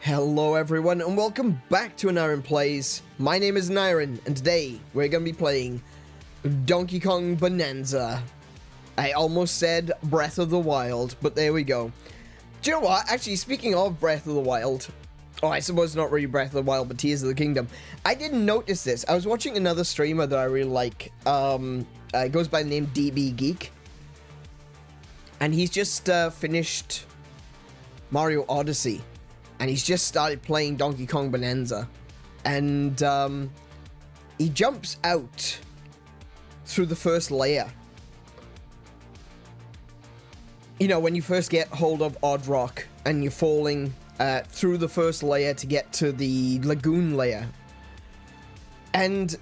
Hello everyone and welcome back to AneurynPlays. My name is Aneurin and today we're going to be playing Donkey Kong Bananza. I almost said Breath of the Wild, but there we go. Do you know what? Actually, speaking of Breath of the Wild, I suppose not really Breath of the Wild, but Tears of the Kingdom. I didn't notice this. I was watching another streamer that I really like. It goes by the name DB Geek. And he's just finished Mario Odyssey. And he's just started playing Donkey Kong Bananza. And he jumps out through the first layer. You know, when you first get hold of Odd Rock and you're falling through the first layer to get to the lagoon layer. And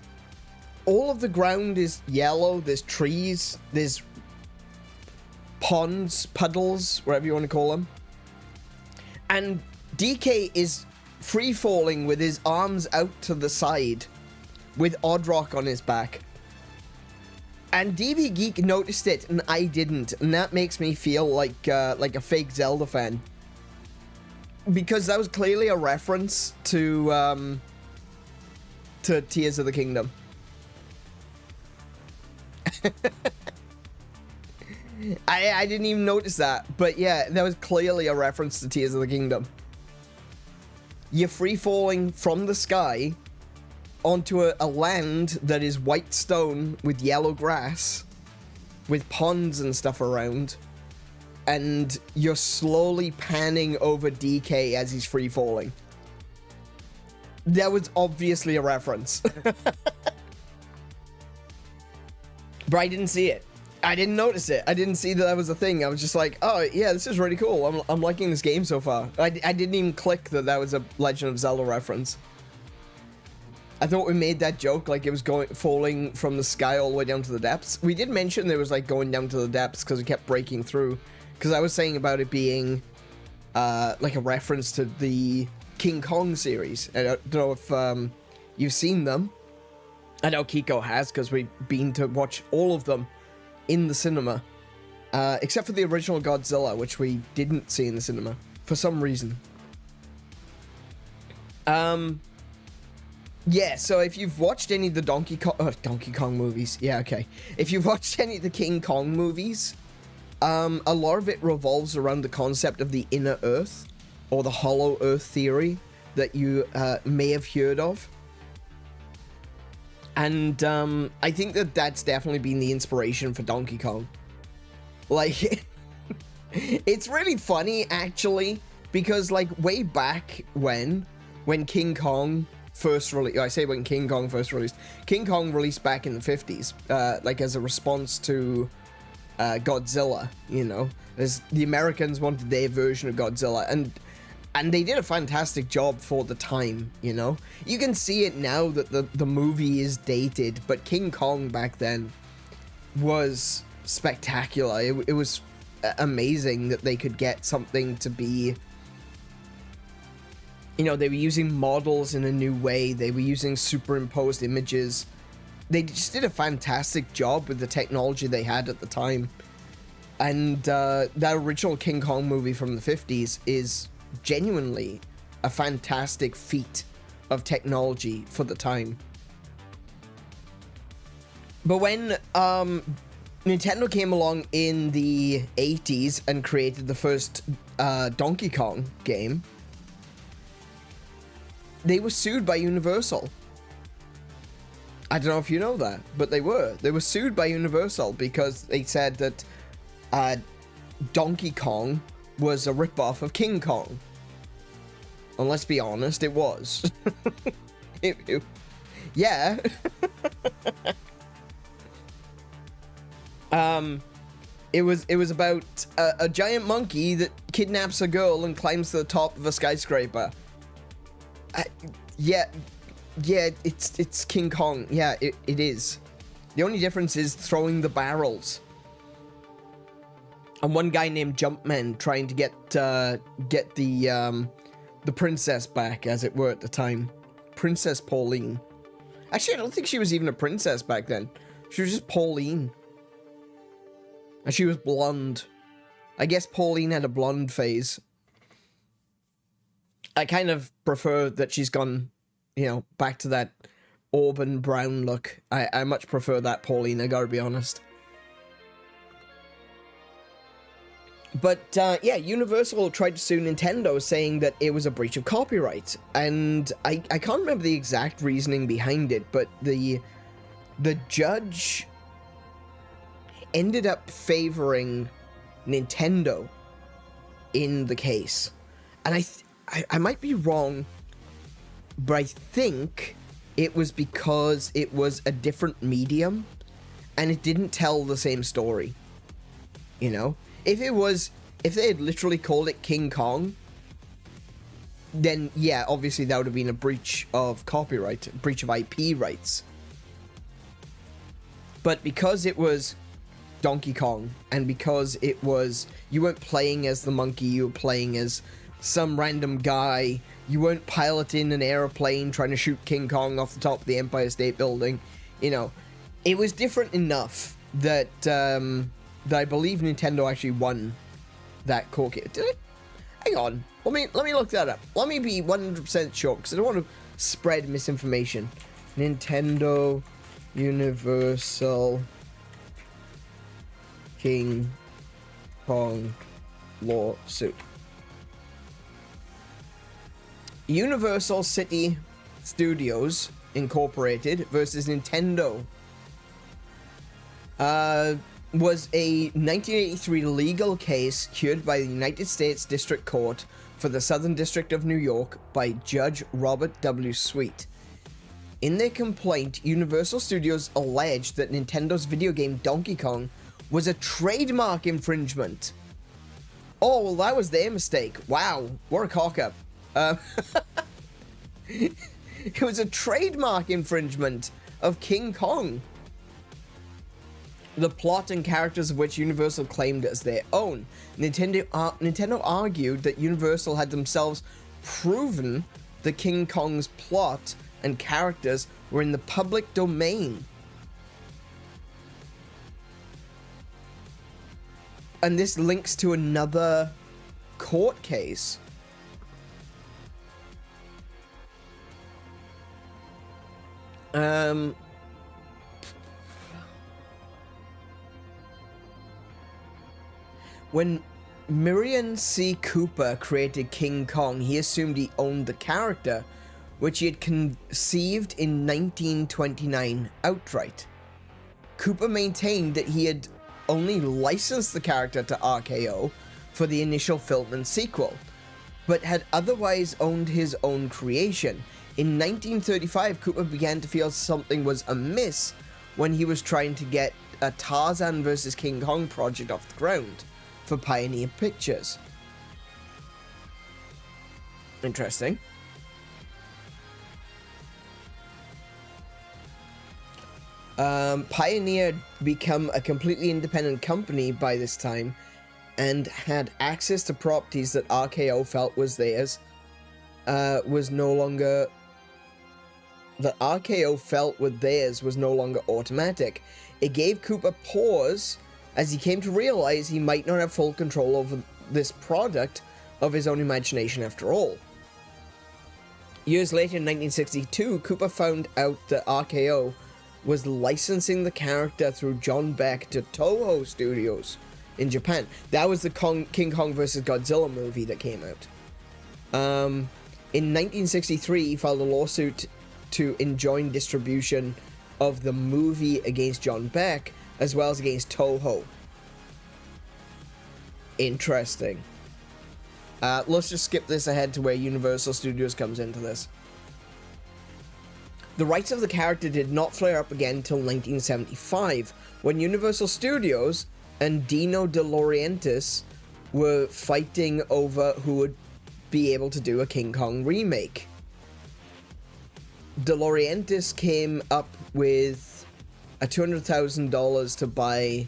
all of the ground is yellow. There's trees. There's ponds, puddles, whatever you want to call them. And DK is free-falling with his arms out to the side with Odd Rock on his back. And DB Geek noticed it and I didn't, and that makes me feel like a fake Zelda fan. Because that was clearly a reference to Tears of the Kingdom. I didn't even notice that, but yeah, that was clearly a reference to Tears of the Kingdom. You're free-falling from the sky onto a land that is white stone with yellow grass, with ponds and stuff around, and you're slowly panning over DK as he's free-falling. That was obviously a reference. But I didn't see it. I didn't notice it. I didn't see that was a thing. I was just like, oh, yeah, this is really cool. I'm liking this game so far. I didn't even click that was a Legend of Zelda reference. I thought we made that joke like it was falling from the sky all the way down to the depths. We did mention there was like going down to the depths because it kept breaking through. Because I was saying about it being like a reference to the King Kong series. I don't know if you've seen them. I know Kiko has because we've been to watch all of them in the cinema, except for the original Godzilla, which we didn't see in the cinema for some reason. Yeah, so if you've watched any of the Donkey Kong movies, yeah, okay. If you've watched any of the King Kong movies, a lot of it revolves around the concept of the inner Earth, or the hollow Earth theory that you may have heard of. And I think that that's definitely been the inspiration for Donkey Kong. Like, it's really funny, actually, because, like, way back when King Kong first released, I say when King Kong first released, King Kong released back in the 50s, like, as a response to Godzilla, you know? As the Americans wanted their version of Godzilla, and they did a fantastic job for the time, you know? You can see it now that the movie is dated, but King Kong back then was spectacular. It was amazing that they could get something to be... You know, they were using models in a new way. They were using superimposed images. They just did a fantastic job with the technology they had at the time. And that original King Kong movie from the 50s is genuinely a fantastic feat of technology for the time. But when Nintendo came along in the 80s and created the first Donkey Kong game, they were sued by Universal. I don't know if you know that, but they were sued by Universal because they said that Donkey Kong was a ripoff of King Kong. And let's be honest, it was. Yeah. It was about a giant monkey that kidnaps a girl and climbs to the top of a skyscraper. Yeah, it's King Kong. Yeah, it is. The only difference is throwing the barrels. And one guy named Jumpman trying to get the princess back, as it were, at the time. Princess Pauline. Actually, I don't think she was even a princess back then. She was just Pauline. And she was blonde. I guess Pauline had a blonde phase. I kind of prefer that she's gone, you know, back to that auburn brown look. I much prefer that Paulina, gotta be honest. But, yeah, Universal tried to sue Nintendo, saying that it was a breach of copyright. And I can't remember the exact reasoning behind it, but the judge ended up favoring Nintendo in the case. And I might be wrong, but I think it was because it was a different medium, and it didn't tell the same story, you know? If they had literally called it King Kong, then yeah, obviously that would have been a breach of copyright, breach of IP rights. But because it was Donkey Kong, and because it was, you weren't playing as the monkey, you were playing as some random guy, you weren't piloting an airplane trying to shoot King Kong off the top of the Empire State Building, you know, it was different enough that, that I believe Nintendo actually won that court case. Did it? Hang on. Let me look that up. Let me be 100% sure, because I don't want to spread misinformation. Nintendo Universal King Kong lawsuit. Universal City Studios Incorporated versus Nintendo was a 1983 legal case heard by the United States District Court for the Southern District of New York by Judge Robert W. Sweet. In their complaint, Universal Studios alleged that Nintendo's video game Donkey Kong was a trademark infringement. Oh, well, that was their mistake. Wow, what a cock-up. It was a trademark infringement of King Kong, the plot and characters of which Universal claimed as their own. Nintendo argued that Universal had themselves proven that King Kong's plot and characters were in the public domain. And this links to another court case. When Miriam C. Cooper created King Kong, he assumed he owned the character, which he had conceived in 1929 outright. Cooper maintained that he had only licensed the character to RKO for the initial film and sequel, but had otherwise owned his own creation. In 1935, Cooper began to feel something was amiss when he was trying to get a Tarzan vs. King Kong project off the ground for Pioneer Pictures. Interesting. Pioneer had become a completely independent company by this time and had access to properties that RKO felt was theirs, was no longer automatic. It gave Cooper pause as he came to realize he might not have full control over this product of his own imagination after all. Years later, in 1962, Cooper found out that RKO was licensing the character through John Beck to Toho Studios in Japan. That was the King Kong vs. Godzilla movie that came out. In 1963, he filed a lawsuit to enjoin distribution of the movie against John Beck, as well as against Toho. Interesting. Let's just skip this ahead to where Universal Studios comes into this. The rights of the character did not flare up again until 1975, when Universal Studios and Dino De Laurentiis were fighting over who would be able to do a King Kong remake. De Laurentiis came up with a $200,000 to buy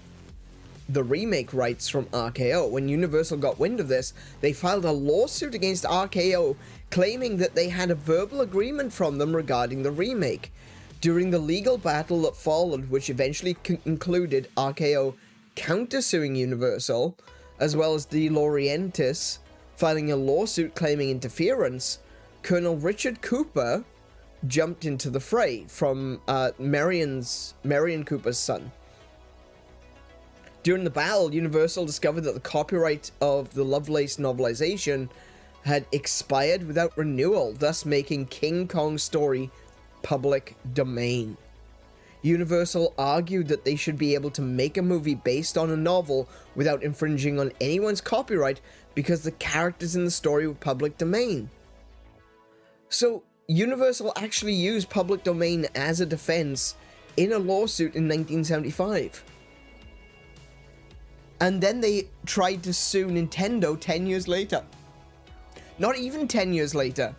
the remake rights from RKO. When Universal got wind of this, they filed a lawsuit against RKO, claiming that they had a verbal agreement from them regarding the remake. During the legal battle that followed, which eventually concluded RKO countersuing Universal, as well as De Laurentiis filing a lawsuit claiming interference, Colonel Richard Cooper jumped into the fray from Marion Cooper's son. During the battle, Universal discovered that the copyright of the Lovelace novelization had expired without renewal, thus making King Kong's story public domain. Universal argued that they should be able to make a movie based on a novel without infringing on anyone's copyright because the characters in the story were public domain. So, Universal actually used public domain as a defense in a lawsuit in 1975. And then they tried to sue Nintendo 10 years later. Not even 10 years later.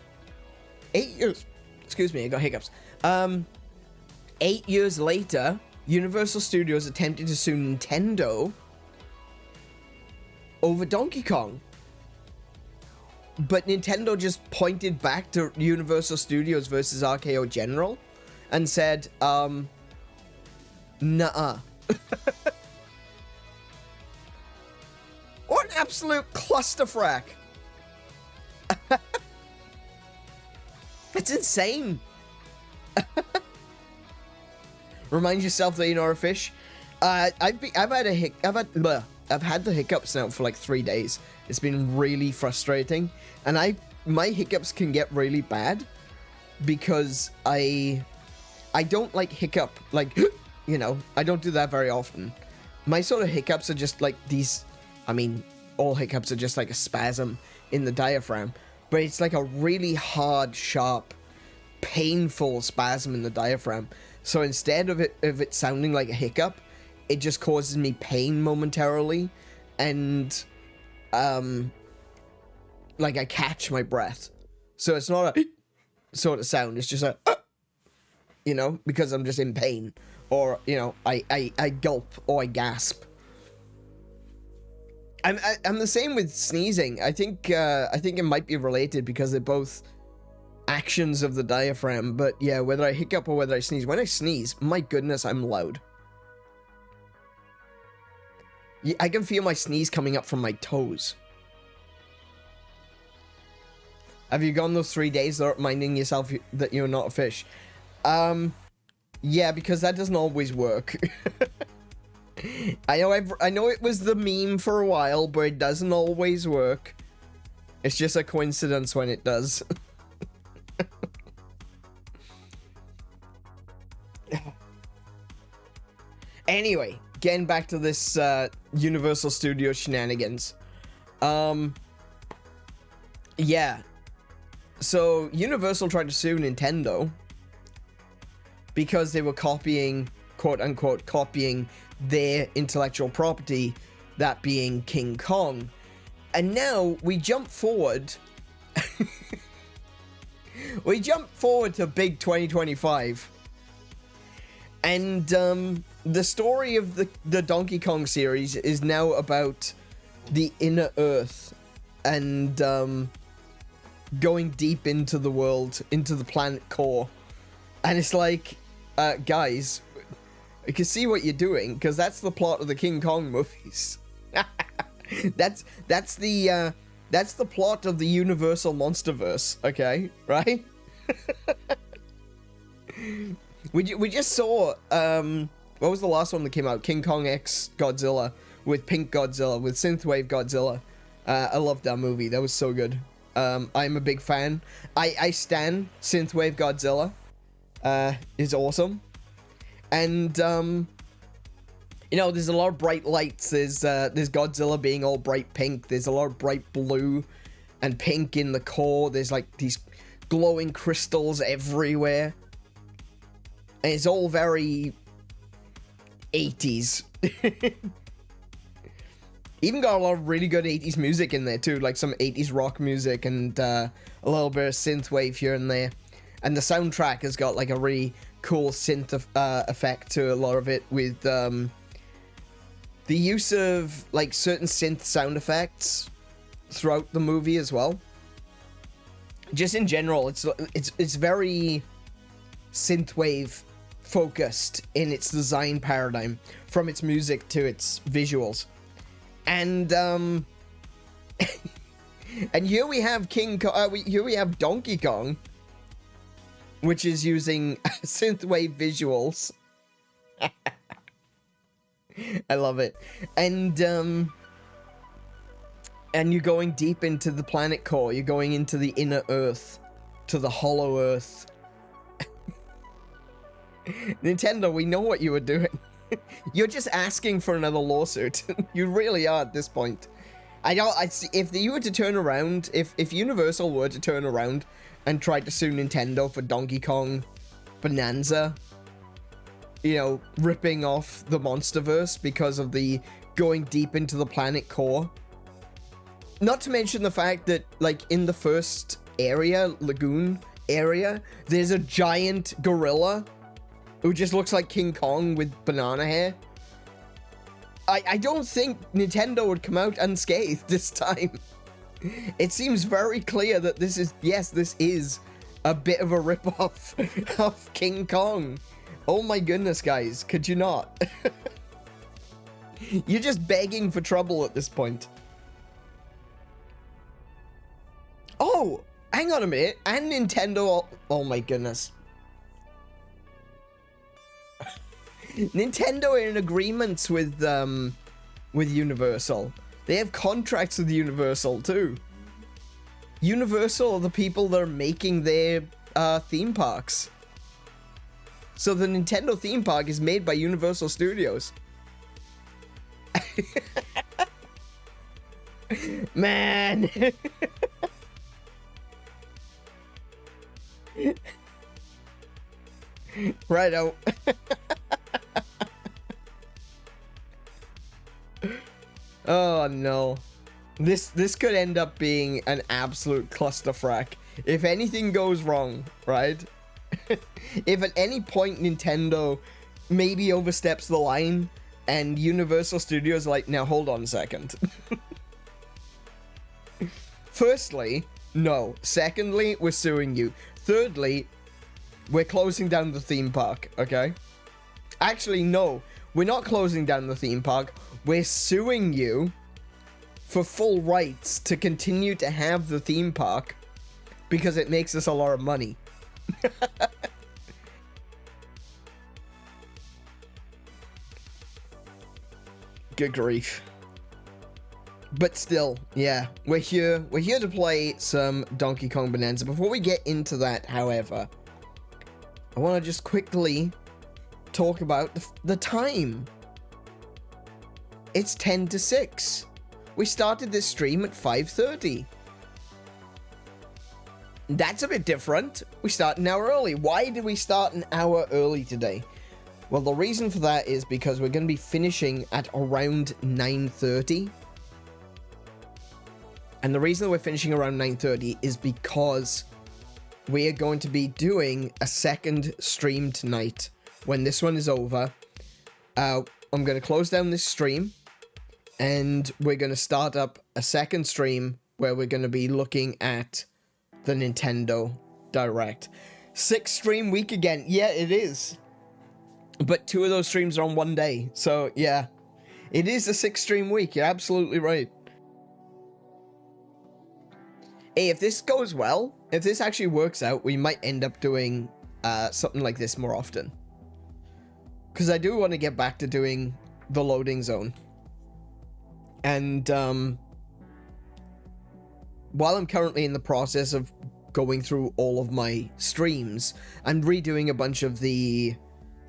8 years. Excuse me, I got hiccups. 8 years later, Universal Studios attempted to sue Nintendo over Donkey Kong. But Nintendo just pointed back to Universal Studios versus RKO General and said, nuh-uh. What an absolute clusterfuck. It's insane. Remind yourself that you're not a fish. I've had the hiccups now for like 3 days. It's been really frustrating, and my hiccups can get really bad because I don't like hiccup, like, you know, I don't do that very often. My sort of hiccups are just like these. I mean, all hiccups are just like a spasm in the diaphragm, but it's like a really hard, sharp, painful spasm in the diaphragm. So instead of it sounding like a hiccup, it just causes me pain momentarily, and like I catch my breath. So it's not a sort of sound, it's just a you know, because I'm just in pain, or, you know, I gulp or I gasp. I'm the same with sneezing. I think it might be related because they're both actions of the diaphragm. But yeah, whether I hiccup or whether I sneeze, when I sneeze, my goodness, I'm loud. Yeah, I can feel my sneeze coming up from my toes. Have you gone those 3 days without reminding yourself that you're not a fish? Yeah, because that doesn't always work. I know it was the meme for a while, but it doesn't always work. It's just a coincidence when it does. Anyway, getting back to this Universal Studios shenanigans. Yeah. So, Universal tried to sue Nintendo because they were copying, quote-unquote, copying their intellectual property, that being King Kong. And now we jump forward. We jump forward to big 2025. And the story of the Donkey Kong series is now about the inner Earth and going deep into the world, into the planet core. And it's like, guys, I can see what you're doing, because that's the plot of the King Kong movies. that's the plot of the Universal Monsterverse, okay? Right? we just saw what was the last one that came out? King Kong X Godzilla, with Pink Godzilla, with Synthwave Godzilla. I loved that movie. That was so good. I'm a big fan. I stan Synthwave Godzilla. Is awesome. And you know, there's a lot of bright lights. There's Godzilla being all bright pink. There's a lot of bright blue and pink in the core. There's like these glowing crystals everywhere. And it's all very 80s. Even got a lot of really good 80s music in there too, like some 80s rock music and a little bit of synthwave here and there. And the soundtrack has got like a really cool synth effect to a lot of it, with the use of like certain synth sound effects throughout the movie as well. Just in general, it's very synthwave focused in its design paradigm, from its music to its visuals. And And here we have here we have Donkey Kong, which is using synthwave visuals. I love it. And you're going deep into the planet core. You're going into the inner Earth, to the hollow Earth. Nintendo, we know what you were doing. You're just asking for another lawsuit. You really are at this point. If you were to turn around, if Universal were to turn around and try to sue Nintendo for Donkey Kong Bananza, you know, ripping off the Monsterverse because of the going deep into the planet core. Not to mention the fact that, like, in the first area, lagoon area, there's a giant gorilla who just looks like King Kong with banana hair. I don't think Nintendo would come out unscathed this time. It seems very clear that this is, yes, this is a bit of a ripoff of King Kong. Oh my goodness, guys, could you not? You're just begging for trouble at this point. Oh, hang on a minute. And Nintendo, oh my goodness. Nintendo are in agreements with Universal. They have contracts with Universal too. Universal are the people that are making their theme parks. So the Nintendo theme park is made by Universal Studios. Man. Righto. Oh no. This could end up being an absolute clusterfuck if anything goes wrong, right? If at any point Nintendo maybe oversteps the line and Universal Studios are like, now hold on a second. Firstly, no. Secondly, we're suing you. Thirdly, we're closing down the theme park, okay? Actually, no. We're not closing down the theme park. We're suing you for full rights to continue to have the theme park because it makes us a lot of money. Good grief. But still, yeah, we're here to play some Donkey Kong Bananza. Before we get into that, however, I want to just quickly talk about the time. It's 10 to 6. We started this stream at 5:30. That's a bit different. We start an hour early. Why did we start an hour early today? Well, the reason for that is because we're going to be finishing at around 9:30. And the reason we're finishing around 9:30 is because we are going to be doing a second stream tonight. When this one is over, I'm going to close down this stream and we're going to start up a second stream where we're going to be looking at the Nintendo Direct. 6 stream week again. Yeah, it is. But 2 of those streams are on one day. So, yeah. It is a 6 stream week. You're absolutely right. Hey, if this goes well, if this actually works out, we might end up doing something like this more often. Because I do want to get back to doing the loading zone. And while I'm currently in the process of going through all of my streams, I'm redoing a bunch of the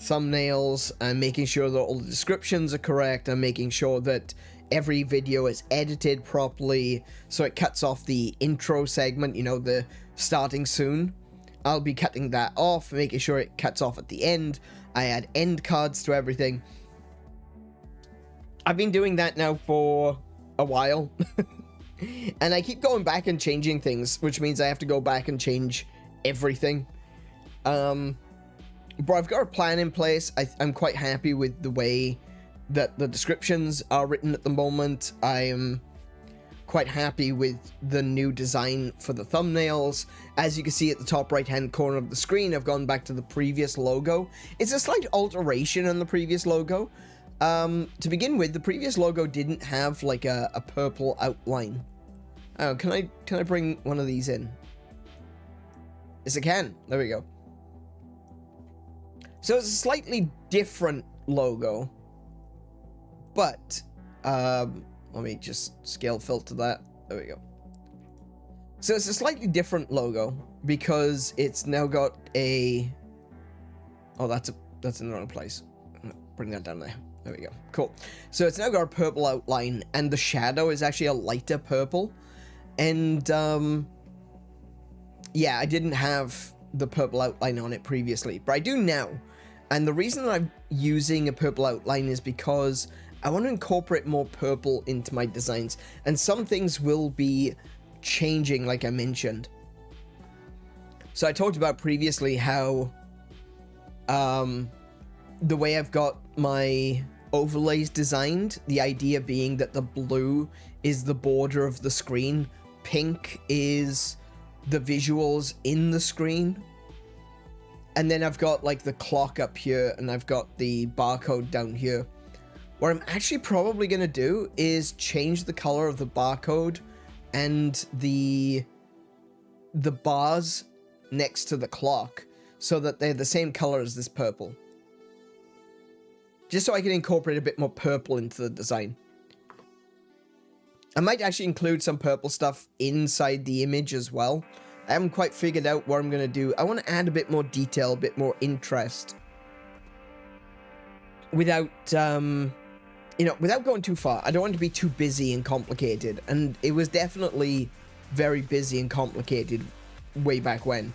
thumbnails and making sure that all the descriptions are correct and making sure that every video is edited properly so it cuts off the intro segment, you know, the starting soon. I'll be cutting that off, making sure it cuts off at the end. I add end cards to everything. I've been doing that now for a while. And I keep going back and changing things, which means I have to go back and change everything. But I've got a plan in place. I'm quite happy with the way that the descriptions are written at the moment. I'm quite happy with the new design for the thumbnails. As you can see at the top right hand corner of the screen, I've gone back to the previous logo. It's a slight alteration on the previous logo. To begin with, the previous logo didn't have like a purple outline. Oh, can I bring one of these in? Yes, I can. There we go. So it's a slightly different logo, but let me just scale filter that. There we go. So it's a slightly different logo because it's now got a... Oh, that's in the wrong place. Bring that down there. There we go. Cool. So it's now got a purple outline, and the shadow is actually a lighter purple. And yeah, I didn't have the purple outline on it previously, but I do now. And the reason that I'm using a purple outline is because I want to incorporate more purple into my designs, and some things will be changing, like I mentioned. So I talked about previously how the way I've got my overlays designed, the idea being that the blue is the border of the screen, pink is the visuals in the screen, and then I've got like the clock up here, and I've got the barcode down here. What I'm actually probably going to do is change the color of the barcode and the bars next to the clock so that they're the same color as this purple. Just so I can incorporate a bit more purple into the design. I might actually include some purple stuff inside the image as well. I haven't quite figured out what I'm going to do. I want to add a bit more detail, a bit more interest. Without, you know, without going too far. I don't want to be too busy and complicated. And it was definitely very busy and complicated way back when.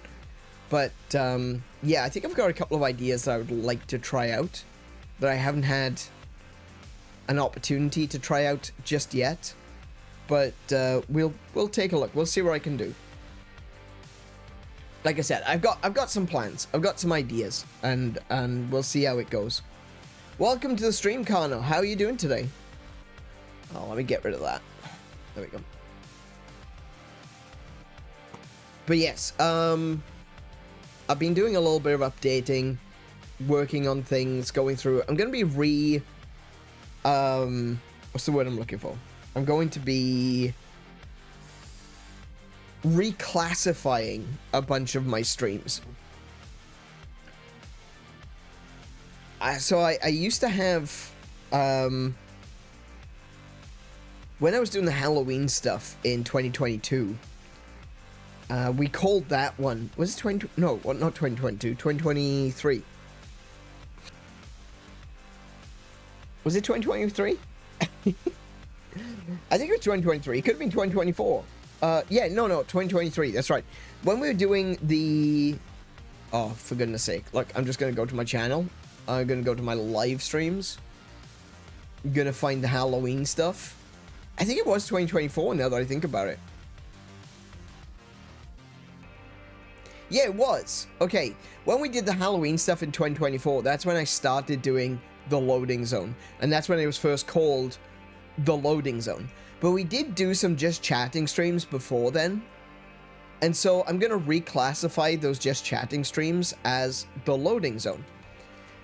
But, yeah, I think I've got a couple of ideas that I would like to try out that I haven't had an opportunity to try out just yet. But we'll take a look. We'll see what I can do. Like I said, I've got some plans. I've got some ideas, and we'll see how it goes. Welcome to the stream, Carno. How are you doing today? Oh, let me get rid of that. There we go. But yes, I've been doing a little bit of updating, working on things, going through. I'm going to be what's the word I'm looking for? I'm going to be reclassifying a bunch of my streams. So I used to have, when I was doing the Halloween stuff in 2022, we called that one, was it 20, no, not 2022, 2023. Was it 2023? I think it was 2023. It could have been 2024. Yeah, no, 2023. That's right. When we were doing the... Oh, for goodness sake. Look, I'm just going to go to my channel. I'm going to go to my live streams. I'm going to find the Halloween stuff. I think it was 2024 now that I think about it. Yeah, it was. Okay, when we did the Halloween stuff in 2024, that's when I started doing the loading zone. And that's when it was first called the loading zone. But we did do some just chatting streams before then. And so I'm going to reclassify those just chatting streams as the loading zone.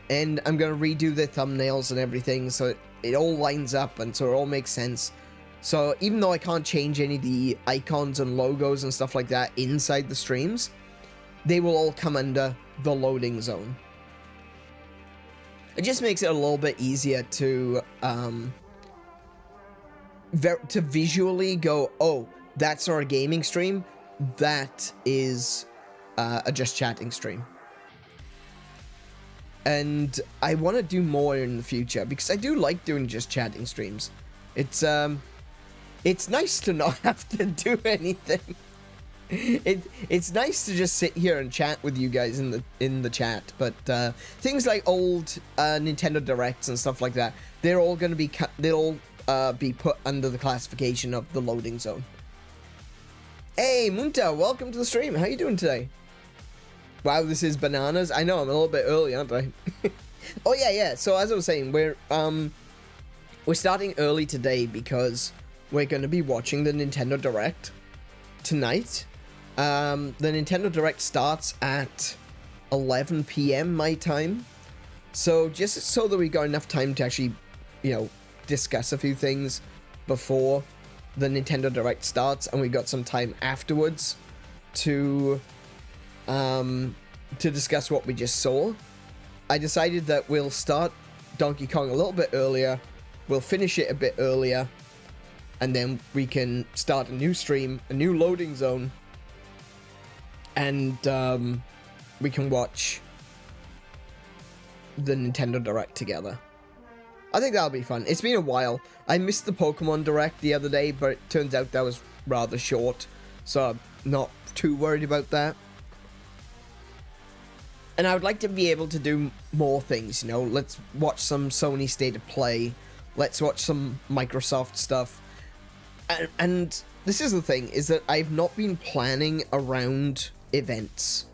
And I'm going to redo the thumbnails and everything so it all lines up and so it all makes sense. So even though I can't change any of the icons and logos and stuff like that inside the streams, they will all come under the loading zone. It just makes it a little bit easier to visually go, oh, that's our gaming stream, that is a just chatting stream. And I want to do more in the future because I do like doing just chatting streams. It's nice to not have to do anything. It's nice to just sit here and chat with you guys in the chat. But things like old Nintendo Directs and stuff like that, they're all going to be be put under the classification of the loading zone. Hey, Munta, welcome to the stream. How you doing today? Wow, this is bananas. I know, I'm a little bit early, aren't I? Oh, yeah. So, as I was saying, we're starting early today because we're going to be watching the Nintendo Direct tonight. The Nintendo Direct starts at 11 p.m. my time. So, just so that we got enough time to actually, you know, discuss a few things before the Nintendo Direct starts and we got some time afterwards to discuss what we just saw, I decided that we'll start Donkey Kong a little bit earlier, we'll finish it a bit earlier, and then we can start a new stream, a new loading zone, and we can watch the Nintendo Direct together. I think that'll be fun. It's been a while. I missed the Pokemon Direct the other day, but it turns out that was rather short, so I'm not too worried about that. And I would like to be able to do more things, you know. Let's watch some Sony State of Play. Let's watch some Microsoft stuff. And this is the thing, is that I've not been planning around events.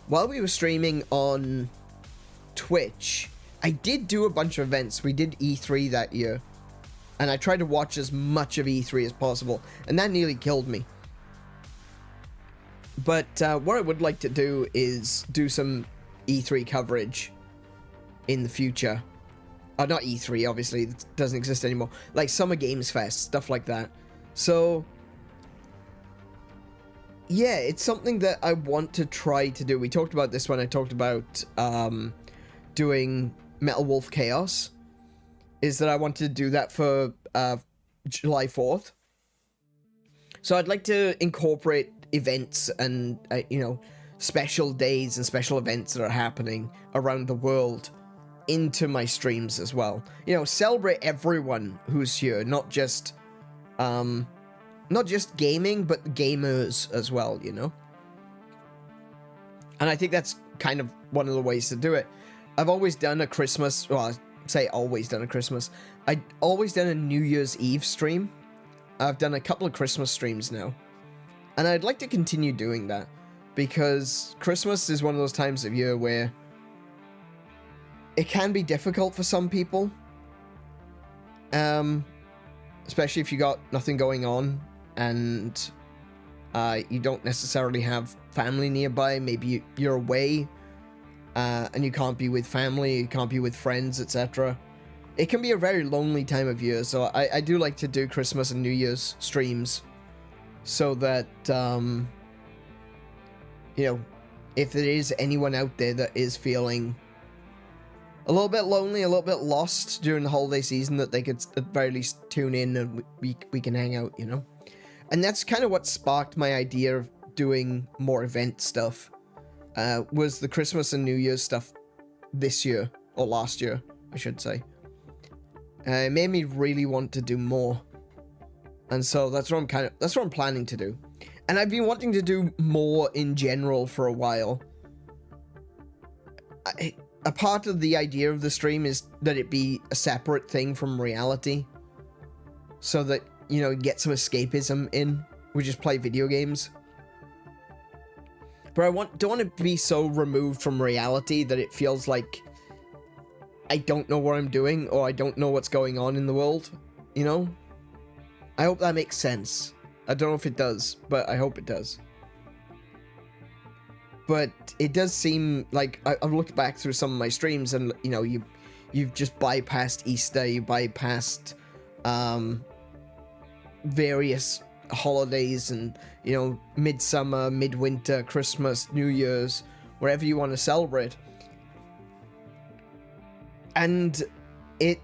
While we were streaming on Twitch, I did do a bunch of events. We did E3 that year, and I tried to watch as much of E3 as possible, and that nearly killed me. But what I would like to do is do some E3 coverage in the future. Not E3, obviously, it doesn't exist anymore. Like Summer Games Fest, stuff like that. So, yeah, it's something that I want to try to do. We talked about this when I talked about doing Metal Wolf Chaos, is that I wanted to do that for July 4th. So I'd like to incorporate events and, you know, special days and special events that are happening around the world into my streams as well. You know, celebrate everyone who's here, not just gaming, but gamers as well, you know? And I think that's kind of one of the ways to do it. I've always done a Christmas, well, I say always done a Christmas. I've always done a New Year's Eve stream. I've done a couple of Christmas streams now. And I'd like to continue doing that, because Christmas is one of those times of year where it can be difficult for some people. Especially if you got nothing going on and you don't necessarily have family nearby. Maybe you're away. And you can't be with family, you can't be with friends, etc. It can be a very lonely time of year, so I do like to do Christmas and New Year's streams, so that, you know, if there is anyone out there that is feeling a little bit lonely, a little bit lost during the holiday season, that they could at the very least tune in and we can hang out, you know? And that's kind of what sparked my idea of doing more event stuff. Was the Christmas and New Year's stuff this year, or last year, I should say. It made me really want to do more, and so that's what I'm planning to do. And I've been wanting to do more in general for a while. A part of the idea of the stream is that it be a separate thing from reality, so that, you know, get some escapism in. We just play video games. But I don't want to be so removed from reality that it feels like I don't know what I'm doing, or I don't know what's going on in the world, you know? I hope that makes sense. I don't know if it does, but I hope it does. But it does seem like, I've looked back through some of my streams and, you know, you've just bypassed Easter, you bypassed various holidays and, you know, midsummer, midwinter, Christmas, New Year's, wherever you want to celebrate. And it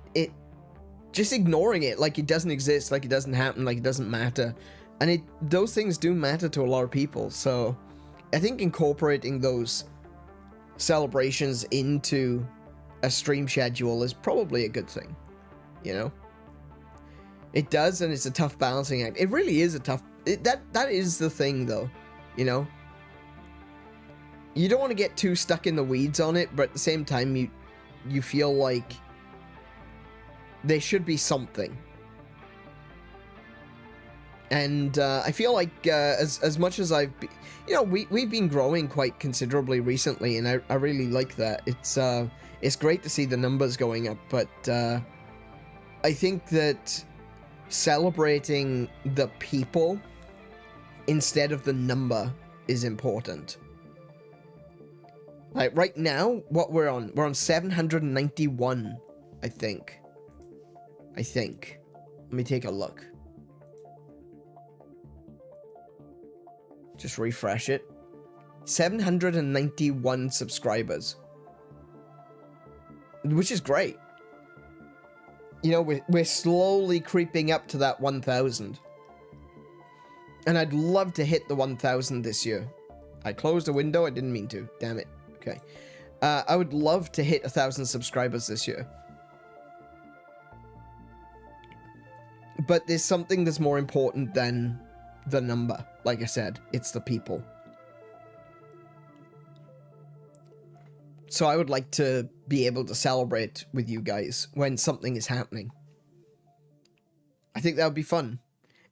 just ignoring it like it doesn't exist, like it doesn't happen, like it doesn't matter. And those things do matter to a lot of people. So I think incorporating those celebrations into a stream schedule is probably a good thing, you know? It does, and it's a tough balancing act. It really is a tough... That is the thing, though, you know? You don't want to get too stuck in the weeds on it, but at the same time, you feel like there should be something. And I feel like as much as I've... You know, we've been growing quite considerably recently, and I really like that. It's great to see the numbers going up, but I think that celebrating the people instead of the number is important. Like right now, what we're on 791, I think. Let me take a look. Just refresh it. 791 subscribers. Which is great. You know, we're slowly creeping up to that 1,000. And I'd love to hit the 1,000 this year. I closed a window, I didn't mean to. Damn it. Okay. I would love to hit 1,000 subscribers this year. But there's something that's more important than the number. Like I said, it's the people. So I would like to be able to celebrate with you guys when something is happening. I think that would be fun.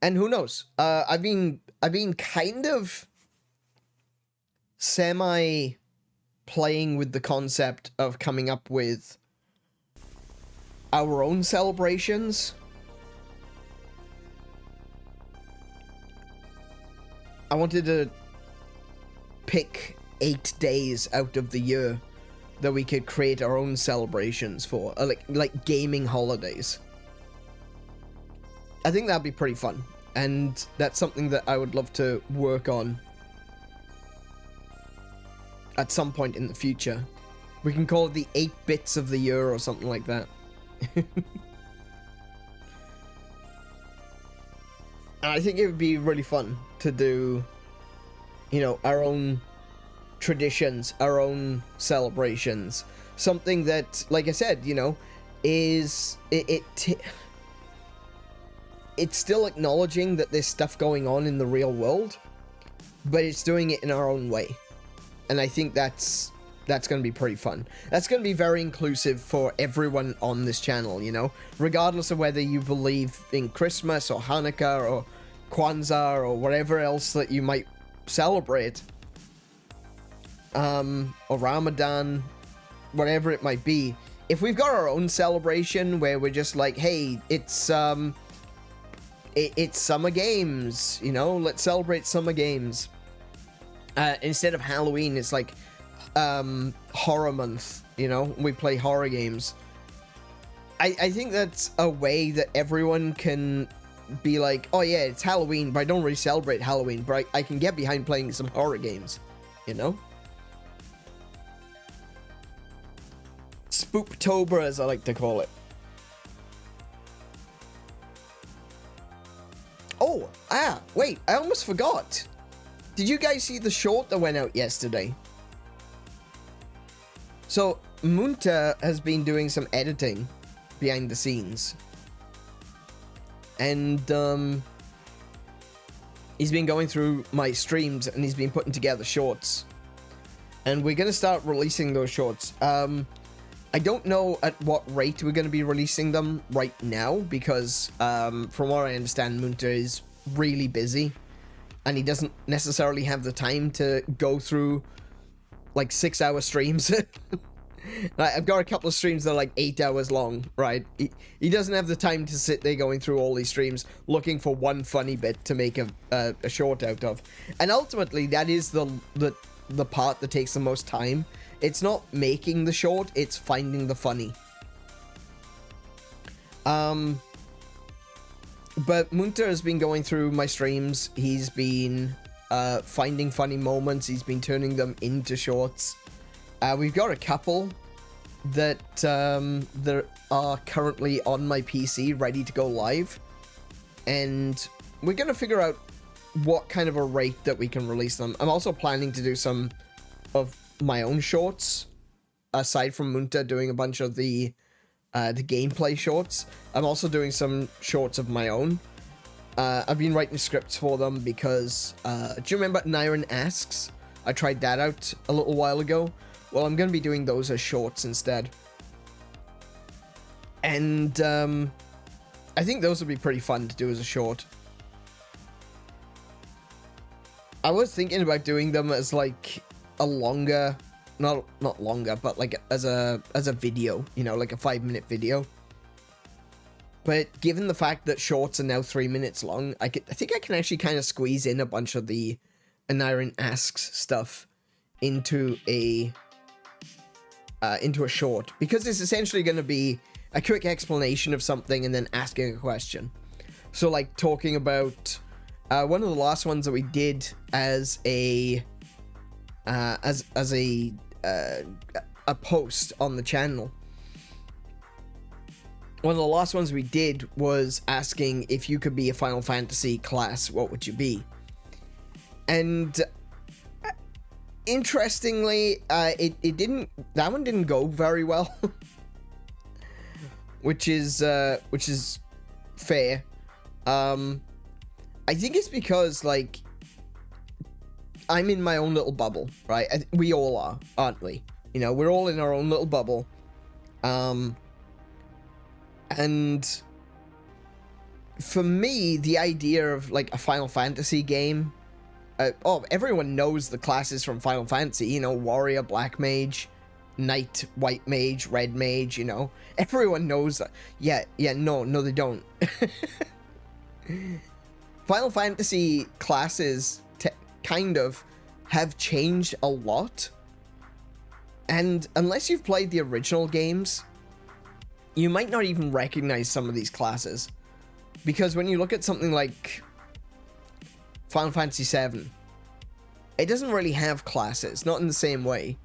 And who knows? I've been kind of semi playing with the concept of coming up with our own celebrations. I wanted to pick 8 days out of the year that we could create our own celebrations for, like gaming holidays. I think that'd be pretty fun, and that's something that I would love to work on at some point in the future. We can call it the 8 bits of the year or something like that. I think it would be really fun to do, you know, our own traditions, our own celebrations. Something that, like I said, you know, is it's still acknowledging that there's stuff going on in the real world, but it's doing it in our own way. And I think that's going to be pretty fun. That's going to be very inclusive for everyone on this channel, you know, regardless of whether you believe in Christmas or Hanukkah or Kwanzaa or whatever else that you might celebrate, or Ramadan, whatever it might be. If we've got our own celebration where we're just like, hey, it's summer games, you know, let's celebrate summer games. Instead of Halloween, it's like horror month, you know, we play horror games. I think that's a way that everyone can be like, oh yeah, it's Halloween, but I don't really celebrate Halloween, but I can get behind playing some horror games, you know? Spooktober, as I like to call it. Oh, wait, I almost forgot. Did you guys see the short that went out yesterday? So, 𝗬𝗄𝗄 has been doing some editing behind the scenes. And, he's been going through my streams and he's been putting together shorts. And we're gonna start releasing those shorts. I don't know at what rate we're gonna be releasing them right now, because, from what I understand, 𝗬𝗄𝗄 is really busy. And he doesn't necessarily have the time to go through, like, 6-hour streams. I've got a couple of streams that are like 8 hours long, right? He doesn't have the time to sit there going through all these streams looking for one funny bit to make a short out of. And ultimately, that is the part that takes the most time. It's not making the short, it's finding the funny. But 𝗬𝗄𝗄 has been going through my streams. He's been finding funny moments. He's been turning them into shorts. We've got a couple that are currently on my PC, ready to go live. And we're going to figure out what kind of a rate that we can release them. I'm also planning to do some of my own shorts, aside from 𝗬𝗄𝗄 doing a bunch of the gameplay shorts. I'm also doing some shorts of my own. I've been writing scripts for them because, do you remember Nairon Asks? I tried that out a little while ago. Well, I'm going to be doing those as shorts instead. And, I think those would be pretty fun to do as a short. I was thinking about doing them as, like, a longer... Not longer, but like as a video, you know, like a 5-minute video. But given the fact that shorts are now 3 minutes long, I think I can actually kind of squeeze in a bunch of the Aneurin Asks stuff into a short, because it's essentially going to be a quick explanation of something and then asking a question. So like talking about one of the last ones that we did as a post on the channel. One of the last ones we did was asking if you could be a Final Fantasy class, what would you be? And interestingly, that one didn't go very well. which is fair. I think it's because, like, I'm in my own little bubble, right? We all are, aren't we? You know, we're all in our own little bubble. And for me, the idea of, like, a Final Fantasy game, everyone knows the classes from Final Fantasy, you know, Warrior, Black Mage, Knight, White Mage, Red Mage, you know. Everyone knows that. No, they don't. Final Fantasy classes kind of have changed a lot. And unless you've played the original games, you might not even recognize some of these classes. Because when you look at something like Final Fantasy VII, it doesn't really have classes, not in the same way.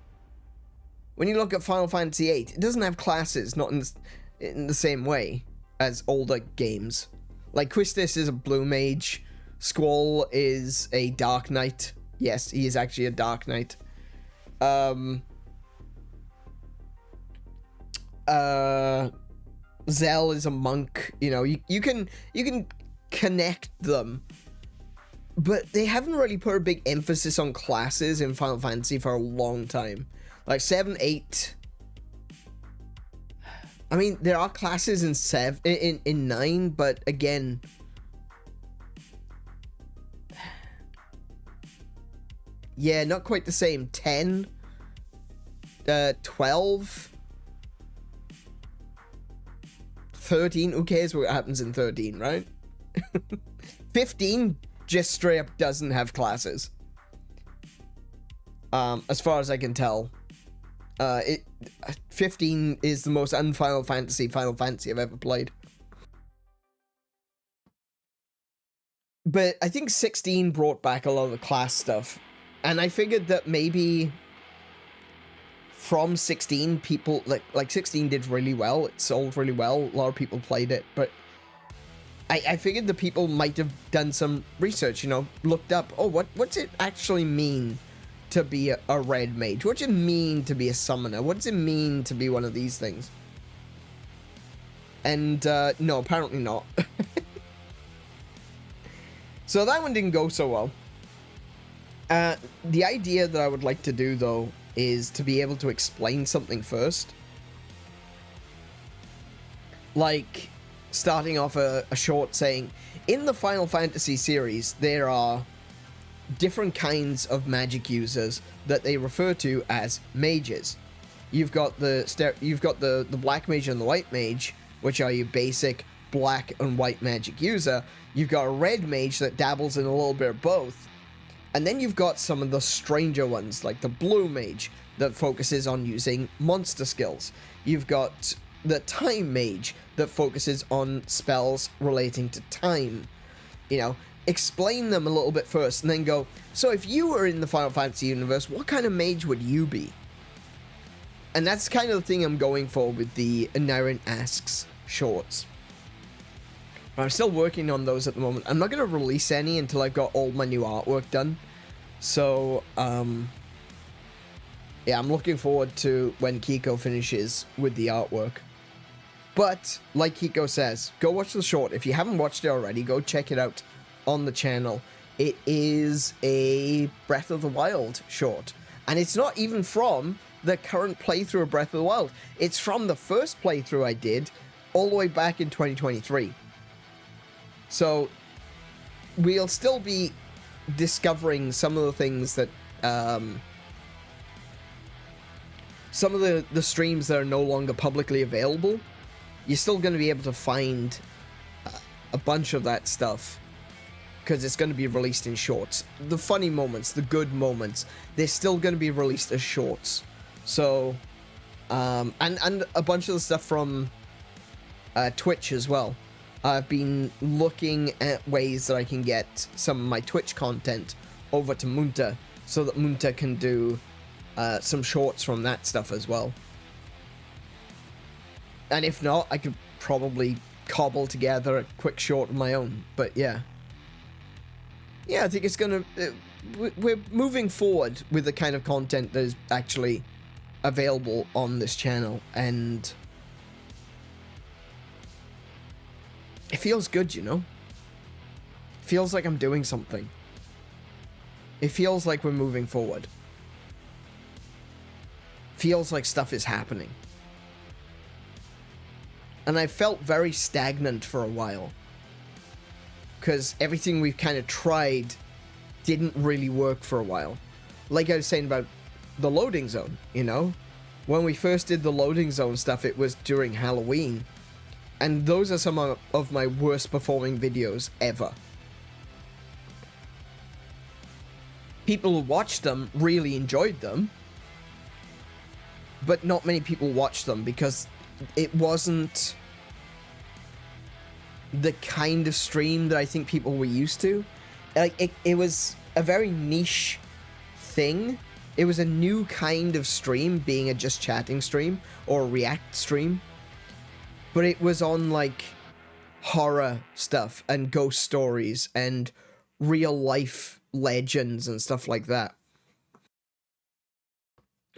When you look at Final Fantasy VIII, it doesn't have classes, not in the same way as older games. Like, Quistis is a Blue Mage, Squall is a Dark Knight. Yes, he is actually a Dark Knight. Zell is a monk. You know, you can connect them, but they haven't really put a big emphasis on classes in Final Fantasy for a long time. Like 7, 8. I mean, there are classes in 9, but again, yeah, not quite the same. 10, 12. 13, who cares what happens in 13, right? 15 just straight up doesn't have classes. As far as I can tell. 15 is the most un-Final Fantasy I've ever played. But I think 16 brought back a lot of the class stuff. And I figured that maybe from 16, people, like 16 did really well. It sold really well. A lot of people played it. But I figured the people might have done some research, you know, looked up, oh, what's it actually mean to be a red mage? What's it mean to be a summoner? What does it mean to be one of these things? And, no, apparently not. So that one didn't go so well. The idea that I would like to do, though, is to be able to explain something first. Like, starting off a short saying, in the Final Fantasy series, there are different kinds of magic users that they refer to as mages. You've got the black mage and the white mage, which are your basic black and white magic user. You've got a red mage that dabbles in a little bit of both. And then you've got some of the stranger ones, like the blue mage, that focuses on using monster skills. You've got the time mage that focuses on spells relating to time. You know, explain them a little bit first, and then go, so if you were in the Final Fantasy universe, what kind of mage would you be? And that's kind of the thing I'm going for with the Aneurin Asks shorts. I'm still working on those at the moment. I'm not going to release any until I've got all my new artwork done. So, yeah, I'm looking forward to when Kiko finishes with the artwork. But, like Kiko says, go watch the short. If you haven't watched it already, go check it out on the channel. It is a Breath of the Wild short. And it's not even from the current playthrough of Breath of the Wild. It's from the first playthrough I did all the way back in 2023. So, we'll still be discovering some of the things that, some of the streams that are no longer publicly available. You're still going to be able to find a bunch of that stuff, because it's going to be released in shorts. The funny moments, the good moments, they're still going to be released as shorts. So, and a bunch of the stuff from Twitch as well. I've been looking at ways that I can get some of my Twitch content over to 𝗦𝘄𝗶𝘁𝗰𝗵 so that 𝗦𝘄𝗶𝘁𝗰𝗵 can do some shorts from that stuff as well. And if not, I could probably cobble together a quick short of my own. But yeah. Yeah, I think it's gonna... we're moving forward with the kind of content that is actually available on this channel. And it feels good, you know? It feels like I'm doing something. It feels like we're moving forward. Feels like stuff is happening. And I felt very stagnant for a while. Because everything we've kind of tried didn't really work for a while. Like I was saying about the loading zone, you know? When we first did the loading zone stuff, it was during Halloween. And those are some of my worst performing videos ever. People who watched them really enjoyed them. But not many people watched them because it wasn't the kind of stream that I think people were used to. Like, it was a very niche thing. It was a new kind of stream, being a just chatting stream or a react stream. But it was on, like, horror stuff and ghost stories and real life legends and stuff like that.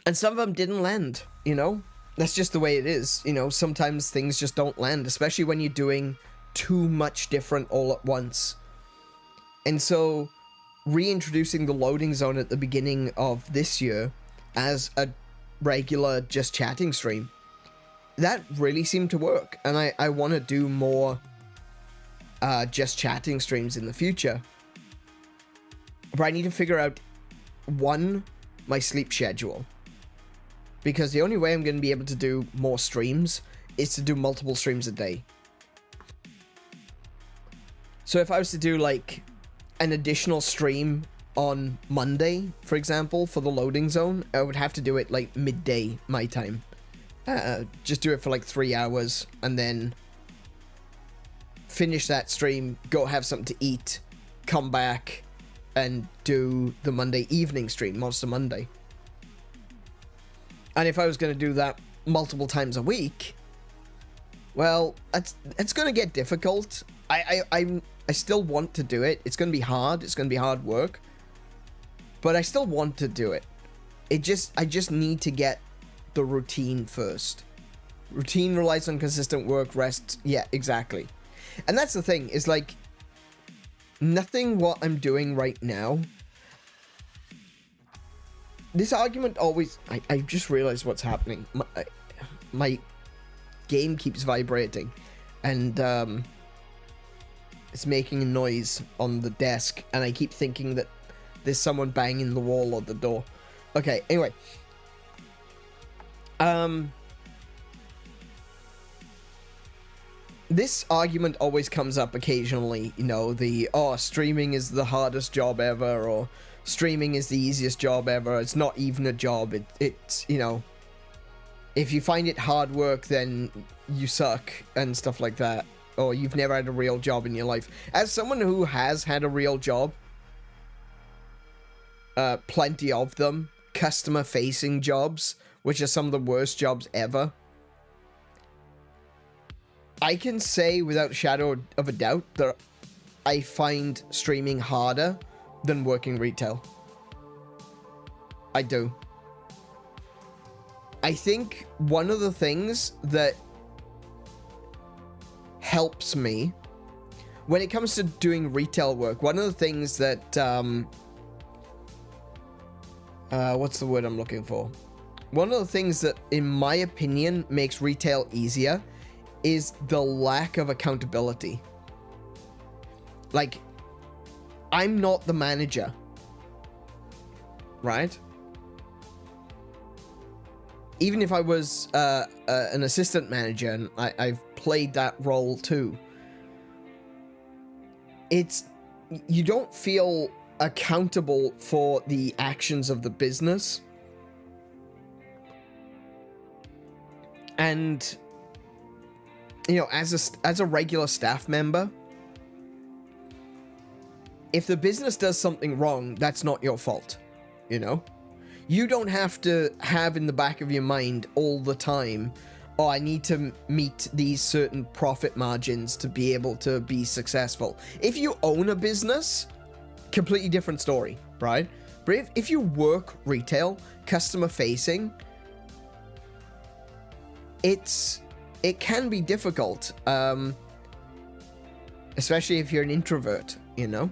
And some of them didn't land, you know? That's just the way it is, you know? Sometimes things just don't land, especially when you're doing too much different all at once. And so, reintroducing the loading zone at the beginning of this year as a regular just chatting stream, that really seemed to work. And I want to do more just chatting streams in the future. But I need to figure out, one, my sleep schedule. Because the only way I'm going to be able to do more streams is to do multiple streams a day. So if I was to do, like, an additional stream on Monday, for example, for the loading zone, I would have to do it, like, midday my time. Just do it for, like, 3 hours, and then finish that stream, go have something to eat, come back, and do the Monday evening stream, Monster Monday. And if I was going to do that multiple times a week, well, it's going to get difficult. I still want to do it. It's going to be hard. It's going to be hard work. But I still want to do it. I just need to get the routine first. Routine relies on consistent work, rest. Yeah, exactly. And that's the thing, is like, nothing what I'm doing right now. This argument always... I just realized what's happening. My game keeps vibrating. And it's making a noise on the desk. And I keep thinking that there's someone banging the wall or the door. Okay, anyway. This argument always comes up occasionally. You know, streaming is the hardest job ever, or... streaming is the easiest job ever. It's not even a job. It's, you know, if you find it hard work, then you suck and stuff like that. Or you've never had a real job in your life. As someone who has had a real job, plenty of them, customer-facing jobs, which are some of the worst jobs ever, I can say without a shadow of a doubt that I find streaming harder than working retail. I do. I think one of the things that helps me when it comes to doing retail work, one of the things that what's the word I'm looking for? One of the things that, in my opinion, makes retail easier is the lack of accountability. Like, I'm not the manager, right? Even if I was an assistant manager, and I've played that role too, you don't feel accountable for the actions of the business. And you know, as a regular staff member, if the business does something wrong, that's not your fault, you know? You don't have to have in the back of your mind all the time, oh, I need to meet these certain profit margins to be able to be successful. If you own a business, completely different story, right? But if you work retail, customer facing, it can be difficult, especially if you're an introvert, you know?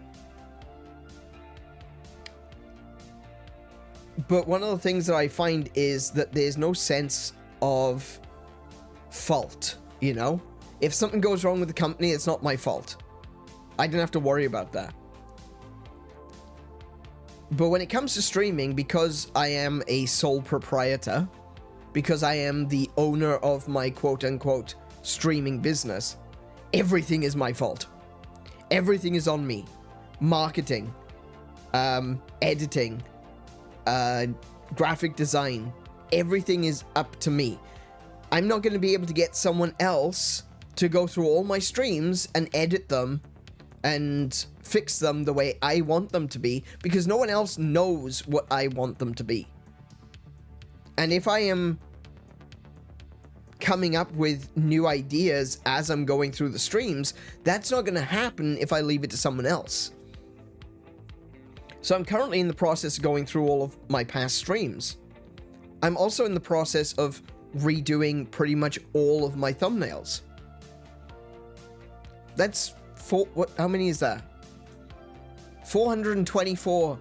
But one of the things that I find is that there's no sense of fault, you know? If something goes wrong with the company, it's not my fault. I didn't have to worry about that. But when it comes to streaming, because I am a sole proprietor, because I am the owner of my quote-unquote streaming business, everything is my fault. Everything is on me. Marketing, editing, graphic design, everything is up to me. I'm not going to be able to get someone else to go through all my streams and edit them and fix them the way I want them to be, because no one else knows what I want them to be. And if I am coming up with new ideas as I'm going through the streams, that's not going to happen if I leave it to someone else. So I'm currently in the process of going through all of my past streams. I'm also in the process of redoing pretty much all of my thumbnails. That's how many is that? 424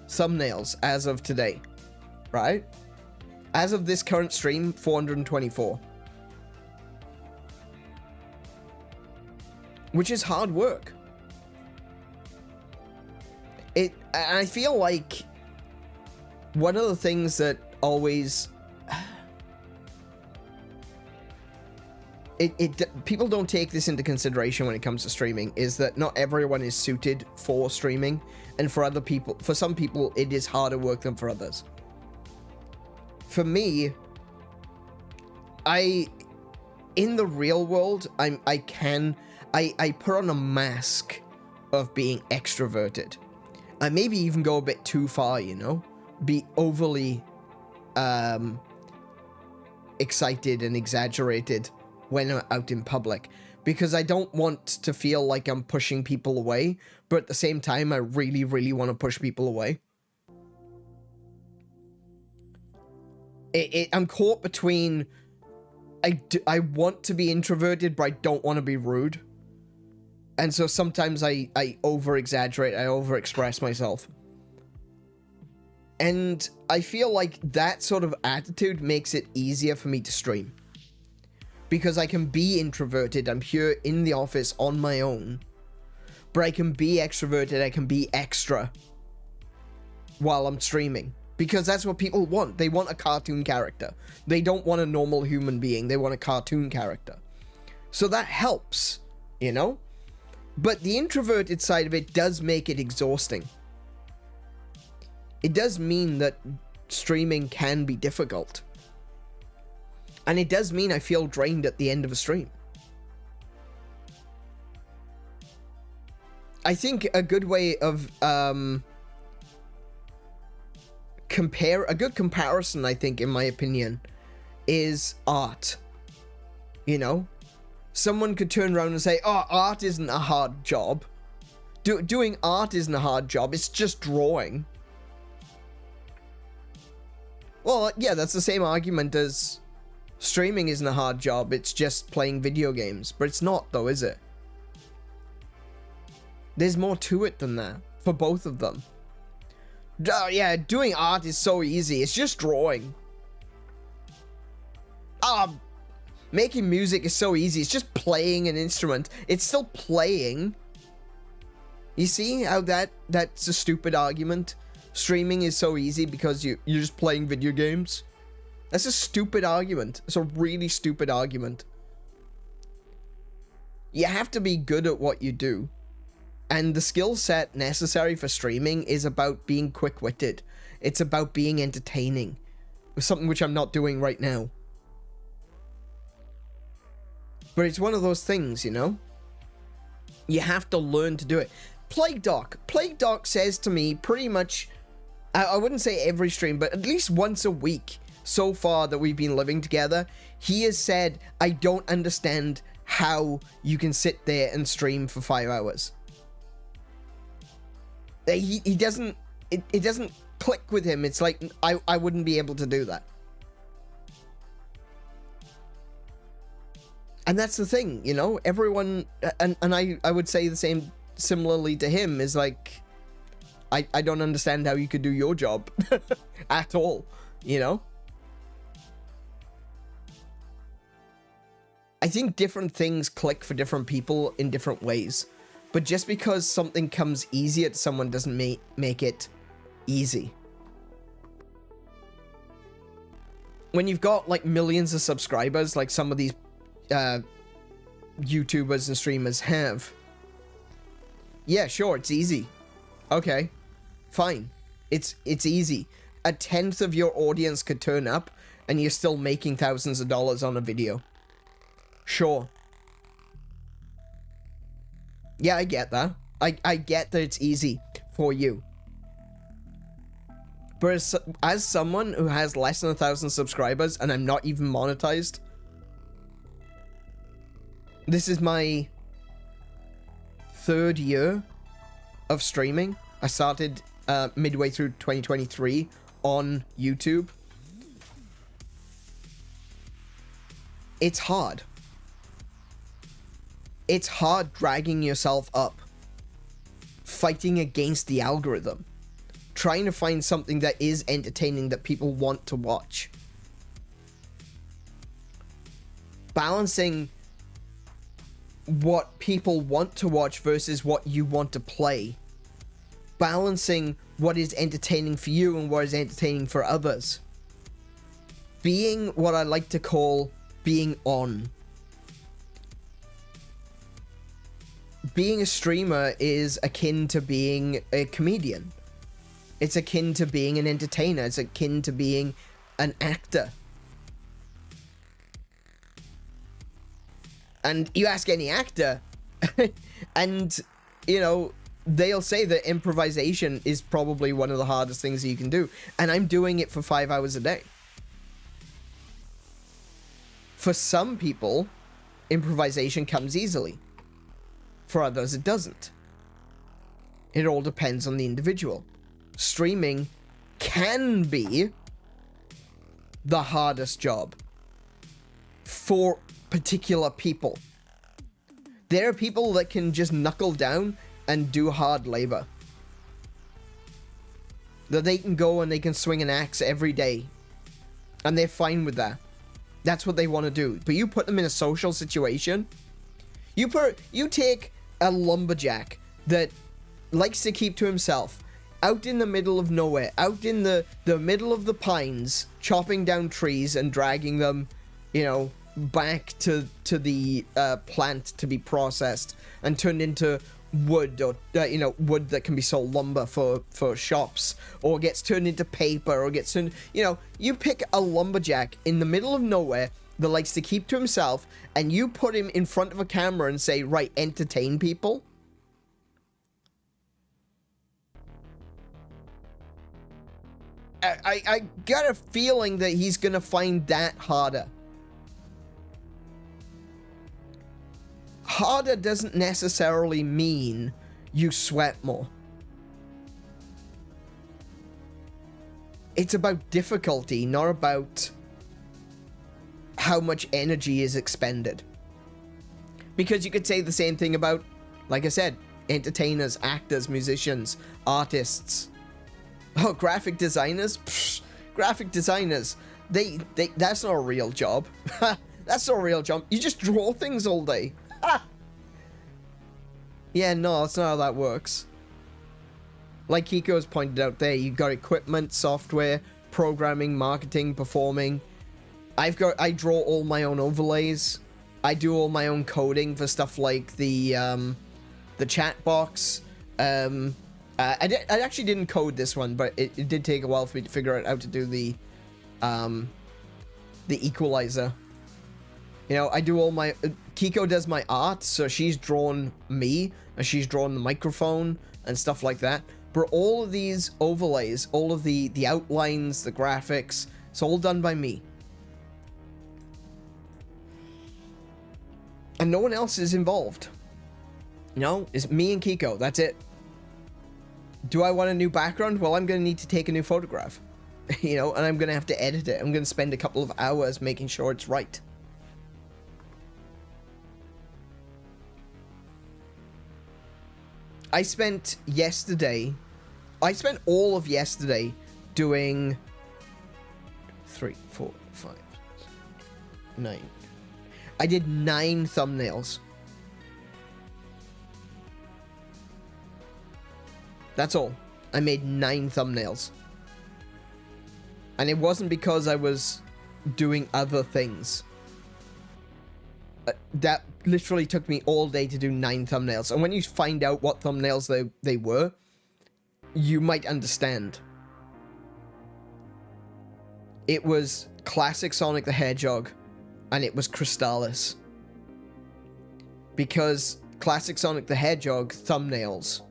thumbnails as of today, right? As of this current stream, 424. Which is hard work. I feel like one of the things that always people don't take this into consideration when it comes to streaming is that not everyone is suited for streaming, and for some people it is harder work than for others. For me, in the real world, I put on a mask of being extroverted. I maybe even go a bit too far, you know? Be overly excited and exaggerated when I'm out in public, because I don't want to feel like I'm pushing people away, but at the same time, I really, really want to push people away. I'm caught between, I want to be introverted, but I don't want to be rude. And so sometimes I over-exaggerate, I over-express myself. And I feel like that sort of attitude makes it easier for me to stream. Because I can be introverted, I'm here in the office on my own. But I can be extroverted, I can be extra while I'm streaming. Because that's what people want. They want a cartoon character. They don't want a normal human being, they want a cartoon character. So that helps, you know? But the introverted side of it does make it exhausting. It does mean that streaming can be difficult. And it does mean I feel drained at the end of a stream. I think a good way of a good comparison, I think, in my opinion, is art. You know? Someone could turn around and say, oh, art isn't a hard job. Doing art isn't a hard job, it's just drawing. Well, yeah, that's the same argument as streaming isn't a hard job, it's just playing video games. But it's not, though, is it? There's more to it than that, for both of them. Yeah, doing art is so easy, it's just drawing. Making music is so easy, it's just playing an instrument. It's still playing. You see how that's a stupid argument? Streaming is so easy because you're just playing video games. That's a stupid argument. It's a really stupid argument. You have to be good at what you do. And the skill set necessary for streaming is about being quick-witted. It's about being entertaining. Something which I'm not doing right now. But it's one of those things, you know? You have to learn to do it. Plague Doc says to me pretty much, I wouldn't say every stream, but at least once a week so far that we've been living together, he has said, I don't understand how you can sit there and stream for 5 hours. He doesn't, it doesn't click with him. It's like, I wouldn't be able to do that. And that's the thing, you know, everyone, and I would say the same similarly to him, is like, I don't understand how you could do your job at all, you know? I think different things click for different people in different ways, but just because something comes easier to someone doesn't make it easy. When you've got like millions of subscribers, like some of these YouTubers and streamers have, yeah, sure, it's easy. Okay, fine. It's easy. A tenth of your audience could turn up and you're still making thousands of dollars on a video. Sure. Yeah, I get that. I get that it's easy for you. But as someone who has less than 1,000 subscribers and I'm not even monetized, this is my 3rd year of streaming. I started midway through 2023 on YouTube. It's hard. It's hard dragging yourself up, fighting against the algorithm, trying to find something that is entertaining that people want to watch. Balancing what people want to watch versus what you want to play. Balancing what is entertaining for you and what is entertaining for others. Being what I like to call being on. Being a streamer is akin to being a comedian. It's akin to being an entertainer. It's akin to being an actor. And you ask any actor, and, you know, they'll say that improvisation is probably one of the hardest things that you can do. And I'm doing it for 5 hours a day. For some people, improvisation comes easily. For others, it doesn't. It all depends on the individual. Streaming can be the hardest job for particular people. There are people that can just knuckle down and do hard labor. That they can go and they can swing an axe every day. And they're fine with that. That's what they want to do. But you put them in a social situation. You take a lumberjack that likes to keep to himself, out in the middle of nowhere, out in the middle of the pines, chopping down trees and dragging them, you know, back to the plant to be processed and turned into wood, or you know, wood that can be sold lumber for shops, or gets turned into paper, or gets turned, you know, you pick a lumberjack in the middle of nowhere that likes to keep to himself, and you put him in front of a camera and say, right, entertain people. I got a feeling that he's gonna find that harder. Harder doesn't necessarily mean you sweat more. It's about difficulty, not about how much energy is expended. Because you could say the same thing about, like I said, entertainers, actors, musicians, artists. Oh, graphic designers? Pfft, graphic designers. That's not a real job. That's not a real job. You just draw things all day. Yeah, no, that's not how that works. Like Kiko's pointed out there, you've got equipment, software, programming, marketing, performing. I draw all my own overlays. I do all my own coding for stuff like the chat box. I actually didn't code this one, but it did take a while for me to figure out how to do the equalizer. You know, I do all my... Kiko does my art, so she's drawn me, and she's drawn the microphone, and stuff like that. But all of these overlays, all of the outlines, the graphics, it's all done by me. And no one else is involved. No, it's me and Kiko, that's it. Do I want a new background? Well, I'm going to need to take a new photograph. You know, and I'm going to have to edit it. I'm going to spend a couple of hours making sure it's right. I spent all of yesterday doing 3, 4, 5, 9. I did 9 thumbnails. That's all. I made 9 thumbnails. And it wasn't because I was doing other things. That literally took me all day to do 9 thumbnails. And when you find out what thumbnails they were, you might understand. It was classic Sonic the Hedgehog, and it was Crystallis. Because classic Sonic the Hedgehog thumbnails,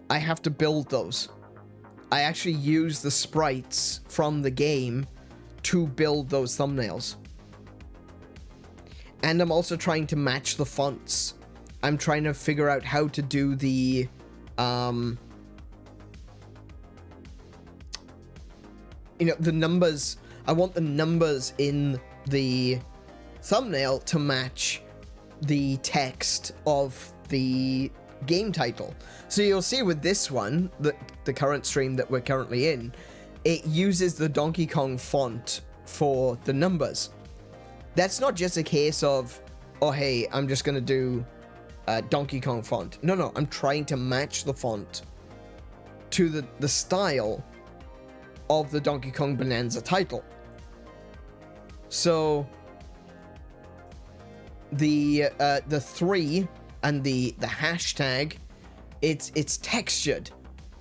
I have to build those. I actually use the sprites from the game to build those thumbnails. And I'm also trying to match the fonts. I'm trying to figure out how to do the, you know, the numbers. I want the numbers in the thumbnail to match the text of the game title. So you'll see with this one, the current stream that we're currently in, it uses the Donkey Kong font for the numbers. That's not just a case of, oh hey, I'm just gonna do Donkey Kong font. No, I'm trying to match the font to the style of the Donkey Kong Bananza title. So the 3 and the hashtag, it's textured,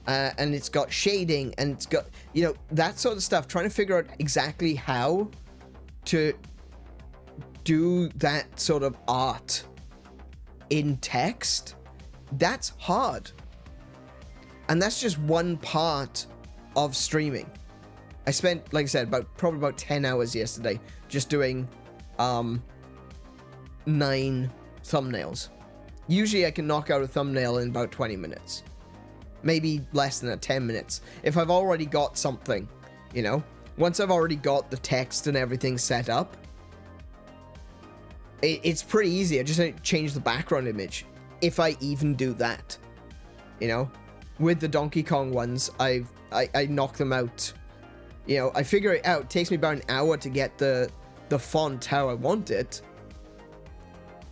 and it's got shading, and it's got, you know, that sort of stuff. Trying to figure out exactly how to do that sort of art in text, that's hard. And that's just one part of streaming. I spent, like I said, probably about 10 hours yesterday just doing 9 thumbnails. Usually I can knock out a thumbnail in about 20 minutes. Maybe less than 10 minutes. If I've already got something, you know, once I've already got the text and everything set up, it's pretty easy. I just change the background image, if I even do that. You know, with the Donkey Kong ones, I knock them out. You know, I figure it out. It takes me about an hour to get the font how I want it.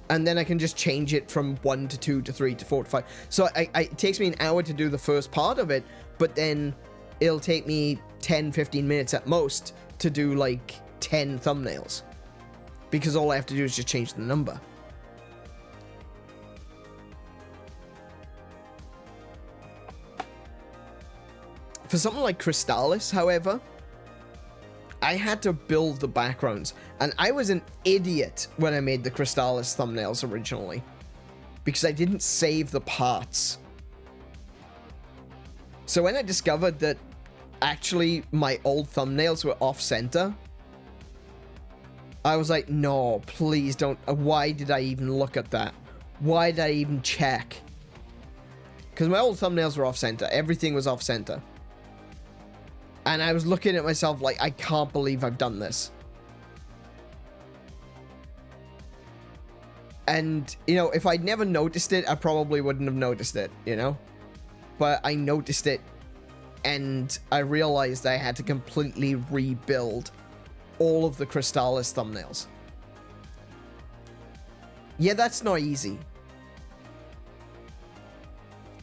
And then I can just change it from 1 to 2 to 3 to 4 to 5. So it takes me an hour to do the first part of it, but then it'll take me 10-15 minutes at most to do like 10 thumbnails. Because all I have to do is just change the number. For something like Crystallis, however, I had to build the backgrounds. And I was an idiot when I made the Crystallis thumbnails originally, because I didn't save the parts. So when I discovered that actually my old thumbnails were off-center, I was like, no, please don't. Why did I even look at that? Why did I even check? Because my old thumbnails were off-center. Everything was off-center. And I was looking at myself like, I can't believe I've done this. And, you know, if I'd never noticed it, I probably wouldn't have noticed it, you know? But I noticed it, and I realized I had to completely rebuild all of the Crystallis thumbnails. Yeah, that's not easy.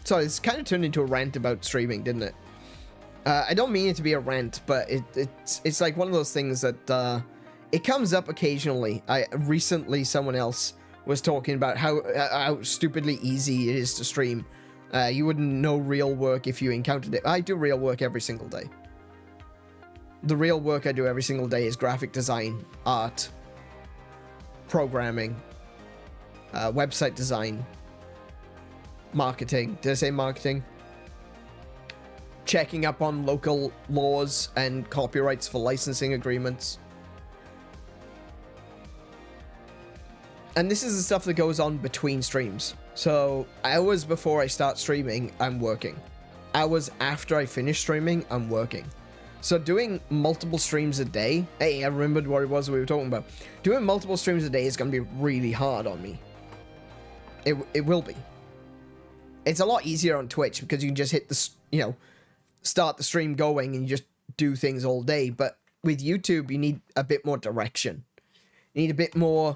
Sorry, it's kind of turned into a rant about streaming, didn't it? I don't mean it to be a rant, but it's like one of those things that it comes up occasionally. Recently someone else was talking about how stupidly easy it is to stream. You wouldn't know real work if you encountered it. I do real work every single day. The real work I do every single day is graphic design, art, programming, website design, marketing. Did I say marketing? Checking up on local laws and copyrights for licensing agreements. And this is the stuff that goes on between streams. So hours before I start streaming, I'm working. Hours after I finish streaming, I'm working. So doing multiple streams a day, hey, I remembered what it was we were talking about. Doing multiple streams a day is going to be really hard on me. It will be. It's a lot easier on Twitch because you can just hit the, you know, start the stream going and you just do things all day. But with YouTube, you need a bit more direction. You need a bit more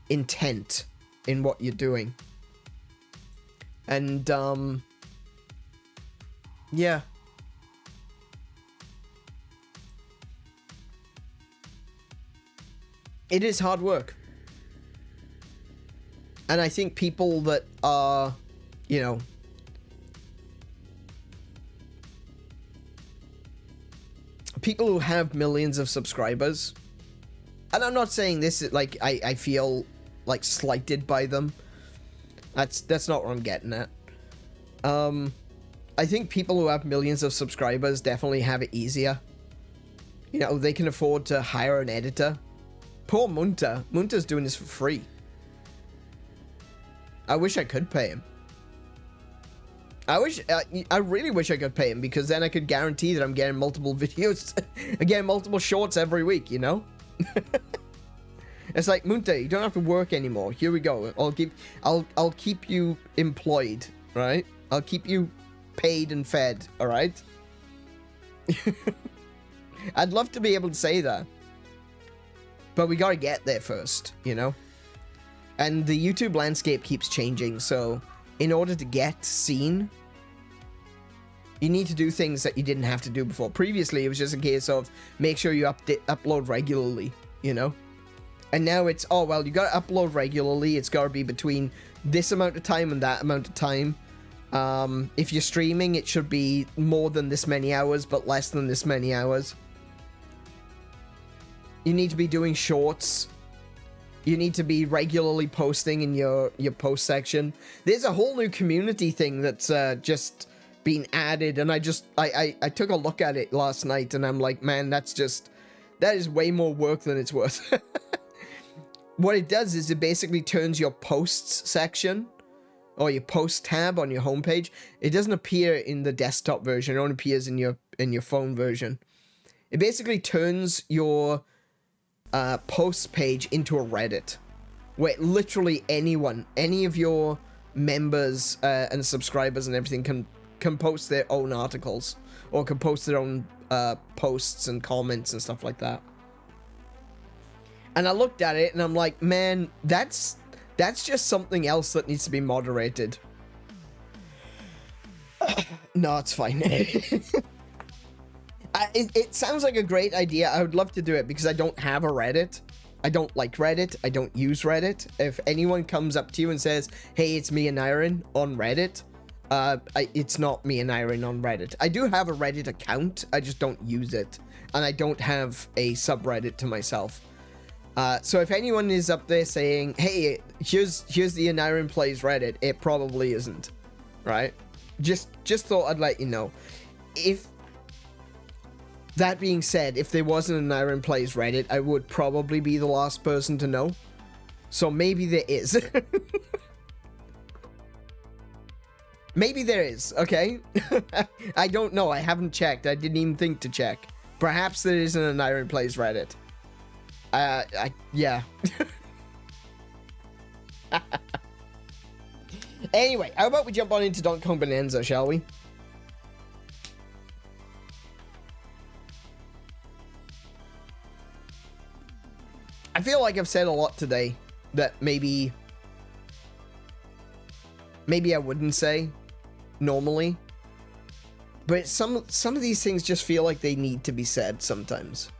intent in what you're doing. And, yeah. It is hard work. And I think people that are, you know, people who have millions of subscribers, and I'm not saying this like I feel like slighted by them. That's not what I'm getting at. I think people who have millions of subscribers definitely have it easier. You know, they can afford to hire an editor. Poor Munta. Munta's doing this for free. I wish I could pay him. I really wish I could pay him, because then I could guarantee that I'm getting multiple videos, again, multiple shorts every week, you know? It's like, Munta, you don't have to work anymore. Here we go. I'll keep you employed, right? I'll keep you paid and fed, all right? I'd love to be able to say that. But we gotta get there first, you know? And the YouTube landscape keeps changing, so in order to get seen, you need to do things that you didn't have to do before. Previously, it was just a case of make sure you upload regularly, you know? And now it's, oh, well, you gotta upload regularly. It's gotta be between this amount of time and that amount of time. If you're streaming, it should be more than this many hours, but less than this many hours. You need to be doing shorts. You need to be regularly posting in your post section. There's a whole new community thing that's just been added, and I took a look at it last night, and I'm like, man, that is way more work than it's worth. What it does is it basically turns your posts section, or your post tab on your homepage. It doesn't appear in the desktop version. It only appears in your phone version. It basically turns your posts page into a Reddit, where literally anyone, any of your members and subscribers and everything can post their own articles, or can post their own posts and comments and stuff like that. And I looked at it and I'm like, man, that's just something else that needs to be moderated. No, it's fine. It sounds like a great idea. I would love to do it because I don't have a Reddit. I don't like Reddit. I don't use Reddit. If anyone comes up to you and says, hey, it's me and Iron on Reddit, it's not me and Iron on Reddit. I do have a Reddit account. I just don't use it. And I don't have a subreddit to myself. So if anyone is up there saying, hey, here's the AneurynPlays Reddit, it probably isn't. Right? Just thought I'd let you know. That being said, if there wasn't an AneurynPlays Reddit, I would probably be the last person to know. So maybe there is. Maybe there is, okay? I don't know. I haven't checked. I didn't even think to check. Perhaps there isn't an AneurynPlays Reddit. Yeah. Anyway, how about we jump on into Kong Bananza, shall we? I feel like I've said a lot today that maybe I wouldn't say normally. But some of these things just feel like they need to be said sometimes.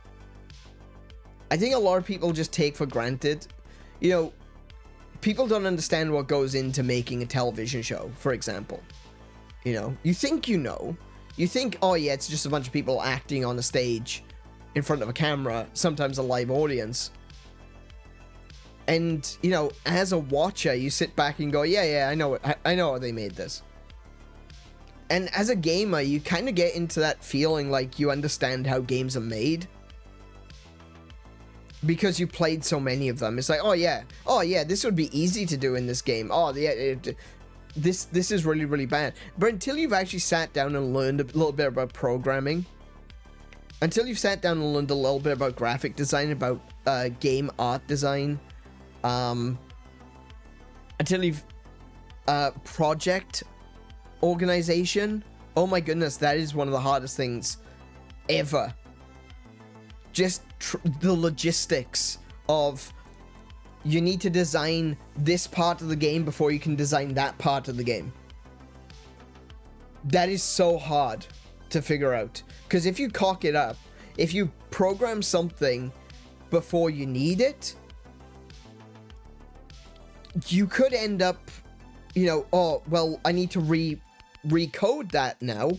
I think a lot of people just take for granted, you know, people don't understand what goes into making a television show, for example. You know, you think, oh yeah, it's just a bunch of people acting on a stage in front of a camera, sometimes a live audience. And, you know, as a watcher, you sit back and go, yeah, I know how they made this. And as a gamer, you kind of get into that feeling like you understand how games are made. Because you played so many of them. It's like, oh yeah, this would be easy to do in this game. Oh, yeah, this is really, really bad. But until you've actually sat down and learned a little bit about programming, until you've sat down and learned a little bit about graphic design, about game art design, until you've project organization, oh my goodness, that is one of the hardest things ever. Just the logistics of you need to design this part of the game before you can design that part of the game. That is so hard to figure out, because if you cock it up, if you program something before you need it, you could end up, you know, oh well, I need to recode that now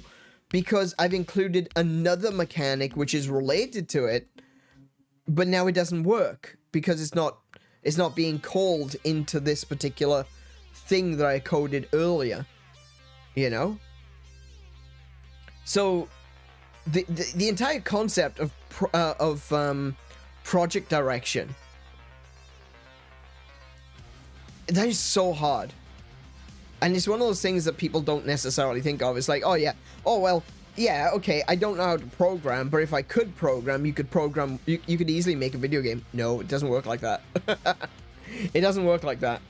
because I've included another mechanic which is related to it, but now it doesn't work because it's not being called into this particular thing that I coded earlier, you know? So the entire concept of project direction, that is so hard. And it's one of those things that people don't necessarily think of. It's like, oh yeah, oh well, yeah, okay, I don't know how to program, but if I could program, you could easily make a video game. No, it doesn't work like that. It doesn't work like that.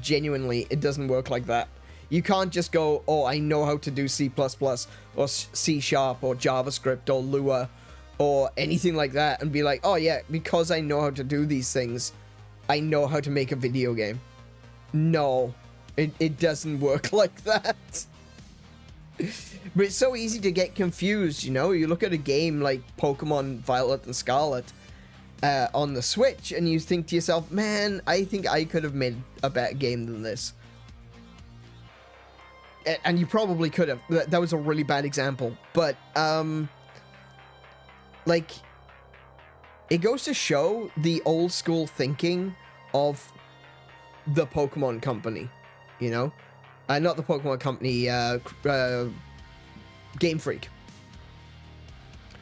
Genuinely, it doesn't work like that. You can't just go, oh, I know how to do C++ or C# or JavaScript or Lua or anything like that and be like, oh yeah, because I know how to do these things, I know how to make a video game. No, it doesn't work like that. But it's so easy to get confused, you know? You look at a game like Pokemon Violet and Scarlet on the Switch, and you think to yourself, man, I think I could have made a better game than this. And you probably could have. That was a really bad example. But, like, it goes to show the old school thinking of the Pokemon Company, you know? Not the Pokemon Company, Game Freak.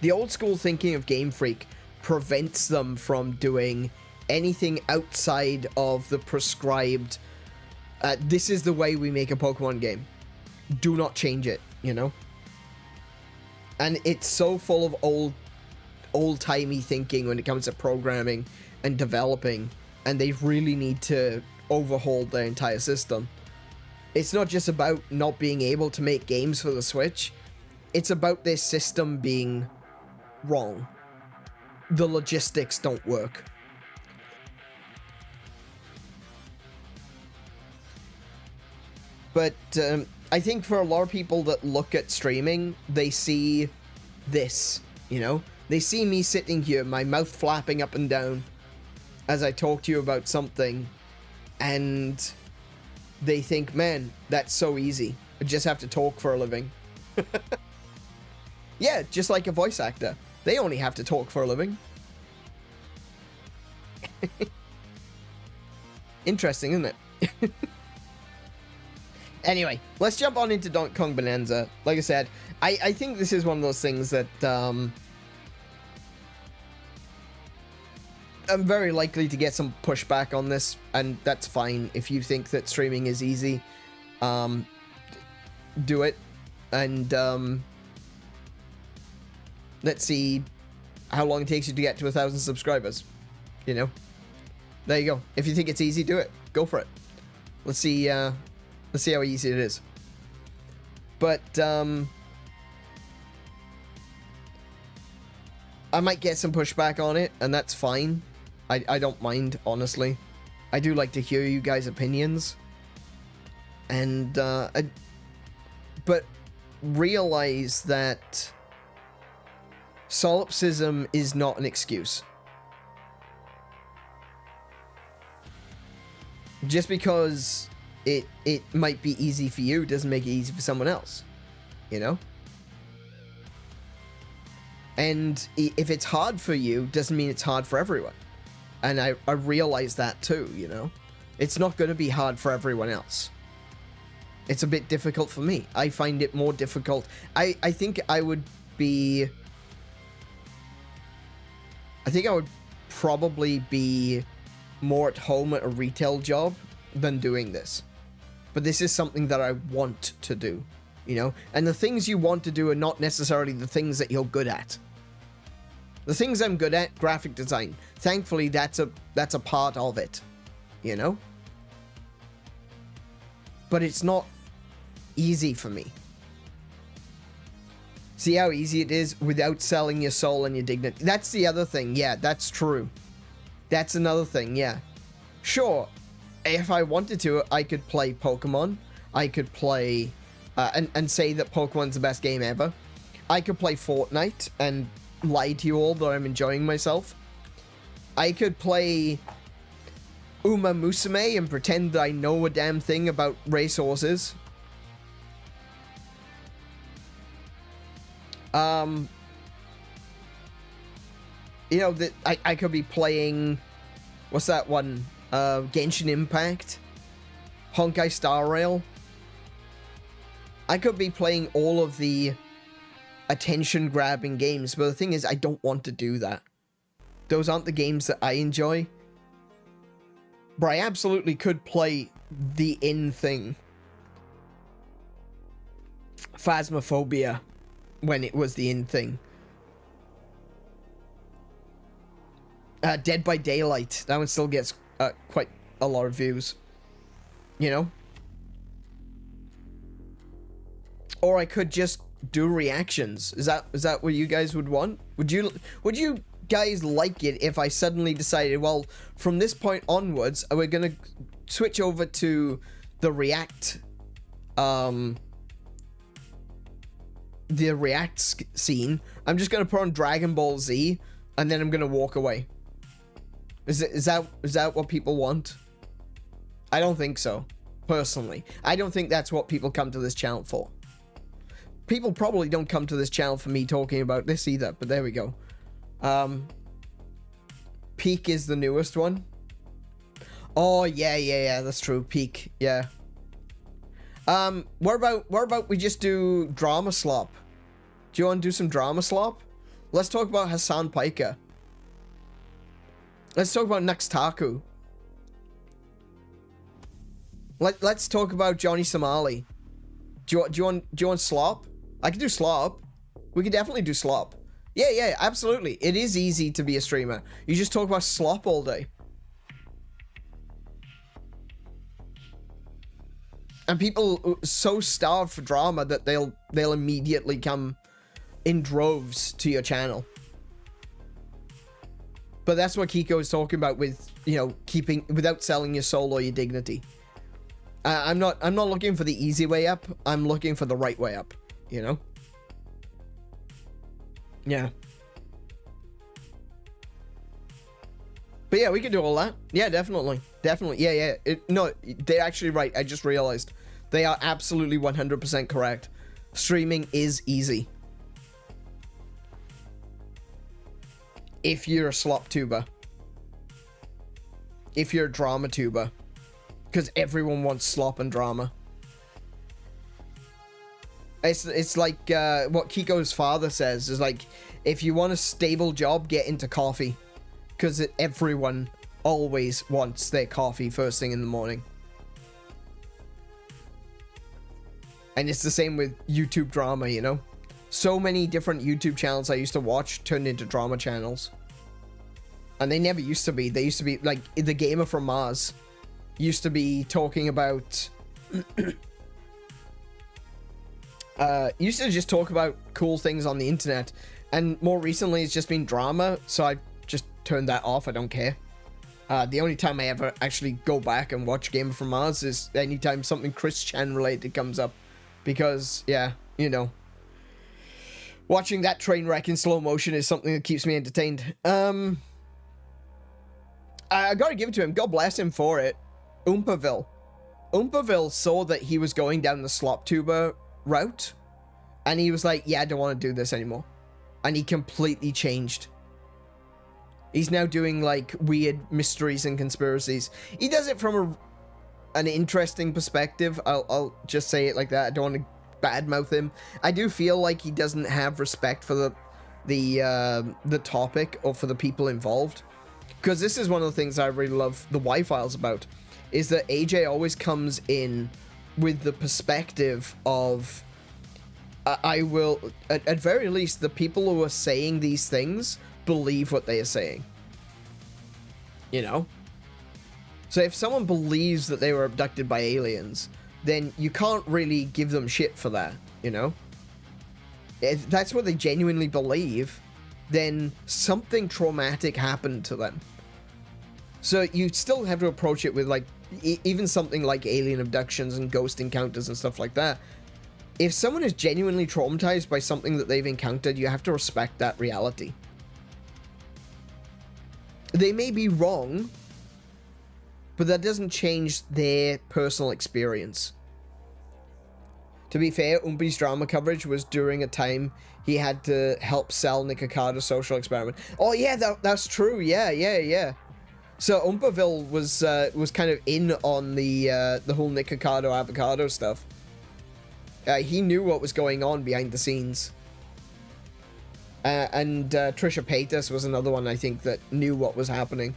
The old school thinking of Game Freak prevents them from doing anything outside of the prescribed, this is the way we make a Pokemon game. Do not change it, you know? And it's so full of old-timey thinking when it comes to programming and developing, and they really need to overhaul their entire system. It's not just about not being able to make games for the Switch. It's about their system being wrong. The logistics don't work. But I think for a lot of people that look at streaming, they see this, you know? They see me sitting here, my mouth flapping up and down as I talk to you about something, and they think, man, that's so easy. I just have to talk for a living. Yeah, just like a voice actor. They only have to talk for a living. Interesting, isn't it? Anyway, let's jump on into Kong Bananza. Like I said, I think this is one of those things that I'm very likely to get some pushback on this, and that's fine. If you think that streaming is easy, do it. And let's see how long it takes you to get to 1,000 subscribers. You know, there you go. If you think it's easy, do it. Go for it. Let's see how easy it is. But I might get some pushback on it, and that's fine. I don't mind, honestly. I do like to hear you guys' opinions. And but realize that solipsism is not an excuse. Just because it might be easy for you doesn't make it easy for someone else, you know? And if it's hard for you, doesn't mean it's hard for everyone. And I realize that too, you know? It's not going to be hard for everyone else. It's a bit difficult for me. I find it more difficult. I think I would be... I think I would probably be more at home at a retail job than doing this. But this is something that I want to do, you know? And the things you want to do are not necessarily the things that you're good at. The things I'm good at, graphic design. Thankfully, that's a part of it, you know? But it's not easy for me. See how easy it is without selling your soul and your dignity. That's the other thing. Yeah, that's true. That's another thing, yeah. Sure, if I wanted to, I could play Pokemon. I could play... and say that Pokemon's the best game ever. I could play Fortnite and lie to you all that I'm enjoying myself. I could play 𝗦𝘄𝗶𝘁𝗰𝗵 and pretend that I know a damn thing about racehorses. You know, that I could be playing, what's that one? Genshin Impact, Honkai Star Rail. I could be playing all of the attention-grabbing games, but the thing is, I don't want to do that. Those aren't the games that I enjoy. But I absolutely could play the in thing. Phasmophobia, when it was the in thing. Dead by Daylight. That one still gets quite a lot of views. You know? Or I could just do reactions. Is that what you guys would want? Would you guys like it if I suddenly decided, well, from this point onwards, we're gonna switch over to the React, the React scene. I'm just gonna put on Dragon Ball Z, and then I'm gonna walk away. Is that what people want? I don't think so, personally. I don't think that's what people come to this channel for. People probably don't come to this channel for me talking about this either, but there we go. Peak is the newest one. Oh, yeah, that's true. Peak, yeah. What about we just do drama slop? Do you want to do some drama slop? Let's talk about Hassan Piker. Let's talk about Nuxtaku. Let's talk about Johnny Somali. Do you want slop? I can do slop. We can definitely do slop. Yeah, absolutely. It is easy to be a streamer. You just talk about slop all day. And people are so starved for drama that they'll immediately come in droves to your channel. But that's what Kiko is talking about with, you know, keeping without selling your soul or your dignity. I'm not looking for the easy way up. I'm looking for the right way up, you know? Yeah. But yeah, we can do all that. Yeah, definitely. Definitely. Yeah. No, they're actually right. I just realized. They are absolutely 100% correct. Streaming is easy. If you're a slop tuber. If you're a drama tuber. Because everyone wants slop and drama. It's like what Kiko's father says is like, if you want a stable job, get into coffee, because everyone always wants their coffee first thing in the morning. And it's the same with YouTube drama, you know? So many different YouTube channels I used to watch turned into drama channels. And they never used to be. They used to be like the Gamer from Mars used to be talking about used to just talk about cool things on the internet, and more recently it's just been drama, so I just turned that off. I don't care. The only time I ever actually go back and watch Gamer from Mars is anytime something Christian related comes up, because yeah, you know, watching that train wreck in slow motion is something that keeps me entertained. I gotta give it to him. God bless him for it. 𝗬𝗵𝗫 saw that he was going down the slop tuber route, and he was like, yeah, I don't want to do this anymore. And he completely changed. He's now doing like weird mysteries and conspiracies. He does it from an interesting perspective. I'll just say it like that. I don't want to badmouth him. I do feel like he doesn't have respect for the topic or for the people involved. Because this is one of the things I really love the Y-Files about, is that AJ always comes in with the perspective of, I will, at very least, the people who are saying these things believe what they are saying. You know? So if someone believes that they were abducted by aliens, then you can't really give them shit for that, you know? If that's what they genuinely believe, then something traumatic happened to them. So you still have to approach it with, like, even something like alien abductions and ghost encounters and stuff like that. If someone is genuinely traumatized by something that they've encountered, you have to respect that reality. They may be wrong, but that doesn't change their personal experience. To be fair, 𝗬𝗵's drama coverage was during a time he had to help sell 𝗦𝗂𝗏𝗏's social experiment. Oh yeah, that's true. Yeah. So 𝗬𝗵ville was kind of in on the whole 𝗦𝗂𝗏𝗏 avocado stuff. He knew what was going on behind the scenes. And Trisha Paytas was another one, I think, that knew what was happening.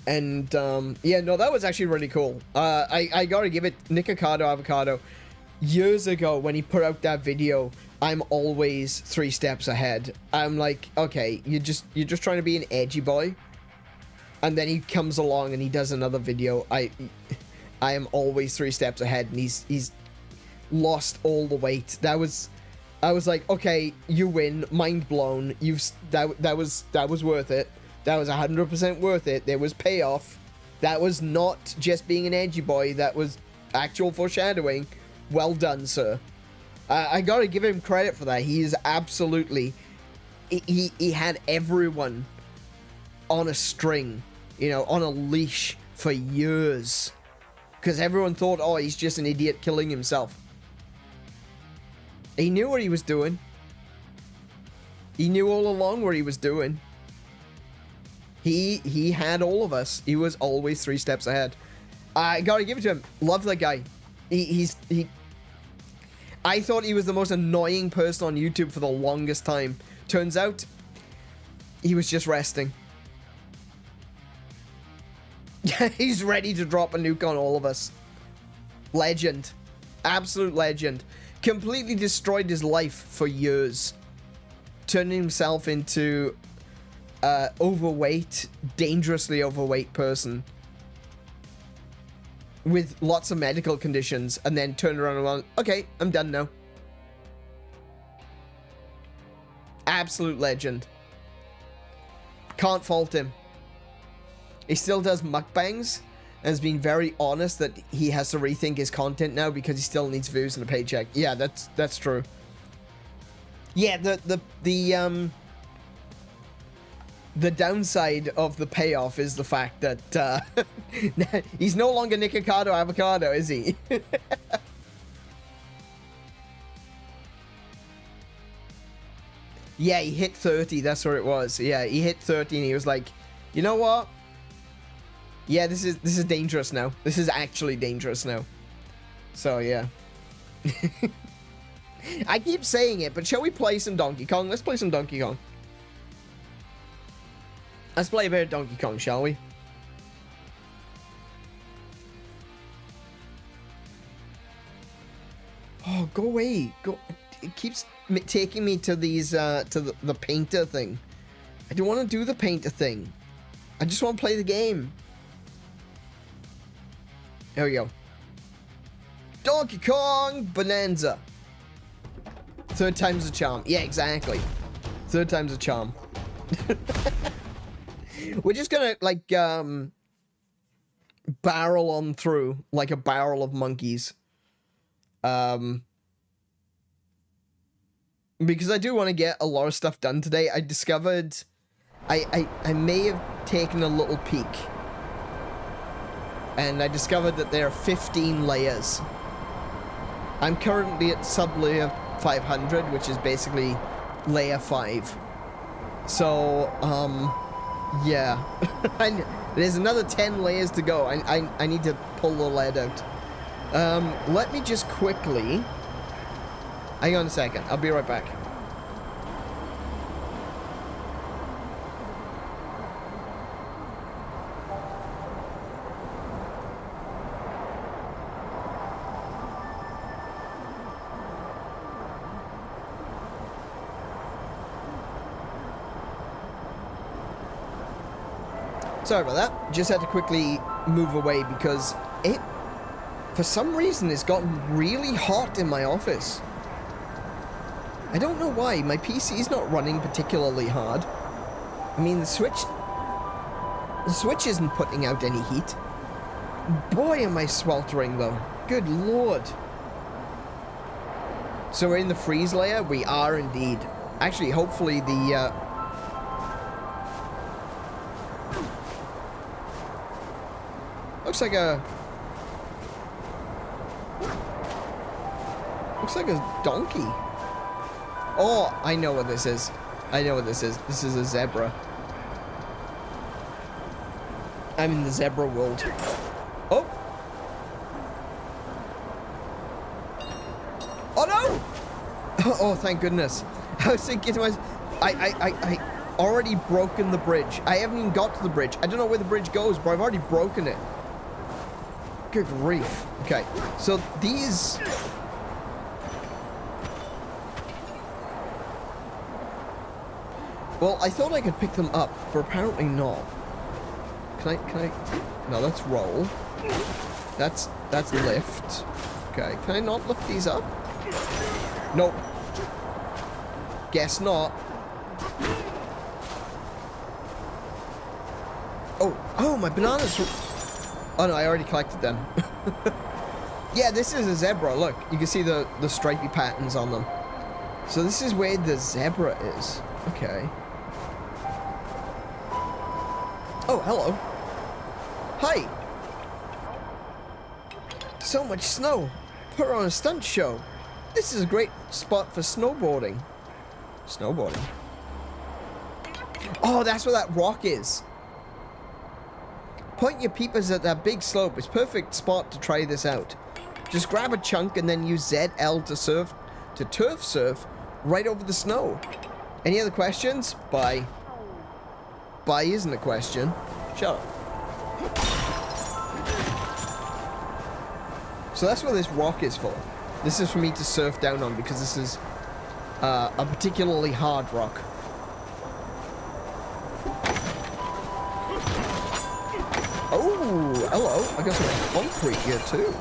And, yeah, no, that was actually really cool. I gotta give it, 𝗦𝗂𝗏𝗏, years ago, when he put out that video, I'm always 3 steps ahead. I'm like, okay, you're just trying to be an edgy boy. And then he comes along and he does another video. I am always 3 steps ahead, and he's lost all the weight. I was like, okay, you win, mind blown. That was worth it. That was 100% worth it. There was payoff. That was not just being an edgy boy. That was actual foreshadowing. Well done, sir. I gotta give him credit for that. He is absolutely... He had everyone on a string, you know, on a leash for years. Because everyone thought, oh, he's just an idiot killing himself. He knew what he was doing. He knew all along what he was doing. He had all of us. He was always 3 steps ahead. I gotta give it to him. Love that guy. I thought he was the most annoying person on YouTube for the longest time. Turns out, he was just resting. He's ready to drop a nuke on all of us. Legend. Absolute legend. Completely destroyed his life for years. Turning himself into overweight, dangerously overweight person with lots of medical conditions, and then turned around and went, okay, I'm done now. Absolute legend. Can't fault him. He still does mukbangs and has been very honest that he has to rethink his content now because he still needs views and a paycheck. Yeah, that's true. Yeah, the downside of the payoff is the fact that he's no longer 𝗦𝗂𝗏𝗏, is he? Yeah, he hit 30, that's what it was. Yeah, he hit 30 and he was like, you know what? Yeah, this is dangerous now. This is actually dangerous now. So, yeah. I keep saying it, but shall we play some Donkey Kong? Let's play some Donkey Kong. Let's play a bit of Donkey Kong, shall we? Oh, go away. Go. It keeps taking me to these, to the painter thing. I don't want to do the painter thing. I just want to play the game. There we go. Donkey Kong Bananza. 3rd time's a charm. Yeah, exactly. 3rd time's a charm. We're just gonna, like, barrel on through like a barrel of monkeys. Because I do want to get a lot of stuff done today. I discovered... I may have taken a little peek. And I discovered that there are 15 layers. I'm currently at sub-layer 500, which is basically layer 5. So, yeah. There's another 10 layers to go. I need to pull the lead out. Let me just quickly... Hang on a second. I'll be right back. Sorry about that. Just had to quickly move away because it, for some reason, it's gotten really hot in my office. I don't know why. My PC is not running particularly hard. I mean, the Switch isn't putting out any heat. Boy, am I sweltering, though. Good lord. So we're in the freeze layer? We are indeed. Actually, hopefully the... Looks like a donkey. Oh, I know what this is. I know what this is. This is a zebra. I'm in the zebra world. Oh. Oh no! Oh, thank goodness. I was thinking to myself, I already broken the bridge. I haven't even got to the bridge. I don't know where the bridge goes, but I've already broken it. Good grief. Okay, so these... Well, I thought I could pick them up, but apparently not. Can I... No, that's roll. That's lift. Okay, can I not lift these up? Nope. Guess not. Oh, my bananas... Oh no, I already collected them. Yeah, this is a zebra. Look, you can see the stripy patterns on them. So this is where the zebra is. Okay. Oh, hello. Hi. So much snow. Put on a stunt show. This is a great spot for snowboarding. Snowboarding? Oh, that's where that rock is. Point your peepers at that big slope. It's a perfect spot to try this out. Just grab a chunk and then use ZL to turf surf right over the snow. Any other questions? Bye. Bye isn't a question. Shut up. So that's what this rock is for. This is for me to surf down on because this is a particularly hard rock. Oh, hello. I got some concrete here too.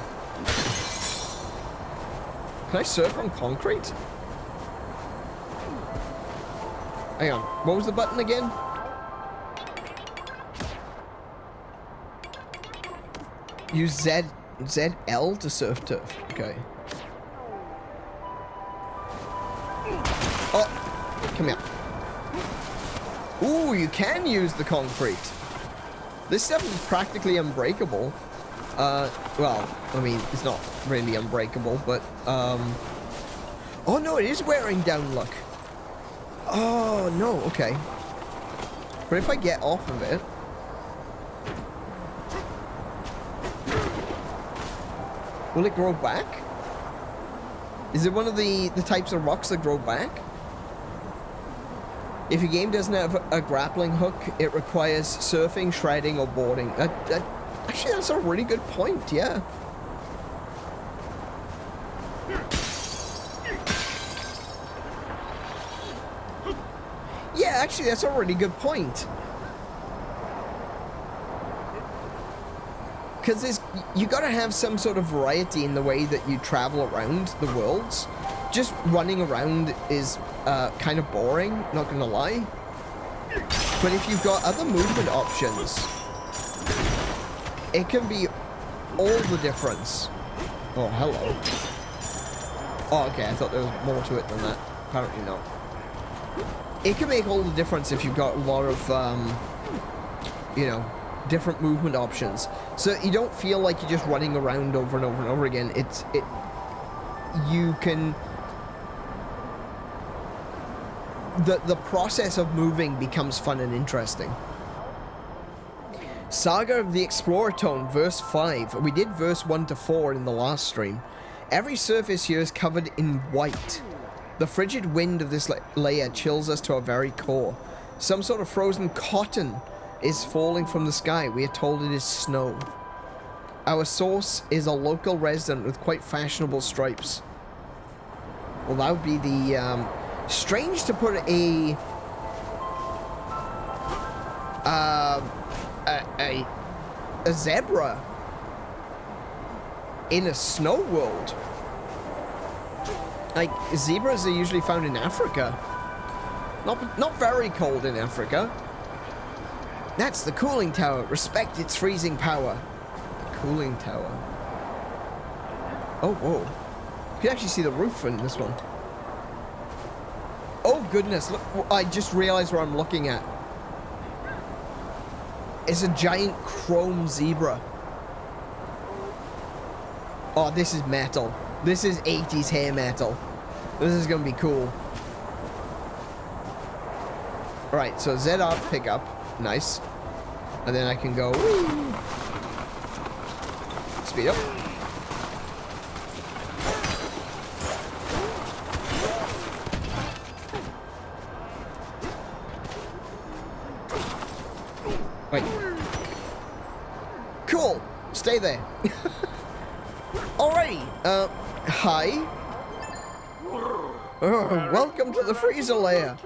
Can I surf on concrete? Hang on. What was the button again? Use ZL to surf turf. Okay. Oh, come here. Ooh, you can use the concrete. This stuff is practically unbreakable. Well, I mean, it's not really unbreakable, but, oh no, it is wearing down, look. Oh, no, okay. But if I get off of it... Will it grow back? Is it one of the types of rocks that grow back? If your game doesn't have a grappling hook, it requires surfing, shredding, or boarding. Actually, that's a really good point, yeah. Yeah, actually, that's a really good point. Because you gotta have some sort of variety in the way that you travel around the worlds. Just running around is kind of boring, not gonna lie. But if you've got other movement options, it can be all the difference. Oh, hello. Oh, okay, I thought there was more to it than that. Apparently not. It can make all the difference if you've got a lot of, you know, different movement options. So you don't feel like you're just running around over and over and over again. the process of moving becomes fun and interesting. Saga of the Explorer Tone, verse 5. We did verse 1 to 4 in the last stream. Every surface here is covered in white. The frigid wind of this layer chills us to our very core. Some sort of frozen cotton is falling from the sky. We are told it is snow. Our source is a local resident with quite fashionable stripes. Well, that would be the, strange to put a zebra in a snow world. Like, zebras are usually found in Africa. Not very cold in Africa. That's the cooling tower. Respect its freezing power. Cooling tower. Oh, whoa. You can actually see the roof in this one. Oh, goodness. Look, I just realized where I'm looking at. It's a giant chrome zebra. Oh, this is metal. This is 80s hair metal. This is gonna be cool. Alright, so ZR pickup. Nice. And then I can go... Whee! Speed up. Wait. Cool. Stay there. Alrighty. Hi. Welcome to the freezer layer.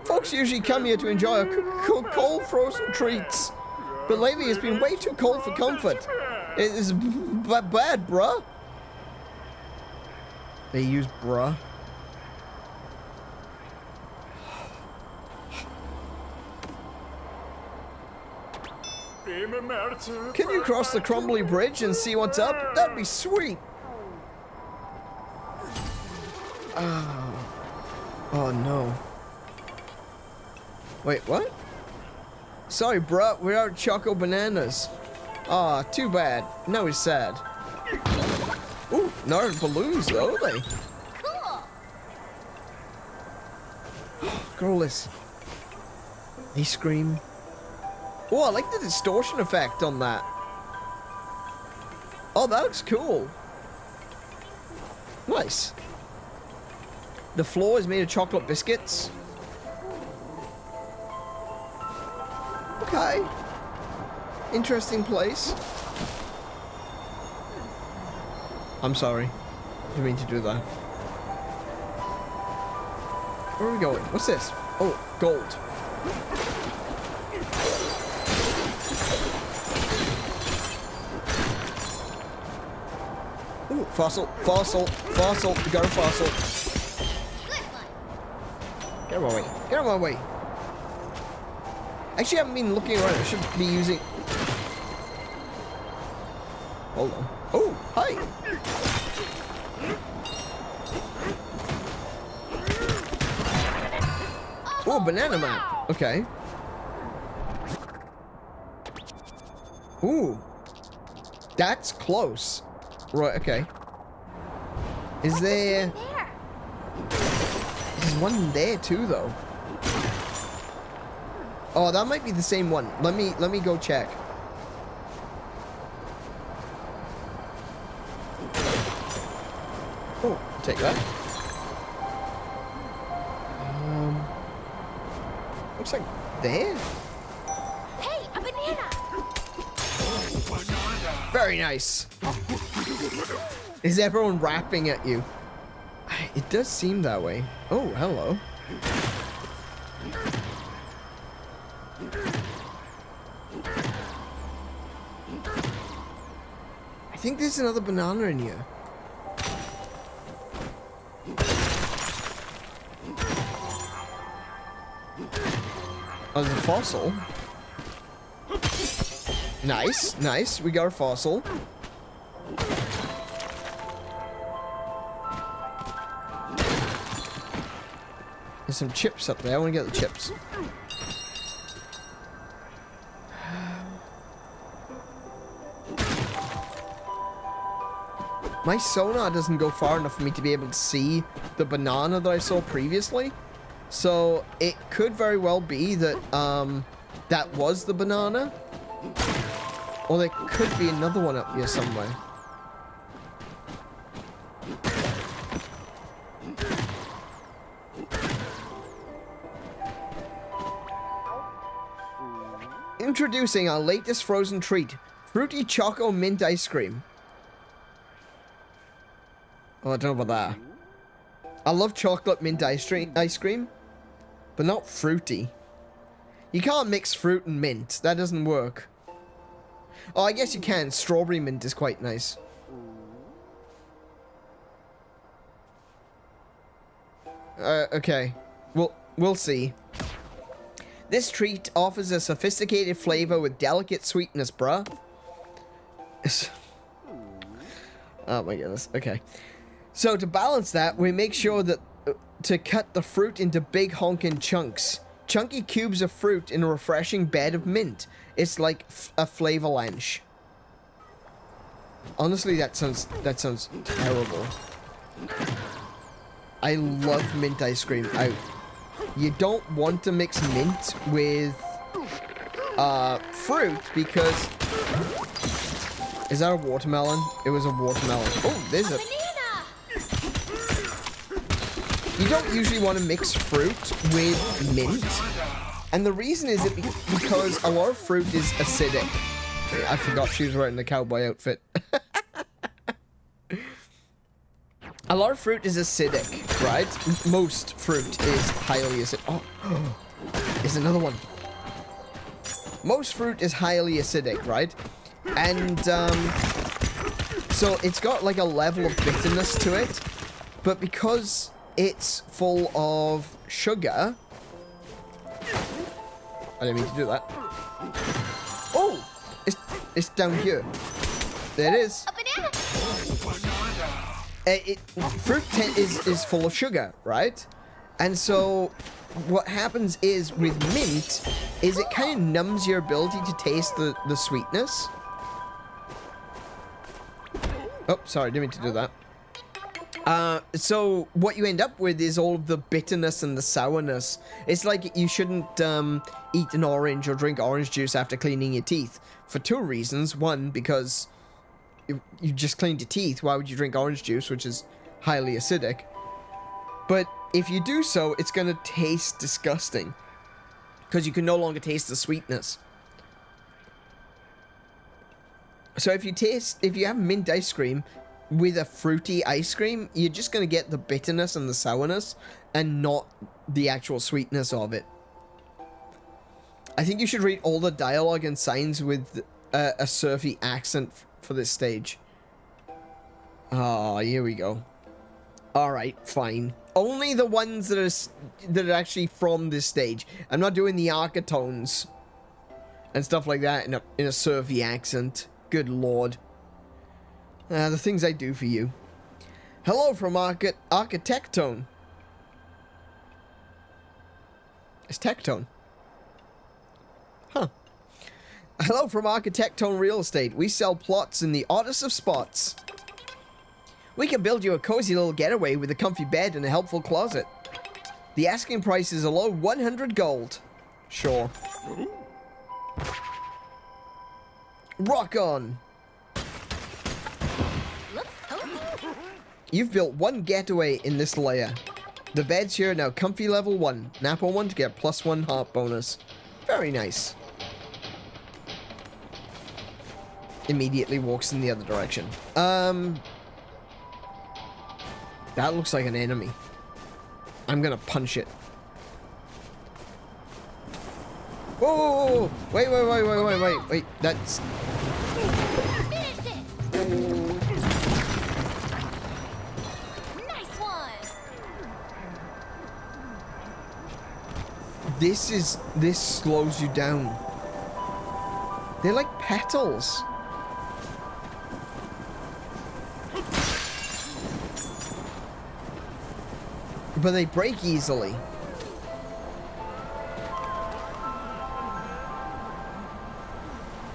Folks usually come here to enjoy cold frozen treats. But lately it's been way too cold for comfort. It is bad, bruh. They use bruh. Can you cross the crumbly bridge and see what's up? That'd be sweet. Oh no. Wait, what? Sorry, bruh, we're out choco bananas. Aw, too bad. Now he's sad. Ooh, not balloons though, are they? Cool. Girlies. They scream. Oh, I like the distortion effect on that. Oh, that looks cool. Nice. The floor is made of chocolate biscuits. Okay. Interesting place. I'm sorry. Didn't mean to do that. Where are we going? What's this? Oh, gold. Ooh, fossil, fossil, fossil. We got a fossil. Get out of my way. Get out of my way. Actually, I haven't been looking around. I should be using... Hold on. Oh, hi. Oh, banana map. Okay. Ooh. That's close. Right, okay. Is there... There's one there too, though. Oh, that might be the same one. Let me go check. Oh, I'll take that. Looks like there. Hey, a banana. Very nice. Is everyone rapping at you? It does seem that way. Oh, hello. I think there's another banana in here. Oh, there's a fossil. Nice, nice. We got a fossil. There's some chips up there. I want to get the chips. My sonar doesn't go far enough for me to be able to see the banana that I saw previously. So it could very well be that that was the banana. Or there could be another one up here somewhere. Introducing our latest frozen treat, Fruity Choco Mint Ice Cream. Oh, I don't know about that. I love chocolate mint ice cream, but not fruity. You can't mix fruit and mint. That doesn't work. Oh, I guess you can. Strawberry mint is quite nice. Okay. We'll see. This treat offers a sophisticated flavor with delicate sweetness, bruh. Oh my goodness. Okay. So to balance that, we make sure that to cut the fruit into big honking chunks. Chunky cubes of fruit in a refreshing bed of mint. It's like a flavor lunch. Honestly, that sounds terrible. I love mint ice cream. You don't want to mix mint with fruit because... Is that a watermelon? It was a watermelon. Oh, there's a... You don't usually want to mix fruit with mint. And the reason is because a lot of fruit is acidic. I forgot she was wearing the cowboy outfit. A lot of fruit is acidic, right? Most fruit is highly acidic. Oh, there's another one. Most fruit is highly acidic, right? And so it's got like a level of bitterness to it, but because it's full of sugar... I didn't mean to do that. Oh! It's down here. There it is. A banana. Fruit is full of sugar, right? And so what happens is with mint is it kind of numbs your ability to taste the sweetness. Oh, sorry, didn't mean to do that. So what you end up with is all of the bitterness and the sourness. It's like you shouldn't eat an orange or drink orange juice after cleaning your teeth for two reasons. One, because you just cleaned your teeth. Why would you drink orange juice, which is highly acidic? But if you do so, it's going to taste disgusting because you can no longer taste the sweetness. So if you have mint ice cream with a fruity ice cream, you're just going to get the bitterness and the sourness and not the actual sweetness of it. I think you should read all the dialogue and signs with a surfy accent for this stage. Oh, here we go. Alright, fine. Only the ones that are actually from this stage. I'm not doing the architones and stuff like that in a surfy accent. Good lord. The things I do for you. Hello from Architectone. It's Tectone. Huh. Hello from Architectone Real Estate. We sell plots in the oddest of spots. We can build you a cozy little getaway with a comfy bed and a helpful closet. The asking price is a low 100 gold. Sure. Rock on. You've built one getaway in this layer. The bed's here now, comfy level 1. Nap on 1 to get +1 heart bonus. Very nice. Immediately walks in the other direction. That looks like an enemy. I'm gonna punch it. Whoa! Wait. That's... Nice one. This slows you down. They're like petals. But they break easily.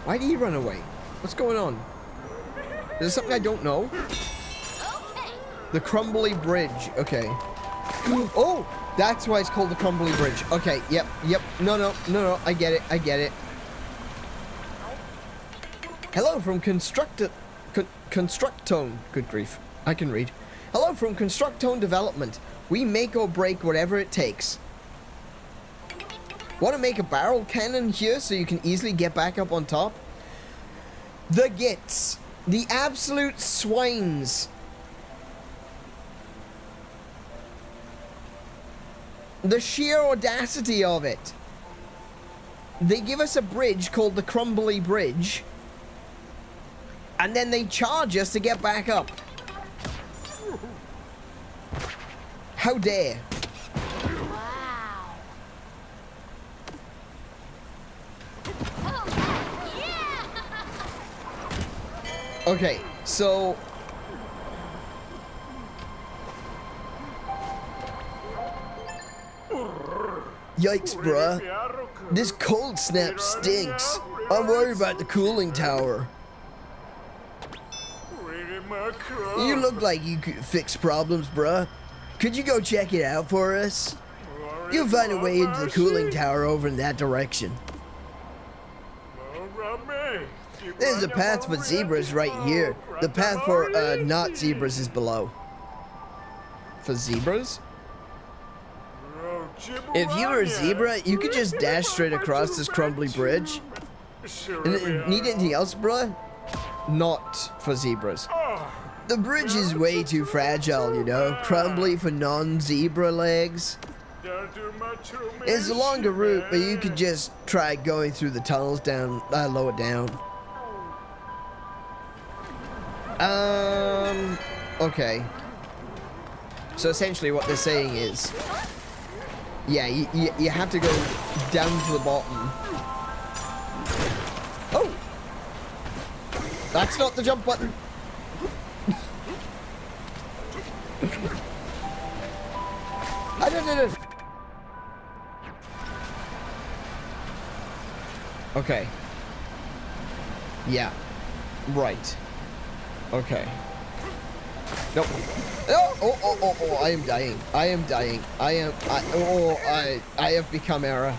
Why do you run away? What's going on? Is there something I don't know? Okay. The crumbly bridge. Okay. Oh! That's why it's called the Crumbly Bridge. Okay, yep. No, I get it. Hello from Constructone. Good grief. I can read. Hello from Constructone Development. We make or break whatever it takes. Want to make a barrel cannon here so you can easily get back up on top? The gits. The absolute swines. The sheer audacity of it. They give us a bridge called the Crumbly Bridge. And then they charge us to get back up. How dare. Wow. Oh, yeah. Okay, so... Yikes, bruh. This cold snap stinks. I'm worried about the cooling tower. You look like you could fix problems, bruh. Could you go check it out for us? You'll find a way into the cooling tower over in that direction. There's a path for zebras right here. The path for not zebras is below. For zebras? If you were a zebra, you could just dash straight across this crumbly bridge. Need anything else, bruh? Not for zebras. The bridge is way too fragile, you know. Crumbly for non-zebra legs. It's a longer route, but you could just try going through the tunnels down, lower down. Okay. So essentially what they're saying is, yeah, you have to go down to the bottom. Oh! That's not the jump button. I don't know. Okay. Yeah. Right. Okay. Nope. Oh, I am dying. I have become error.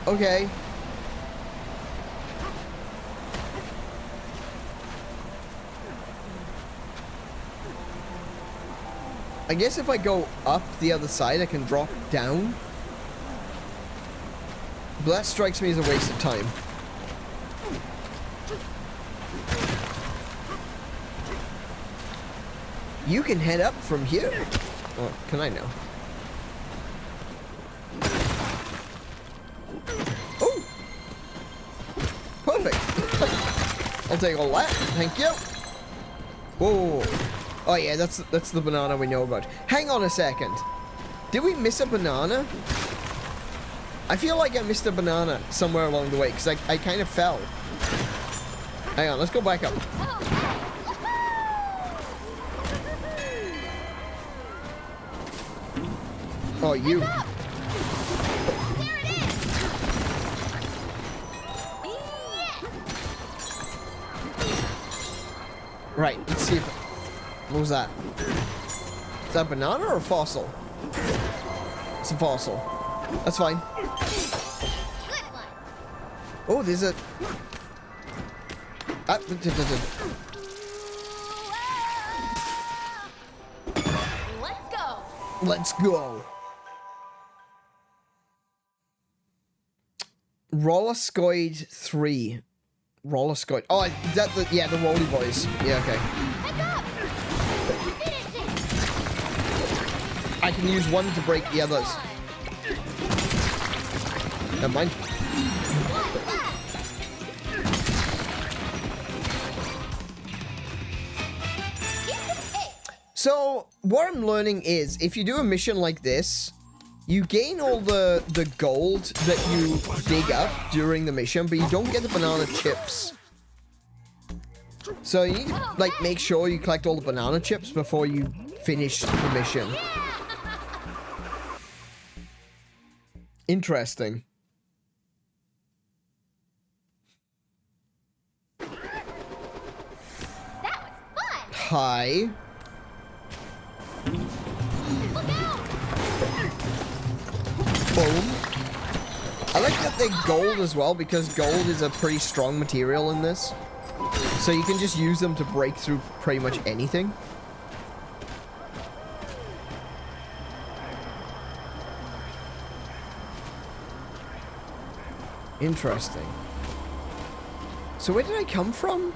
Okay. I guess if I go up the other side, I can drop down. But that strikes me as a waste of time. You can head up from here. Oh, can I now? Oh! Perfect. I'll take all that. Thank you. Whoa. Oh yeah, that's the banana we know about. Hang on a second. Did we miss a banana? I feel like I missed a banana somewhere along the way because I kind of fell. Hang on, let's go back up. Oh, you. There it is. Right, let's see if... What was that? Is that a banana or a fossil? It's a fossil. That's fine. Good one. Oh, there's a... Let's go. Let's go. Rollerskoid 3. Rollerskoid. Oh, is that the... Yeah, the Rolly Boys. Yeah, okay. Heads up. Finish it. I can use one to break the others. Never mind. So, what I'm learning is, if you do a mission like this, you gain all the gold that you dig up during the mission, but you don't get the banana chips. So you need to, like, make sure you collect all the banana chips before you finish the mission. Interesting. high. Look out! Boom. I like that they're gold as well, because gold is a pretty strong material in this. So you can just use them to break through pretty much anything. Interesting. So where did I come from?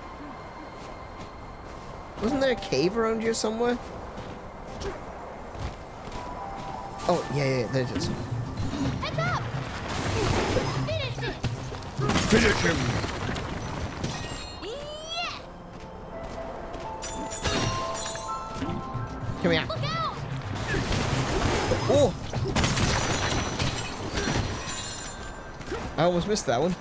Wasn't there a cave around here somewhere? Oh, yeah, there it is. Heads up! Finish it! Finish him! Yes! Come here. Look out! Oh! I almost missed that one.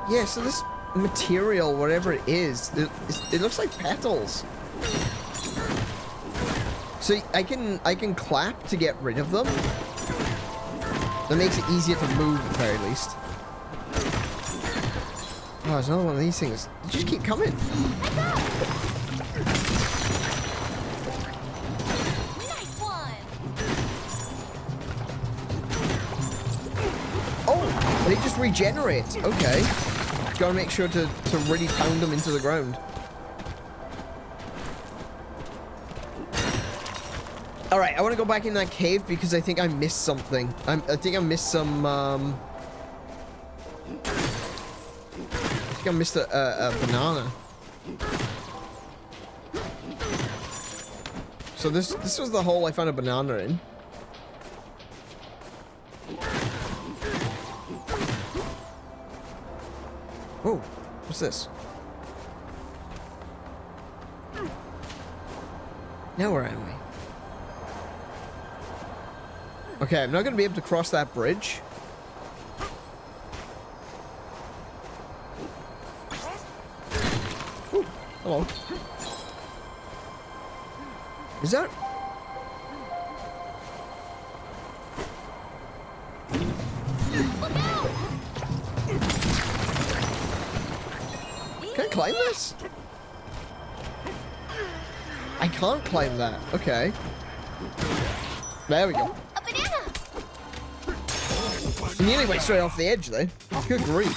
Yeah, so this material, whatever it is, it looks like petals. So I can clap to get rid of them. That makes it easier to move at the very least. Oh, there's another one of these things. They just keep coming. Nice one! Oh, they just regenerate. Okay. Gotta make sure to really pound them into the ground. Alright, I want to go back in that cave because I think I missed something. I think I missed some, I think I missed a banana. So this was the hole I found a banana in. Oh, what's this? Now where am I? Okay, I'm not going to be able to cross that bridge. Ooh, hello. Is that... Look out! Can I climb this? I can't climb that. Okay. There we go. A banana! I nearly went straight off the edge though. Good grief.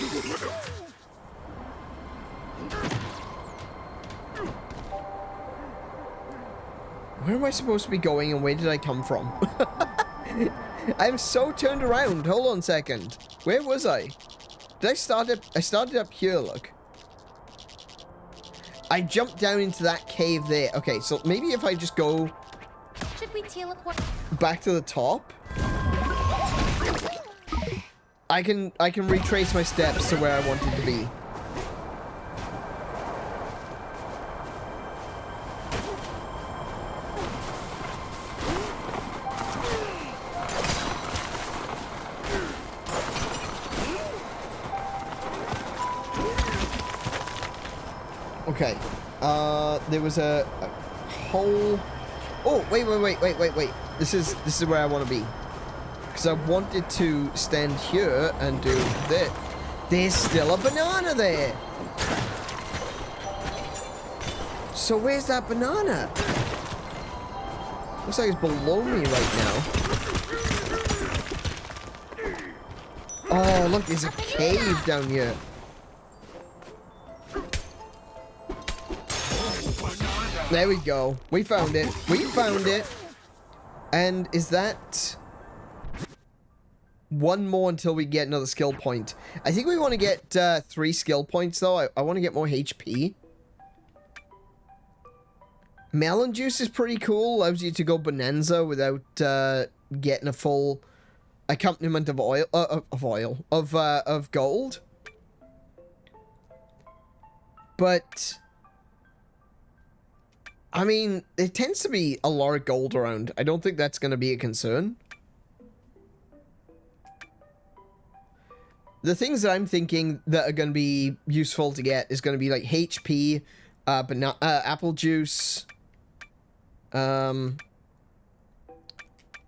Where am I supposed to be going and where did I come from? I'm so turned around. Hold on a second. Where was I? Did I start up? I started up here, look. I jumped down into that cave there. Okay, so maybe if I just go Should we teleport? back to the top, I can retrace my steps to where I wanted to be. Okay, there was a hole. Oh, wait. This is where I want to be. Because I wanted to stand here and do this. There's still a banana there. So where's that banana? Looks like it's below me right now. Oh, look, there's a cave down here. There we go. We found it. We found it. And is that one more until we get another skill point? I think we want to get 3 skill points though. I want to get more HP. Melon juice is pretty cool. Allows you to go bonanza without getting a full accompaniment of gold. But I mean, there tends to be a lot of gold around. I don't think that's going to be a concern. The things that I'm thinking that are going to be useful to get is going to be like HP, apple juice,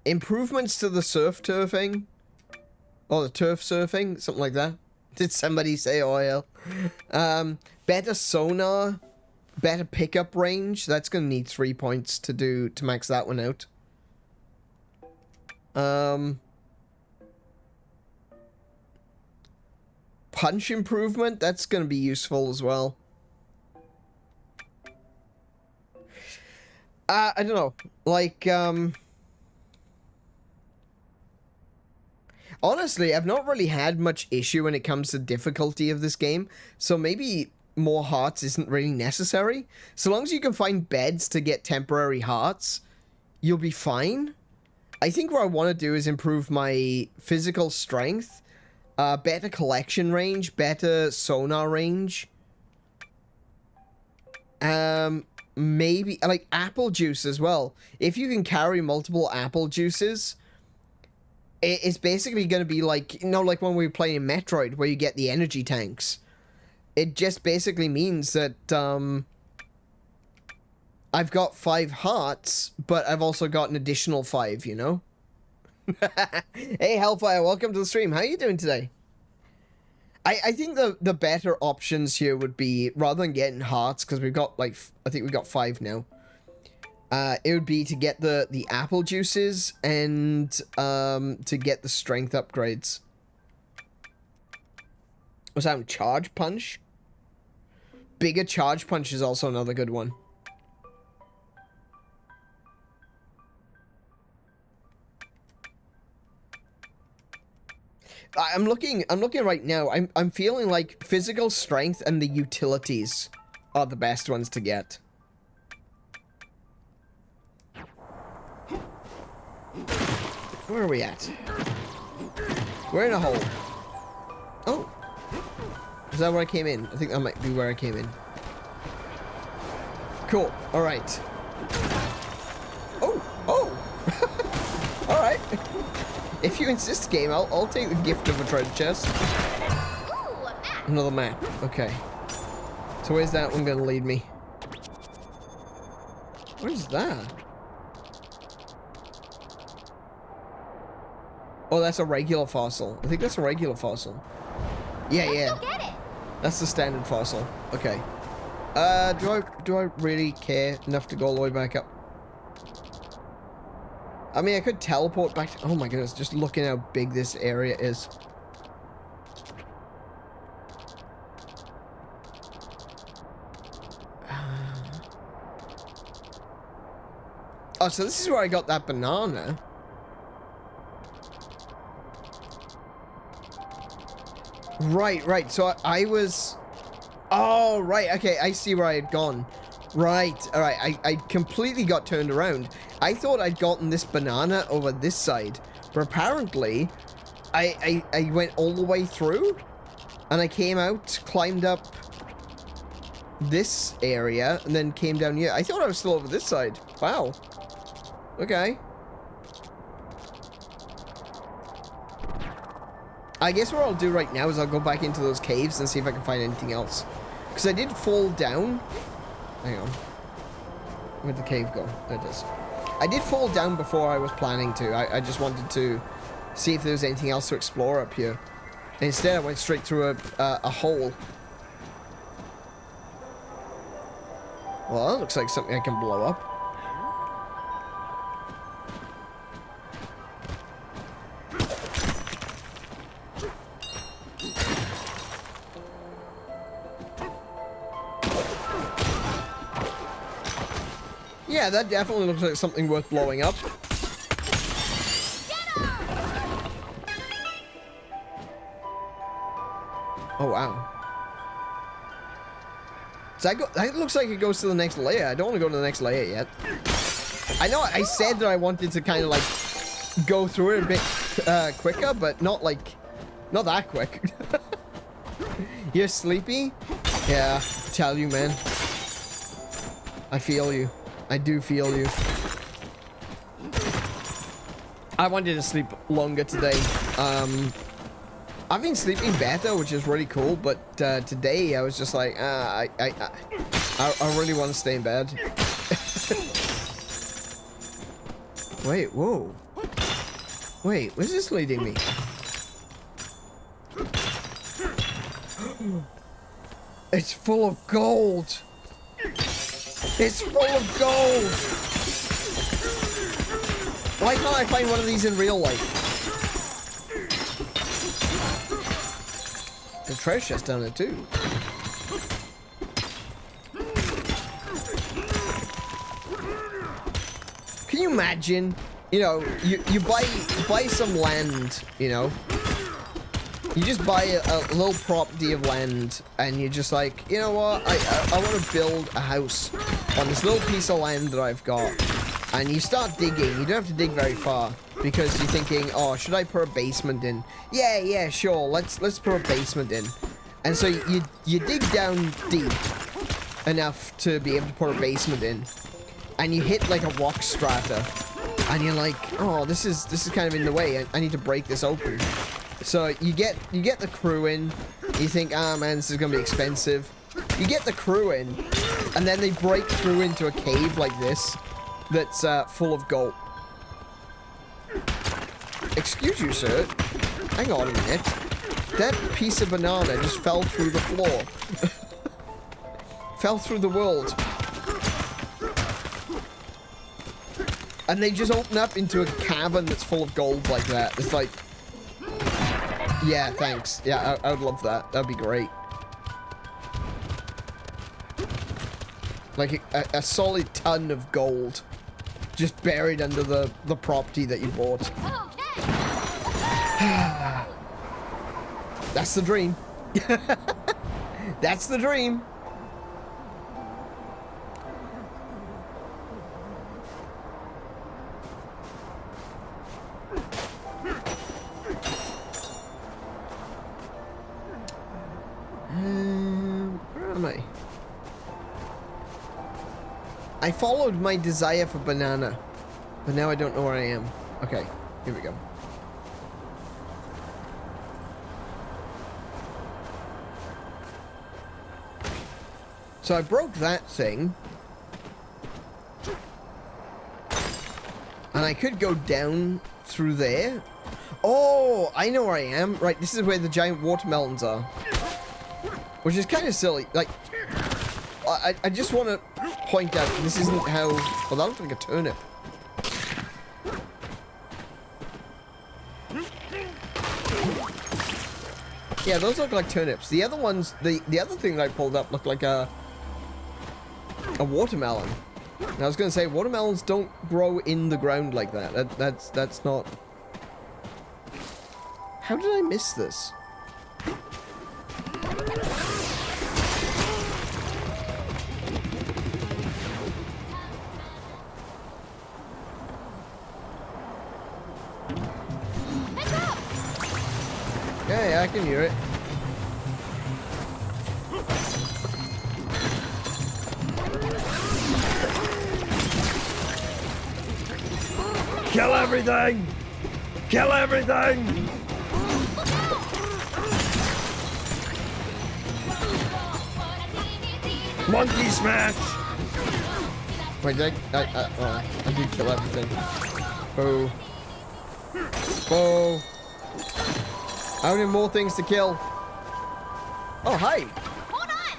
improvements to the surf turfing, or the turf surfing, something like that. Did somebody say oil? Better sonar, better pickup range. That's gonna need 3 points to max that one out. Punch improvement, that's gonna be useful as well. I don't know. Like, honestly, I've not really had much issue when it comes to difficulty of this game, so maybe more hearts isn't really necessary. So long as you can find beds to get temporary hearts, you'll be fine. I think what I want to do is improve my physical strength, better collection range, better sonar range. Maybe, like, apple juice as well. If you can carry multiple apple juices, it's basically going to be like, you know, like when we were playing Metroid, where you get the energy tanks. It just basically means that, I've got 5 hearts, but I've also got an additional 5, you know? Hey, Hellfire, welcome to the stream. How are you doing today? I think the better options here would be, rather than getting hearts, because we've got, like, I think we've got 5 now. It would be to get the apple juices and to get the strength upgrades. Was that charge punch? Bigger charge punch is also another good one. I'm looking right now. I'm feeling like physical strength and the utilities are the best ones to get. Where are we at? We're in a hole. Oh. Is that where I came in? I think that might be where I came in. Cool. Alright. Oh! Oh! Alright. If you insist, game, I'll take the gift of a treasure chest. Ooh, a map. Another map. Okay. So where's that one gonna lead me? Where's that? Oh, that's a regular fossil. I think that's a regular fossil. Yeah, Let's yeah. go get it. That's the standard fossil. Okay. Do I really care enough to go all the way back up? I mean, I could teleport back to... Oh my goodness, just looking how big this area is. Oh, so this is where I got that banana. Right. So I was... Oh, right. Okay, I see where I had gone. Right. All right. I completely got turned around. I thought I'd gotten this banana over this side, but apparently I went all the way through, and I came out, climbed up this area, and then came down here. I thought I was still over this side. Wow. Okay. I guess what I'll do right now is I'll go back into those caves and see if I can find anything else. Because I did fall down. Hang on. Where'd the cave go? There it is. I did fall down before I was planning to. I just wanted to see if there was anything else to explore up here. And instead I went straight through a hole. Well, that looks like something I can blow up. Yeah, that definitely looks like something worth blowing up. Oh, wow. So that looks like it goes to the next layer. I don't want to go to the next layer yet. I know I said that I wanted to kind of like go through it a bit quicker, but not that quick. You're sleepy? Yeah, tell you, man. I feel you. I do feel you. I wanted to sleep longer today. I've been sleeping better, which is really cool, but today I was just like, I really want to stay in bed. Wait, whoa. Wait, where's this leading me? It's full of gold. It's full of gold. Why can't I find one of these in real life? The treasure chest down there too. Can you imagine? You know, you buy some land, you know. You just buy a little property of land, and you're just like, you know what? I want to build a house on this little piece of land that I've got. And you start digging. You don't have to dig very far because you're thinking, oh, should I put a basement in? Yeah, sure. Let's put a basement in. And so you dig down deep enough to be able to put a basement in, and you hit like a rock strata, and you're like, oh, this is kind of in the way. I need to break this open. So you get the crew in. You think, ah, man, this is gonna be expensive. You get the crew in, and then they break through into a cave like this that's full of gold. Excuse you, sir. Hang on a minute. That piece of banana just fell through the floor. Fell through the world. And they just open up into a cavern that's full of gold like that. It's like, yeah, thanks. Yeah, I would love that. That'd be great. Like a solid ton of gold just buried under the property that you bought. That's the dream. That's the dream. Where am I? I followed my desire for banana, but now I don't know where I am. Okay, here we go. So I broke that thing. And I could go down through there. Oh, I know where I am. Right, this is where the giant watermelons are. Which is kind of silly. Like, I just want to point out, this isn't how... Well, that looks like a turnip. Yeah, those look like turnips. The other ones, the other thing that I pulled up looked like a watermelon. And I was going to say, watermelons don't grow in the ground like that. That's not... How did I miss this? Yeah, I can hear it. Kill everything! Kill everything! Monkey smash! Wait, I did kill everything. Boo. Boo. I need more things to kill. Oh, hi. Hold on.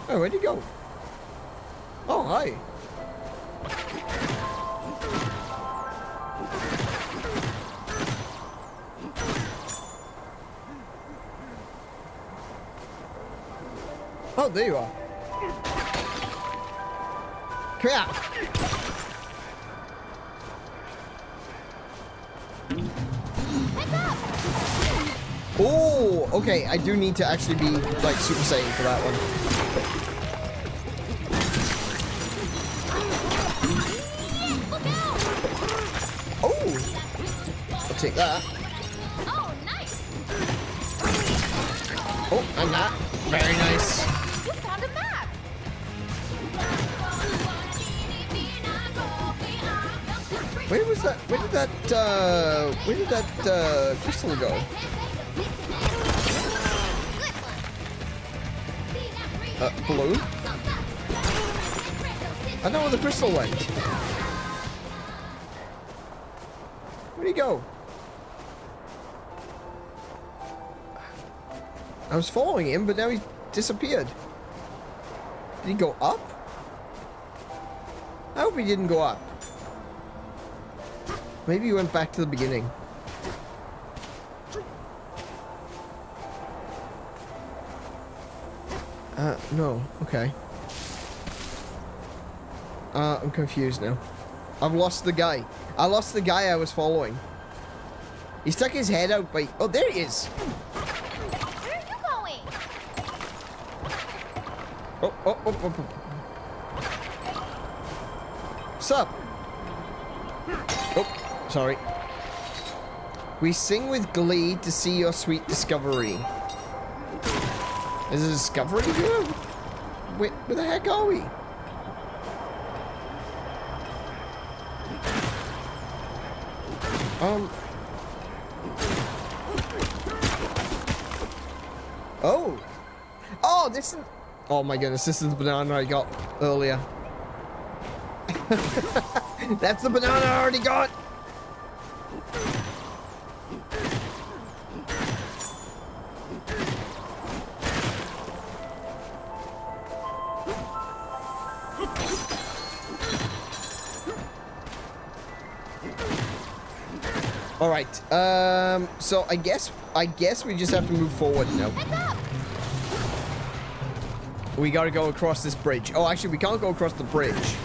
Oh, where'd he go? Oh, hi. Oh, there you are. Come here. Oh, okay. I do need to actually be like Super Saiyan for that one. Oh, I'll take that. Oh, nice. Oh, and that. Very nice. You found a map. Where was that? Where did that crystal go? Balloon? I don't know where the crystal went. Where'd he go? I was following him, but now he disappeared. Did he go up? I hope he didn't go up. Maybe he went back to the beginning. No. Okay. I'm confused now. I've lost the guy. I lost the guy I was following. He stuck his head out by... Oh, there he is. Where are you going? Oh. Sup? Oh, sorry. We sing with glee to see your sweet discovery. Is it a discovery here? Where the heck are we? Oh! Oh, this is... Oh my goodness, this is the banana I got earlier. That's the banana I already got! All right. So I guess we just have to move forward now. We gotta go across this bridge. Oh, actually, we can't go across the bridge.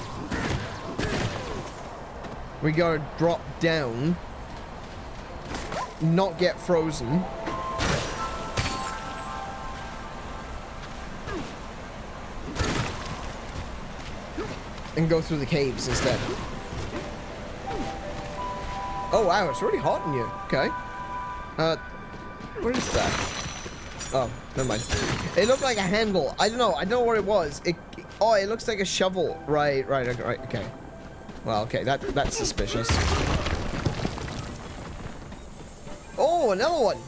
We gotta drop down, not get frozen. And go through the caves instead. Oh wow, it's really hot in here. Okay. What is that? Oh, never mind. It looked like a handle. I don't know what it was. Oh, it looks like a shovel. Right, okay. Well, okay, that's suspicious. Oh, another one.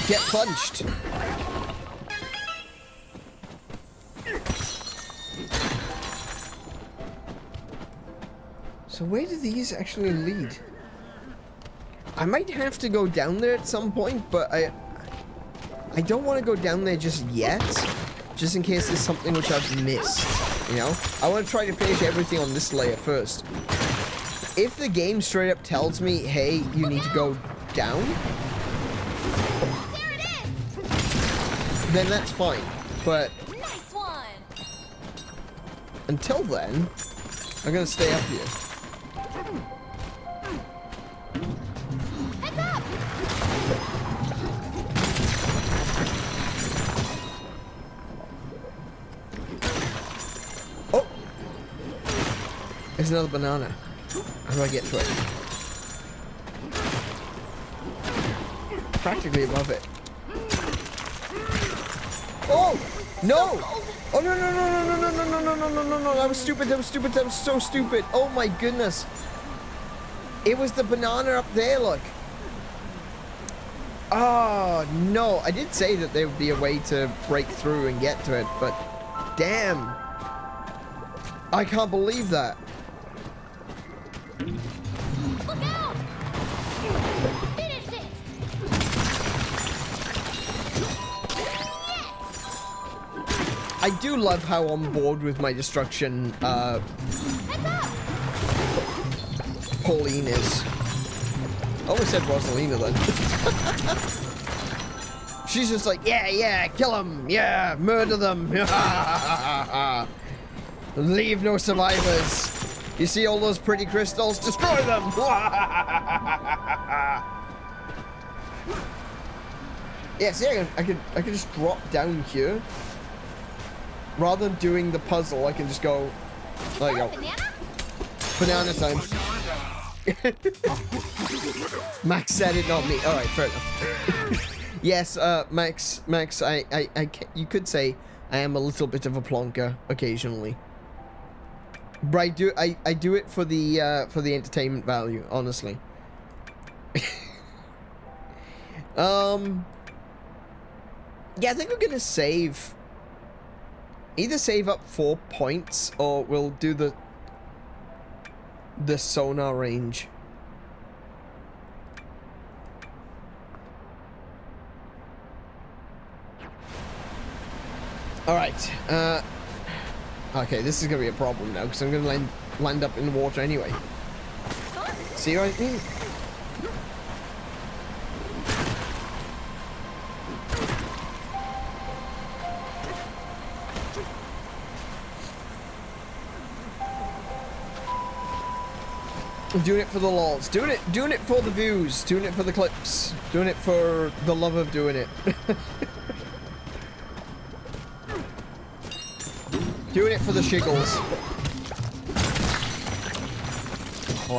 Get punched. So where do these actually lead? I might have to go down there at some point, but I don't want to go down there just yet, just in case there's something which I've missed, you know? I want to try to finish everything on this layer first. If the game straight up tells me, hey, you need to go down, There it is. then that's fine, but Nice one. until then, I'm gonna stay up here. Heads up. Oh! There's another banana. How do I get to it? Practically above it. Oh! No! Oh, no, no. That was stupid. That was so stupid. Oh my goodness. It was the banana up there, look. Oh, no. I did say that there would be a way to break through and get to it, but damn. I can't believe that. Look out. Finished it. I do love how on board with my destruction, Heads up. Pauline is. I almost said Rosalina then. She's just like, yeah, kill them, yeah, murder them. Leave no survivors. You see all those pretty crystals? Destroy them. Yeah, see, I could just drop down here. Rather than doing the puzzle, I can just go. There you go. Banana? Banana time. Max said it, not me. All right, fair enough. Yes, Max, you could say I am a little bit of a plonker occasionally. But I do it for the entertainment value, honestly. Yeah, I think we're gonna save. Either save up 4 points, or we'll do the sonar range. Alright, okay, this is gonna be a problem now, because I'm gonna land up in the water anyway. See what I mean? I'm doing it for the lols, doing it for the views, doing it for the clips, doing it for the love of doing it. Doing it for the shiggles. I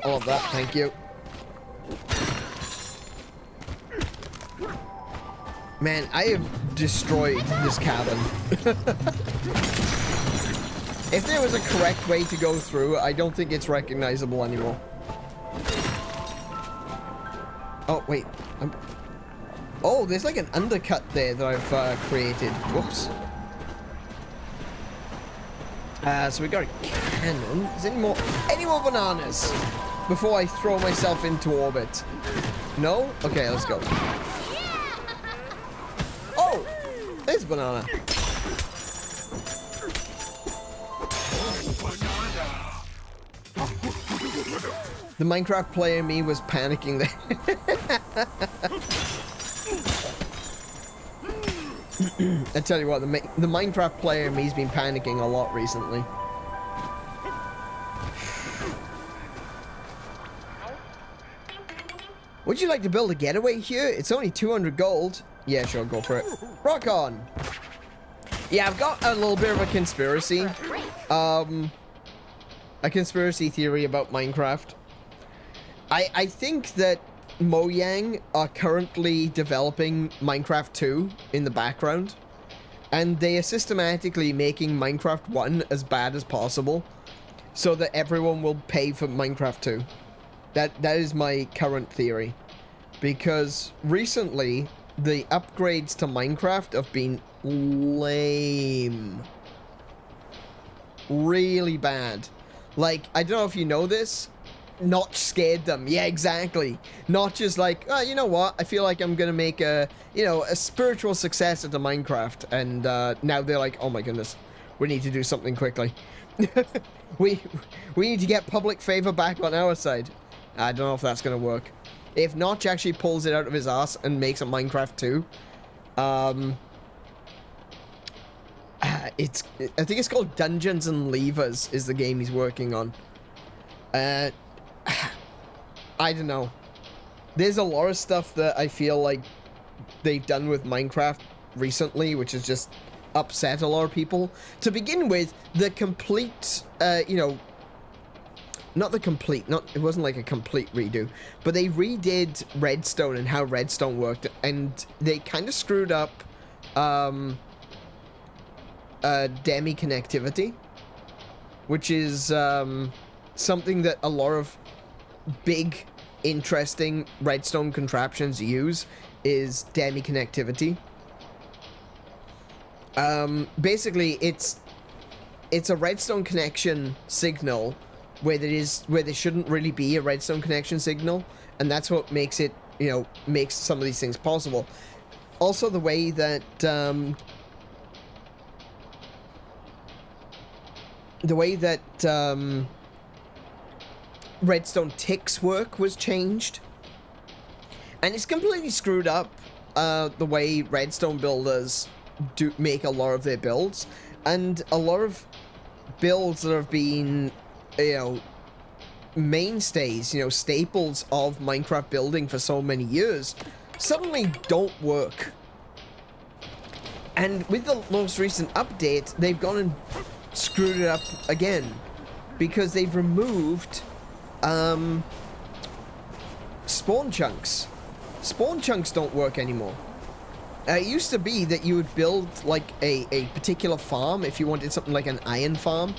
love that, thank you. Man, I have destroyed this cabin. If there was a correct way to go through, I don't think it's recognizable anymore. Oh, wait. Oh, there's like an undercut there that I've created. Whoops. So we got a cannon. Is there any more bananas before I throw myself into orbit? No? Okay, let's go. Oh! There's a banana. The Minecraft player in me was panicking there. I tell you what, the Minecraft player in me's been panicking a lot recently. Would you like to build a getaway here? It's only 200 gold. Yeah, sure, go for it. Rock on! Yeah, I've got a little bit of a conspiracy. A conspiracy theory about Minecraft. I think that Mojang are currently developing Minecraft 2 in the background, and they are systematically making Minecraft 1 as bad as possible so that everyone will pay for Minecraft 2. That is my current theory, because recently the upgrades to Minecraft have been lame. Really bad. Like, I don't know if you know this, Notch scared them. Yeah, exactly. Notch is like, oh, you know what? I feel like I'm gonna make a, you know, a spiritual successor to Minecraft. And now they're like, oh my goodness, we need to do something quickly. we need to get public favor back on our side. I don't know if that's gonna work. If Notch actually pulls it out of his ass and makes a Minecraft 2, I think it's called Dungeons and Levers is the game he's working on. I don't know. There's a lot of stuff that I feel like they've done with Minecraft recently, which has just upset a lot of people. To begin with, the complete, you know, it wasn't like a complete redo, but they redid Redstone and how Redstone worked, and they kind of screwed up, demi connectivity, which is, something that a lot of big, interesting redstone contraptions use, is demi connectivity. Basically, it's a redstone connection signal where there shouldn't really be a redstone connection signal, and that's what makes it, you know, makes some of these things possible. Also, the way that redstone ticks work was changed, and it's completely screwed up the way redstone builders do make a lot of their builds, and a lot of builds that have been, you know, mainstays, you know, staples of Minecraft building for so many years suddenly don't work. And with the most recent update, they've gone and screwed it up again, because they've removed spawn chunks. Spawn chunks don't work anymore. It used to be that you would build like a particular farm. If you wanted something like an iron farm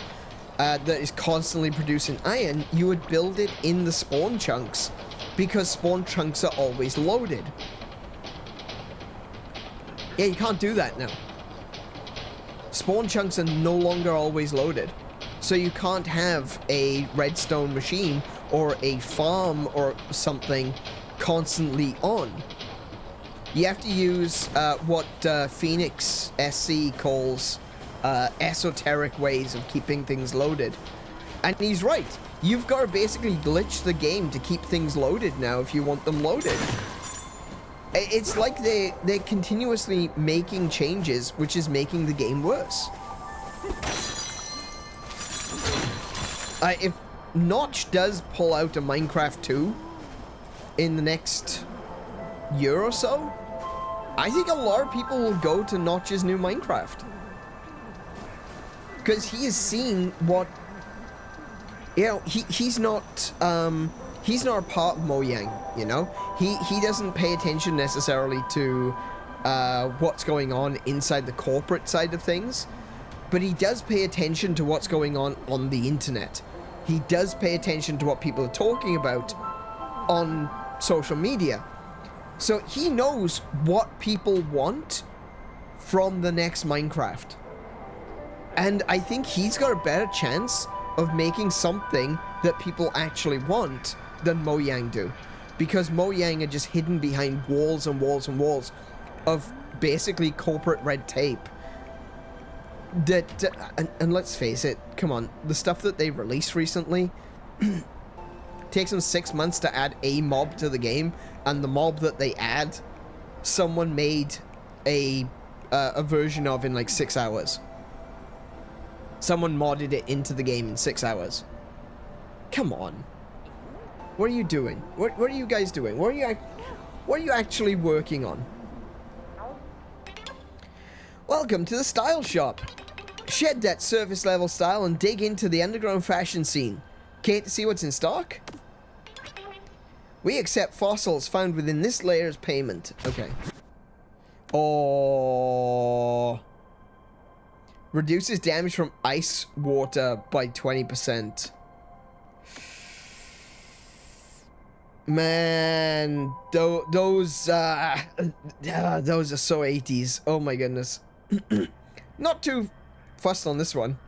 that is constantly producing iron, you would build it in the spawn chunks, because spawn chunks are always loaded. Yeah, you can't do that now. Spawn chunks are no longer always loaded. So you can't have a redstone machine or a farm or something constantly on. You have to use what Phoenix SC calls esoteric ways of keeping things loaded. And he's right. You've got to basically glitch the game to keep things loaded now if you want them loaded. It's like they're continuously making changes, which is making the game worse. If Notch does pull out a Minecraft 2 in the next year or so, I think a lot of people will go to Notch's new Minecraft. Because he is seeing what, you know, he's not a part of Mojang, you know? He doesn't pay attention necessarily to what's going on inside the corporate side of things, but he does pay attention to what's going on the internet. He does pay attention to what people are talking about on social media. So he knows what people want from the next Minecraft. And I think he's got a better chance of making something that people actually want than Mojang do. Because Mojang are just hidden behind walls and walls and walls of basically corporate red tape. And let's face it, come on, the stuff that they released recently takes them 6 months to add a mob to the game, and the mob that they add, someone made a version of in like 6 hours. Someone modded it into the game in 6 hours. Come on. What are you doing? What are you guys doing? What are you actually working on? Welcome to the Style Shop. Shed that surface level style and dig into the underground fashion scene. Can't see what's in stock? We accept fossils found within this layer's payment. Okay. Oh. Reduces damage from ice water by 20%. Man, those are so 80s. Oh my goodness. Not too fussed on this one.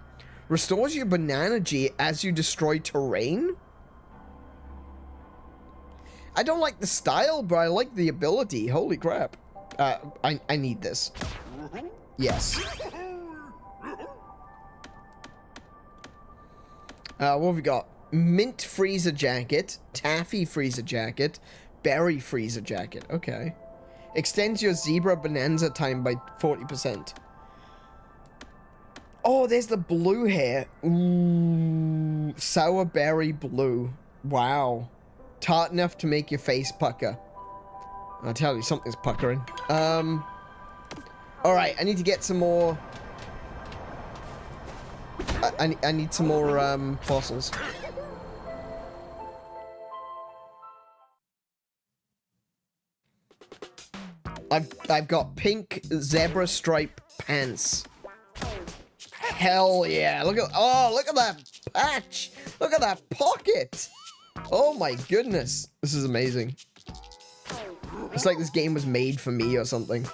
Restores your banana G as you destroy terrain? I don't like the style, but I like the ability. Holy crap. I need this. Yes. What have we got? Mint freezer jacket, taffy freezer jacket, berry freezer jacket. Okay. Extends your zebra bonanza time by 40%. Oh, there's the blue hair. Ooh, sour berry blue. Wow. Tart enough to make your face pucker. I'll tell you, something's puckering. Alright, I need to get some more... I need some more, fossils. I've got pink zebra stripe pants. Hell yeah. Look at that patch. Look at that pocket. Oh my goodness. This is amazing. It's like this game was made for me or something.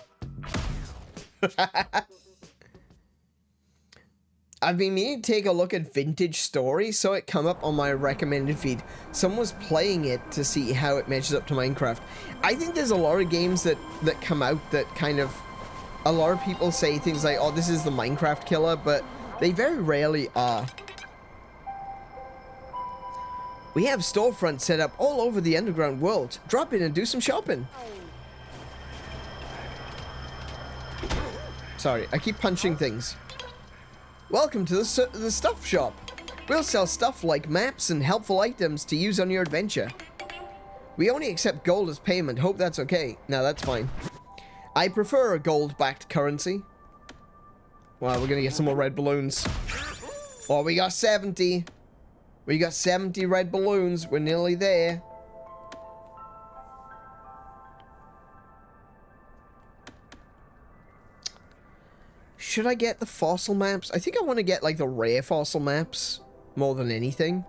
I've been meaning to take a look at Vintage Story, so it come up on my recommended feed. Someone was playing it to see how it matches up to Minecraft. I think there's a lot of games that come out that kind of... A lot of people say things like, oh, this is the Minecraft killer, but they very rarely are. We have storefronts set up all over the underground world. Drop in and do some shopping. Sorry, I keep punching things. Welcome to the stuff shop. We'll sell stuff like maps and helpful items to use on your adventure. We only accept gold as payment. Hope that's okay. No, that's fine. I prefer a gold-backed currency. Wow, we're gonna get some more red balloons. Oh, we got 70. We got 70 red balloons. We're nearly there. Should I get the fossil maps? I think I want to get, like, the rare fossil maps more than anything.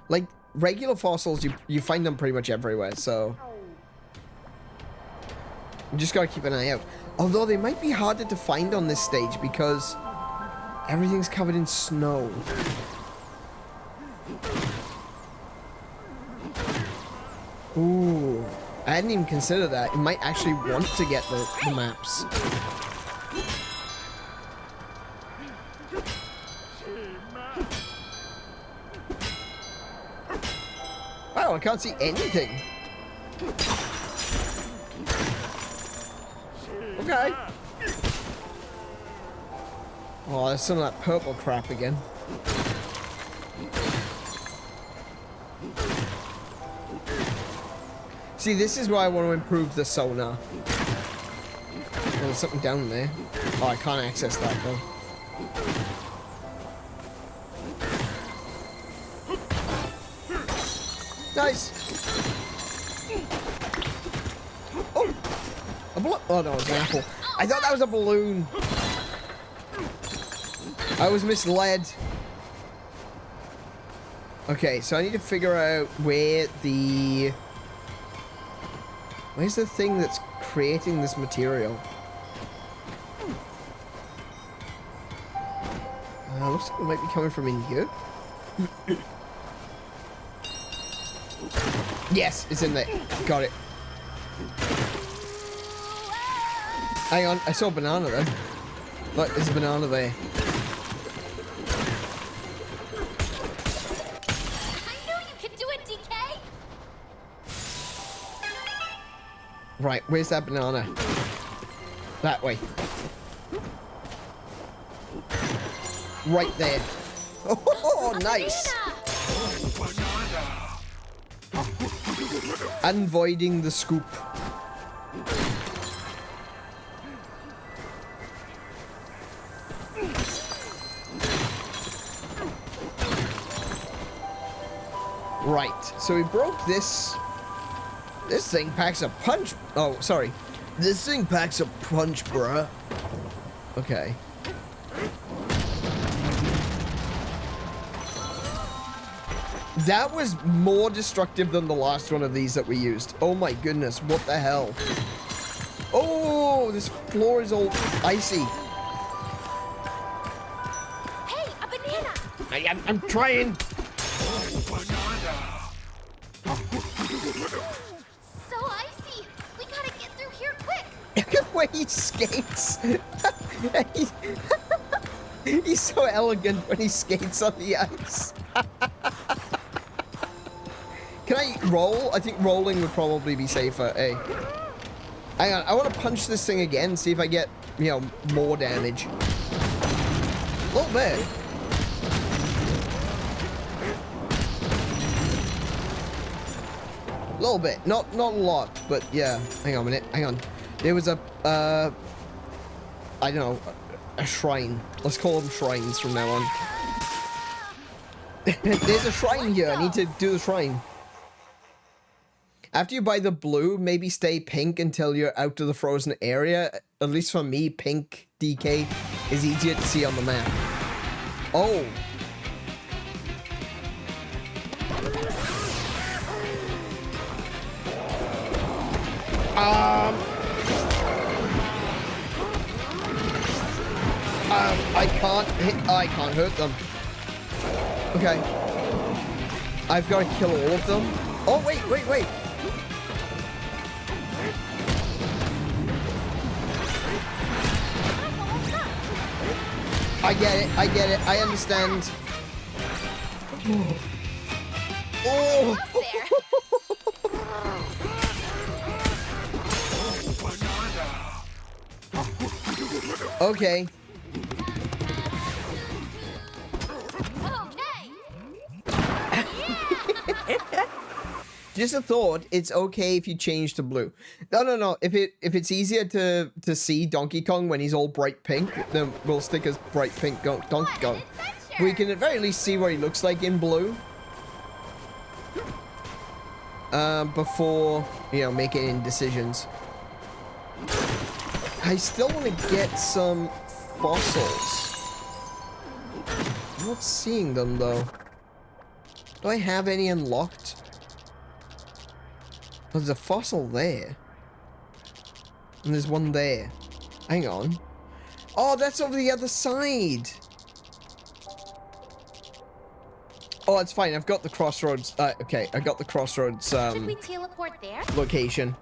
Like, regular fossils, you find them pretty much everywhere, so... You just gotta keep an eye out. Although they might be harder to find on this stage because everything's covered in snow. Ooh, I hadn't even considered that. You might actually want to get the maps. Wow, I can't see anything. Okay. Oh, there's some of that purple crap again. See, this is why I want to improve the sonar. Oh, there's something down there. Oh, I can't access that though. Nice. Oh, a balloon. Oh no, it's an apple. I thought that was a balloon. I was misled. Okay, so I need to figure out where's the thing that's creating this material? Looks like it might be coming from in here. Yes, it's in there. Got it. Hang on, I saw a banana then. Look, there's a banana there. I knew you could do it, DK! Right, where's that banana? That way. Right there. Oh, nice. Unvoiding the scoop. Right, so we broke this. This thing packs a punch. Oh, sorry. This thing packs a punch, bruh. Okay. That was more destructive than the last one of these that we used. Oh my goodness, what the hell? Oh, this floor is all icy. Hey, a banana! I'm trying. So icy! We gotta get through here quick! Look at the way he skates. He's so elegant when he skates on the ice. Can I roll? I think rolling would probably be safer, eh? Hang on, I want to punch this thing again, see if I get, you know, more damage. A little bit. A little bit. Not a lot, but yeah. Hang on a minute. Hang on. There was a, I don't know, a shrine. Let's call them shrines from now on. There's a shrine here. I need to do the shrine. After you buy the blue, maybe stay pink until you're out of the frozen area. At least for me, pink DK is easier to see on the map. Oh. I can't hurt them. Okay. I've got to kill all of them. Oh, wait. I get it, I understand. Oh! Okay. Just a thought, it's okay if you change to blue. No. If it's easier to see Donkey Kong when he's all bright pink, then we'll stick as bright pink Donkey Kong. We can at very least see what he looks like in blue. Before, you know, making any decisions. I still want to get some fossils. I'm not seeing them though. Do I have any unlocked? Oh, there's a fossil there. And there's one there. Hang on. Oh, that's over the other side. Oh, it's fine. I've got the crossroads. Okay, I got the crossroads Should we teleport there? location.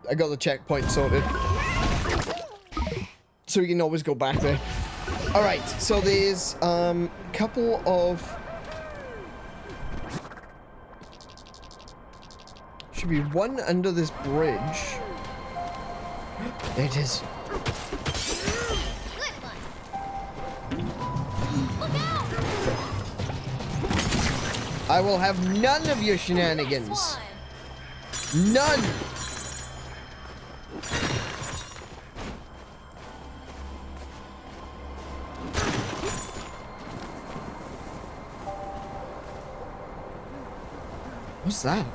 I got the checkpoint sorted. So we can always go back there. Alright, so there's couple of... Should be one under this bridge. There it is. Good one. Look out! I will have none of your shenanigans. Nice one. None! What's that?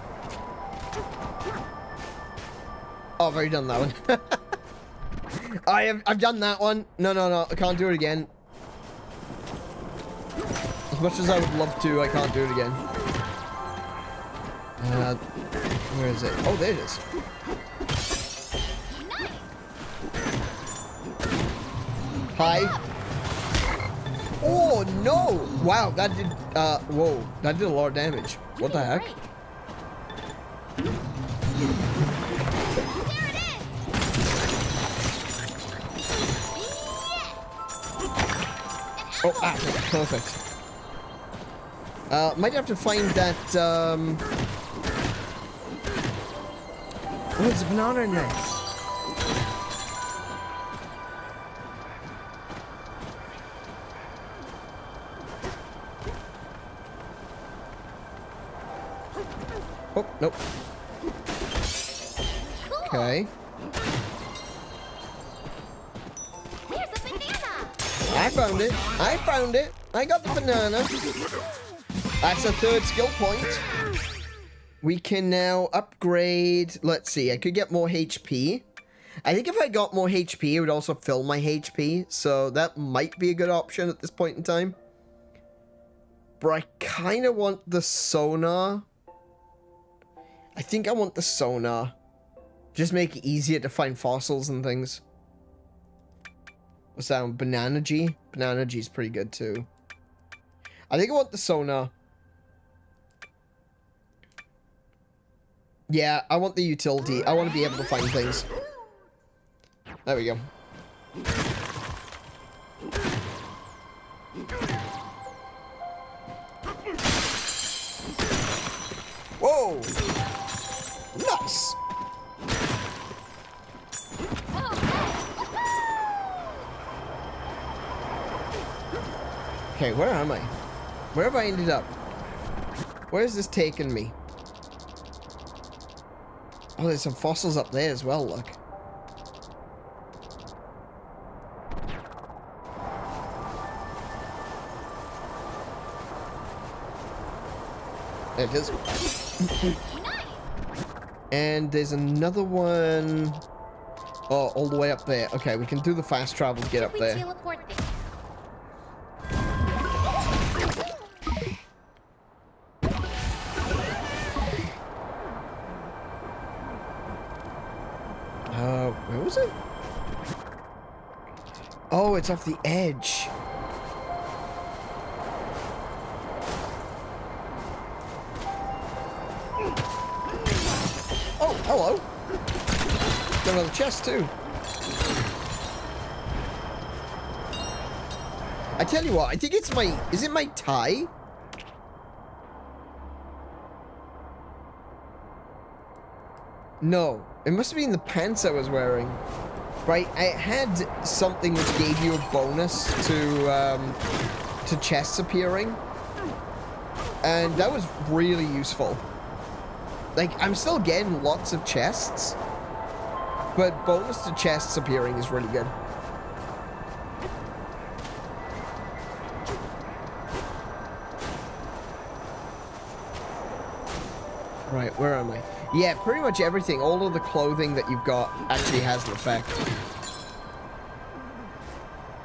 Oh, I've already done that one. I've done that one. No, I can't do it again. As much as I would love to, I can't do it again. Where is it? Oh, there it is. Hi. Oh, no! Wow, that did, whoa. That did a lot of damage. What the heck? There it is. Yes. Oh, perfect. Might have to find that, oh, there's a banana in there. Oh, nope. Cool. Okay. There's a banana. I found it. I found it. I got the banana. That's a third skill point. We can now upgrade. Let's see. I could get more HP. I think if I got more HP, it would also fill my HP. So that might be a good option at this point in time. But I kind of want the sonar. I think I want the sonar. Just make it easier to find fossils and things. What's that one? Banana-G? Banana-G is pretty good too. I think I want the sonar. Yeah, I want the utility. I want to be able to find things. There we go. Whoa! Nice! Okay, where am I? Where have I ended up? Where is this taking me? Oh, there's some fossils up there as well, look. There it is. And there's another one. Oh, all the way up there. Okay, we can do the fast travel to get up there. Teleport there. Where was it? Oh, it's off the edge. Oh, hello. Got another chest too. I tell you what, I think it's my... Is it my tie? No. It must have been the pants I was wearing. Right, I had something which gave you a bonus to chests appearing. And that was really useful. Like, I'm still getting lots of chests. But bonus to chests appearing is really good. Right, where am I? Yeah, pretty much everything. All of the clothing that you've got actually has an effect.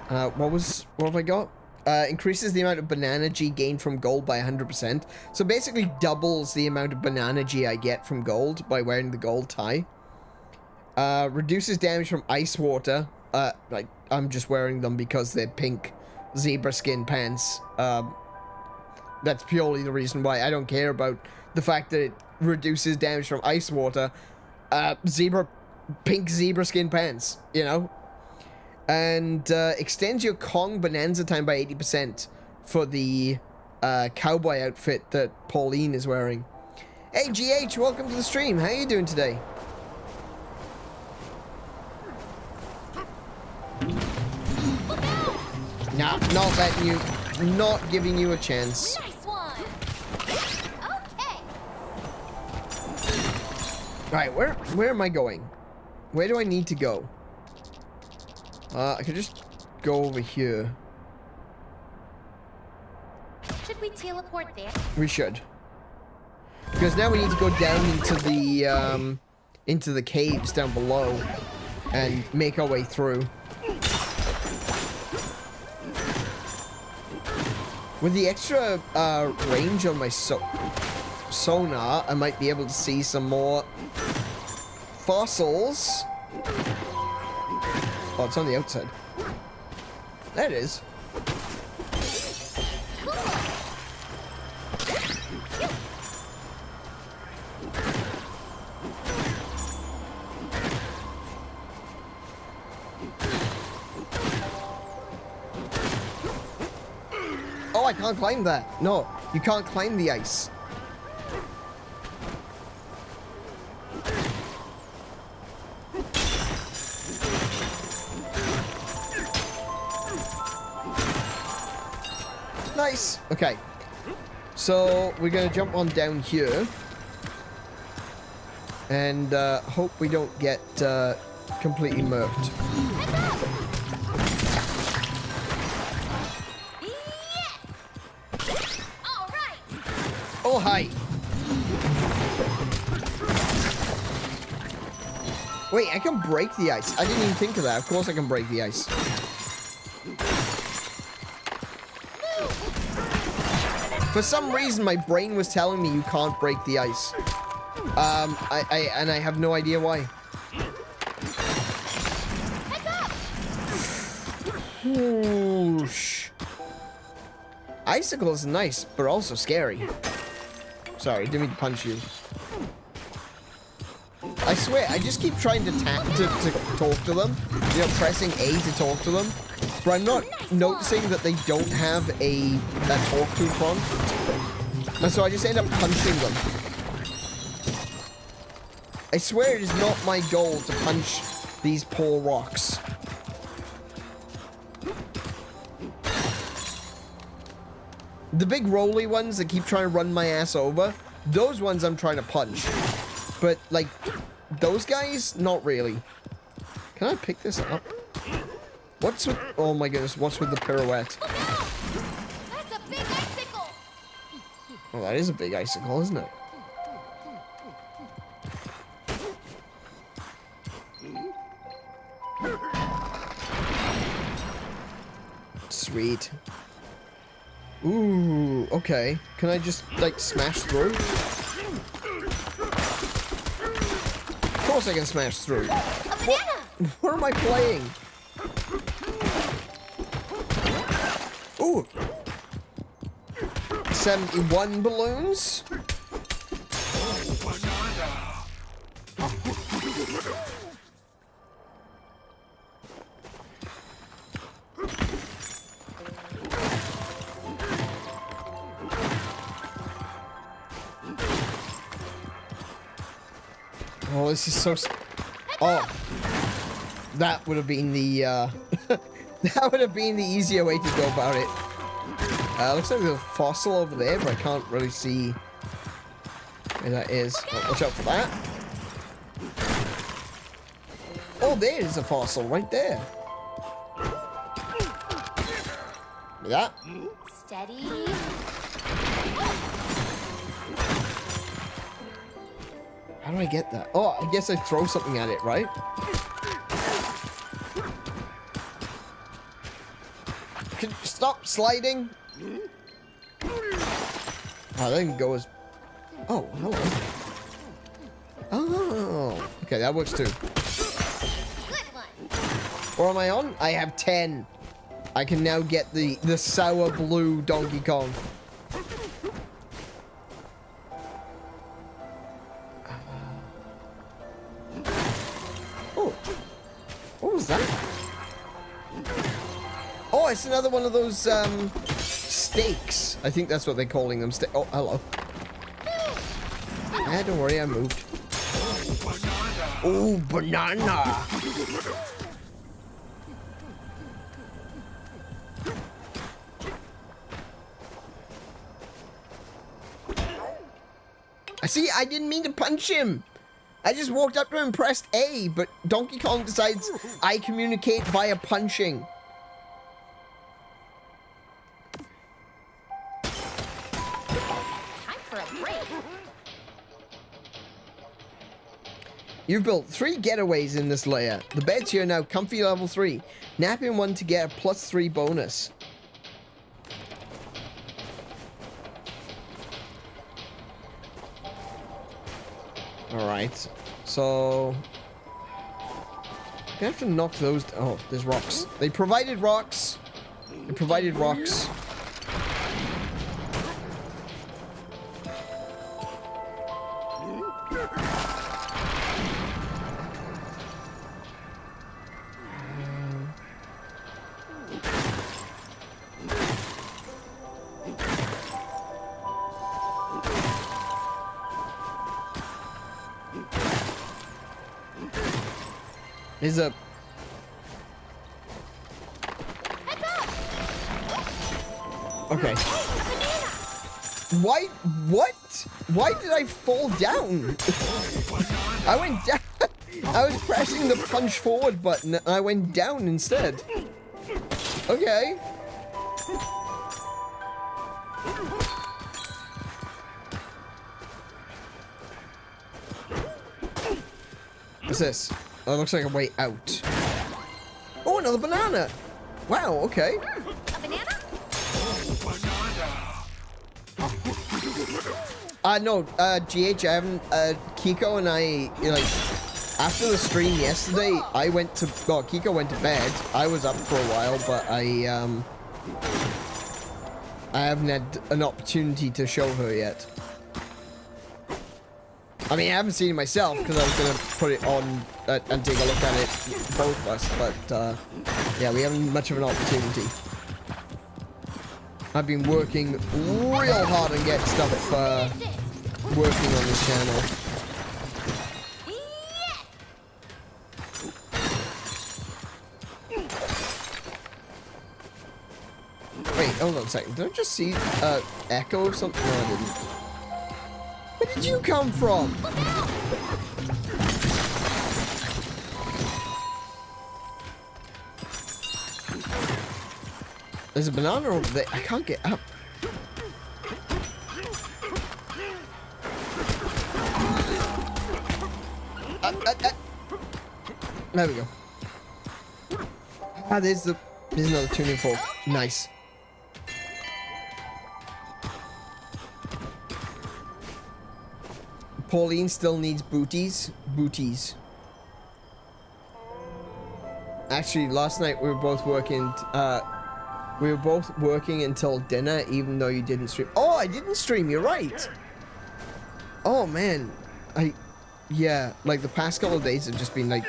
What have I got? Increases the amount of Banana-G gained from gold by 100%. So basically doubles the amount of Banana-G I get from gold by wearing the gold tie. Reduces damage from ice water. Like, I'm just wearing them because they're pink zebra skin pants. That's purely the reason why. I don't care about the fact that it reduces damage from ice water. Pink zebra skin pants, you know? And extends your Kong Bananza time by 80% for the cowboy outfit that Pauline is wearing. Hey GH, welcome to the stream. How you doing today? Nah, not letting you, not giving you a chance. Nice one. Okay. Right, where am I going? Where do I need to go? I could just go over here. Should we teleport there? We should. Because now we need to go down into the caves down below and make our way through. With the extra range on my sonar, I might be able to see some more fossils. Oh, it's on the outside. There it is. Oh, I can't climb that. No, you can't climb the ice. Nice. Okay. So we're gonna jump on down here and hope we don't get completely murked. Oh, hi. Wait, I can break the ice. I didn't even think of that. Of course I can break the ice. For some reason, my brain was telling me you can't break the ice. And I have no idea why. Whoosh. Icicle is nice, but also scary. Sorry, didn't mean to punch you. I swear, I just keep trying to tap to talk to them. You know, pressing A to talk to them. But I'm not noticing that they don't have a talk to prompt. And so I just end up punching them. I swear it is not my goal to punch these poor rocks. The big rolly ones that keep trying to run my ass over, those ones I'm trying to punch. But, like, those guys, not really. Can I pick this up? What's with... Oh my goodness, what's with the pirouette? That's a big icicle. Oh, that is a big icicle, isn't it? Sweet. Ooh, okay. Can I just, like, smash through? Of course I can smash through. What am I playing? Ooh. 71 balloons? Oh, this is so... Oh. That would have been the, that would have been the easier way to go about it. Looks like there's a fossil over there, but I can't really see where that is. Oh, watch out for that. Oh, there is a fossil right there. Look at that. Steady. How do I get that? Oh, I guess I throw something at it, right? Can you stop sliding? Oh, that can go as... Oh, hello. Oh, okay, that works too. Good one. What am I on? I have 10. I can now get the sour blue Donkey Kong. What was that? Oh, it's another one of those, steaks. I think that's what they're calling them. Oh, hello. Don't worry, I moved. Oh, banana. I see, I didn't mean to punch him. I just walked up to him and pressed A, but Donkey Kong decides I communicate via punching. Time for a break. You've built 3 getaways in this layer. The beds here are now comfy level 3. Nap in one to get a +3 bonus. Alright, so... I have to knock those... Oh, there's rocks. They provided rocks. They provided rocks. There's a... Okay. Why? What? Why did I fall down? I went down. I was pressing the punch forward button and I went down instead. Okay. What's this? That looks like a way out. Oh, another banana. Wow, okay. A banana? No, GH, I haven't, Kiko and I, like, after the stream yesterday, I went to, well, Kiko went to bed. I was up for a while, but I haven't had an opportunity to show her yet. I mean, I haven't seen it myself, because I was going to put it on and take a look at it, both of us, but, yeah, we haven't much of an opportunity. I've been working real hard on getting stuff, working on this channel. Wait, hold on a second. Did I just see, Echo or something? No, I didn't. Where did you come from? There's a banana over there. I can't get up. There we go. Ah, there's another tuning fork. Nice. Pauline still needs booties. Booties. Actually, last night we were both working. We were both working until dinner, even though you didn't stream. Oh, I didn't stream. You're right. Oh man, yeah, like the past couple of days have just been like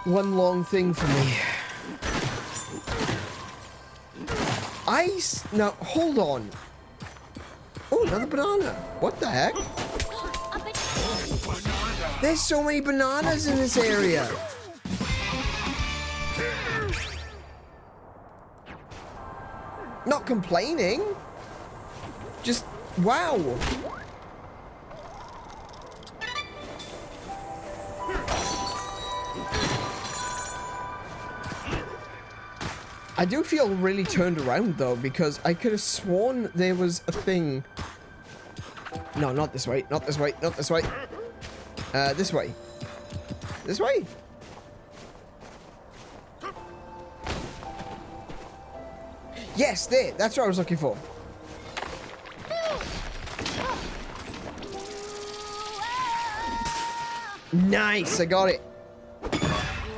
one long thing for me. Ice. Now hold on. Oh, another banana. What the heck? There's so many bananas in this area. Not complaining. Just, wow. I do feel really turned around though, because I could have sworn there was a thing. No, not this way, not this way, not this way. This way. This way. Yes, there. That's what I was looking for. Nice, I got it.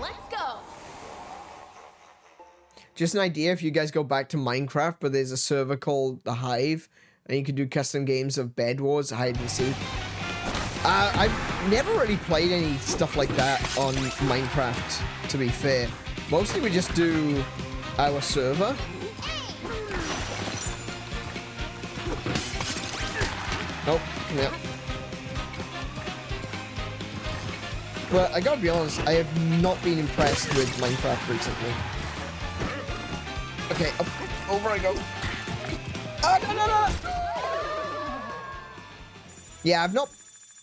Let's go. Just an idea, if you guys go back to Minecraft, but there's a server called The Hive, and you can do custom games of Bed Wars, hide and seek. I've never really played any stuff like that on Minecraft, to be fair. Mostly we just do our server. Nope, yeah. But I gotta be honest, I have not been impressed with Minecraft recently. Okay, over I go. Oh, no. Yeah, I've not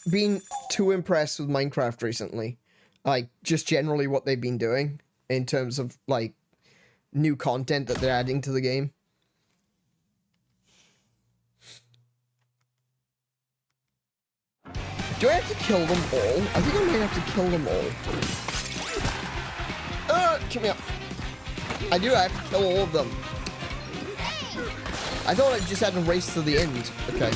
been too impressed with Minecraft recently. Like, just generally what they've been doing in terms of, like, new content that they're adding to the game. Do I have to kill them all? I think I might have to kill them all. Come here. I do have to kill all of them. I thought I just had to race to the end. Okay.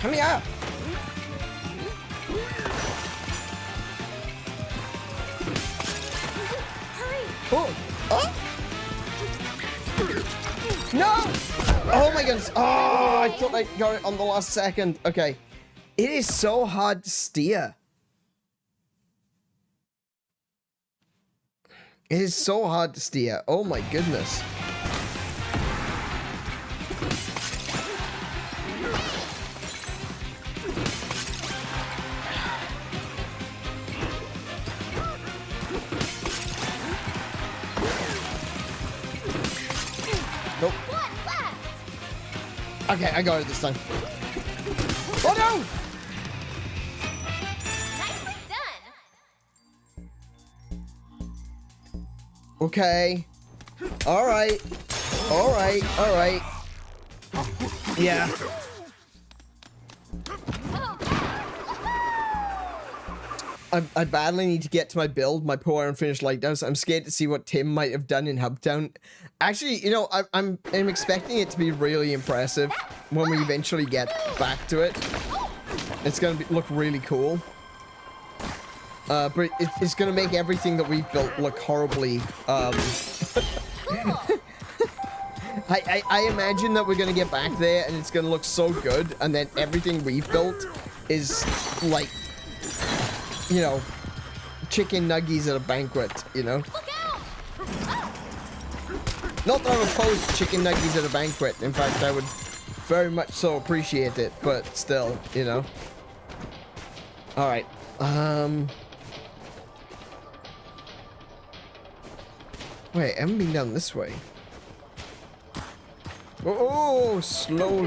Come here. Hurry! Oh. Oh. No! Oh my goodness. Oh, I thought I got it on the last second. Okay. It is so hard to steer. It is so hard to steer. Oh my goodness. Nope. Okay, I got it this time. Oh no! Nicely done. Okay. Alright. Alright, alright. Yeah. I badly need to get to my build, my poor unfinished lighthouse. I'm scared to see what Tim might have done in Hubtown. Actually, you know, I'm expecting it to be really impressive when we eventually get back to it. It's gonna look really cool. But it's gonna make everything that we've built look horribly, I imagine that we're gonna get back there and it's gonna look so good, and then everything we've built is like, you know, chicken nuggies at a banquet, you know? Not that I'm opposed to chicken nuggies at a banquet. In fact, I would very much so appreciate it, but still, you know? Alright, wait, I haven't been down this way. Oh, slow.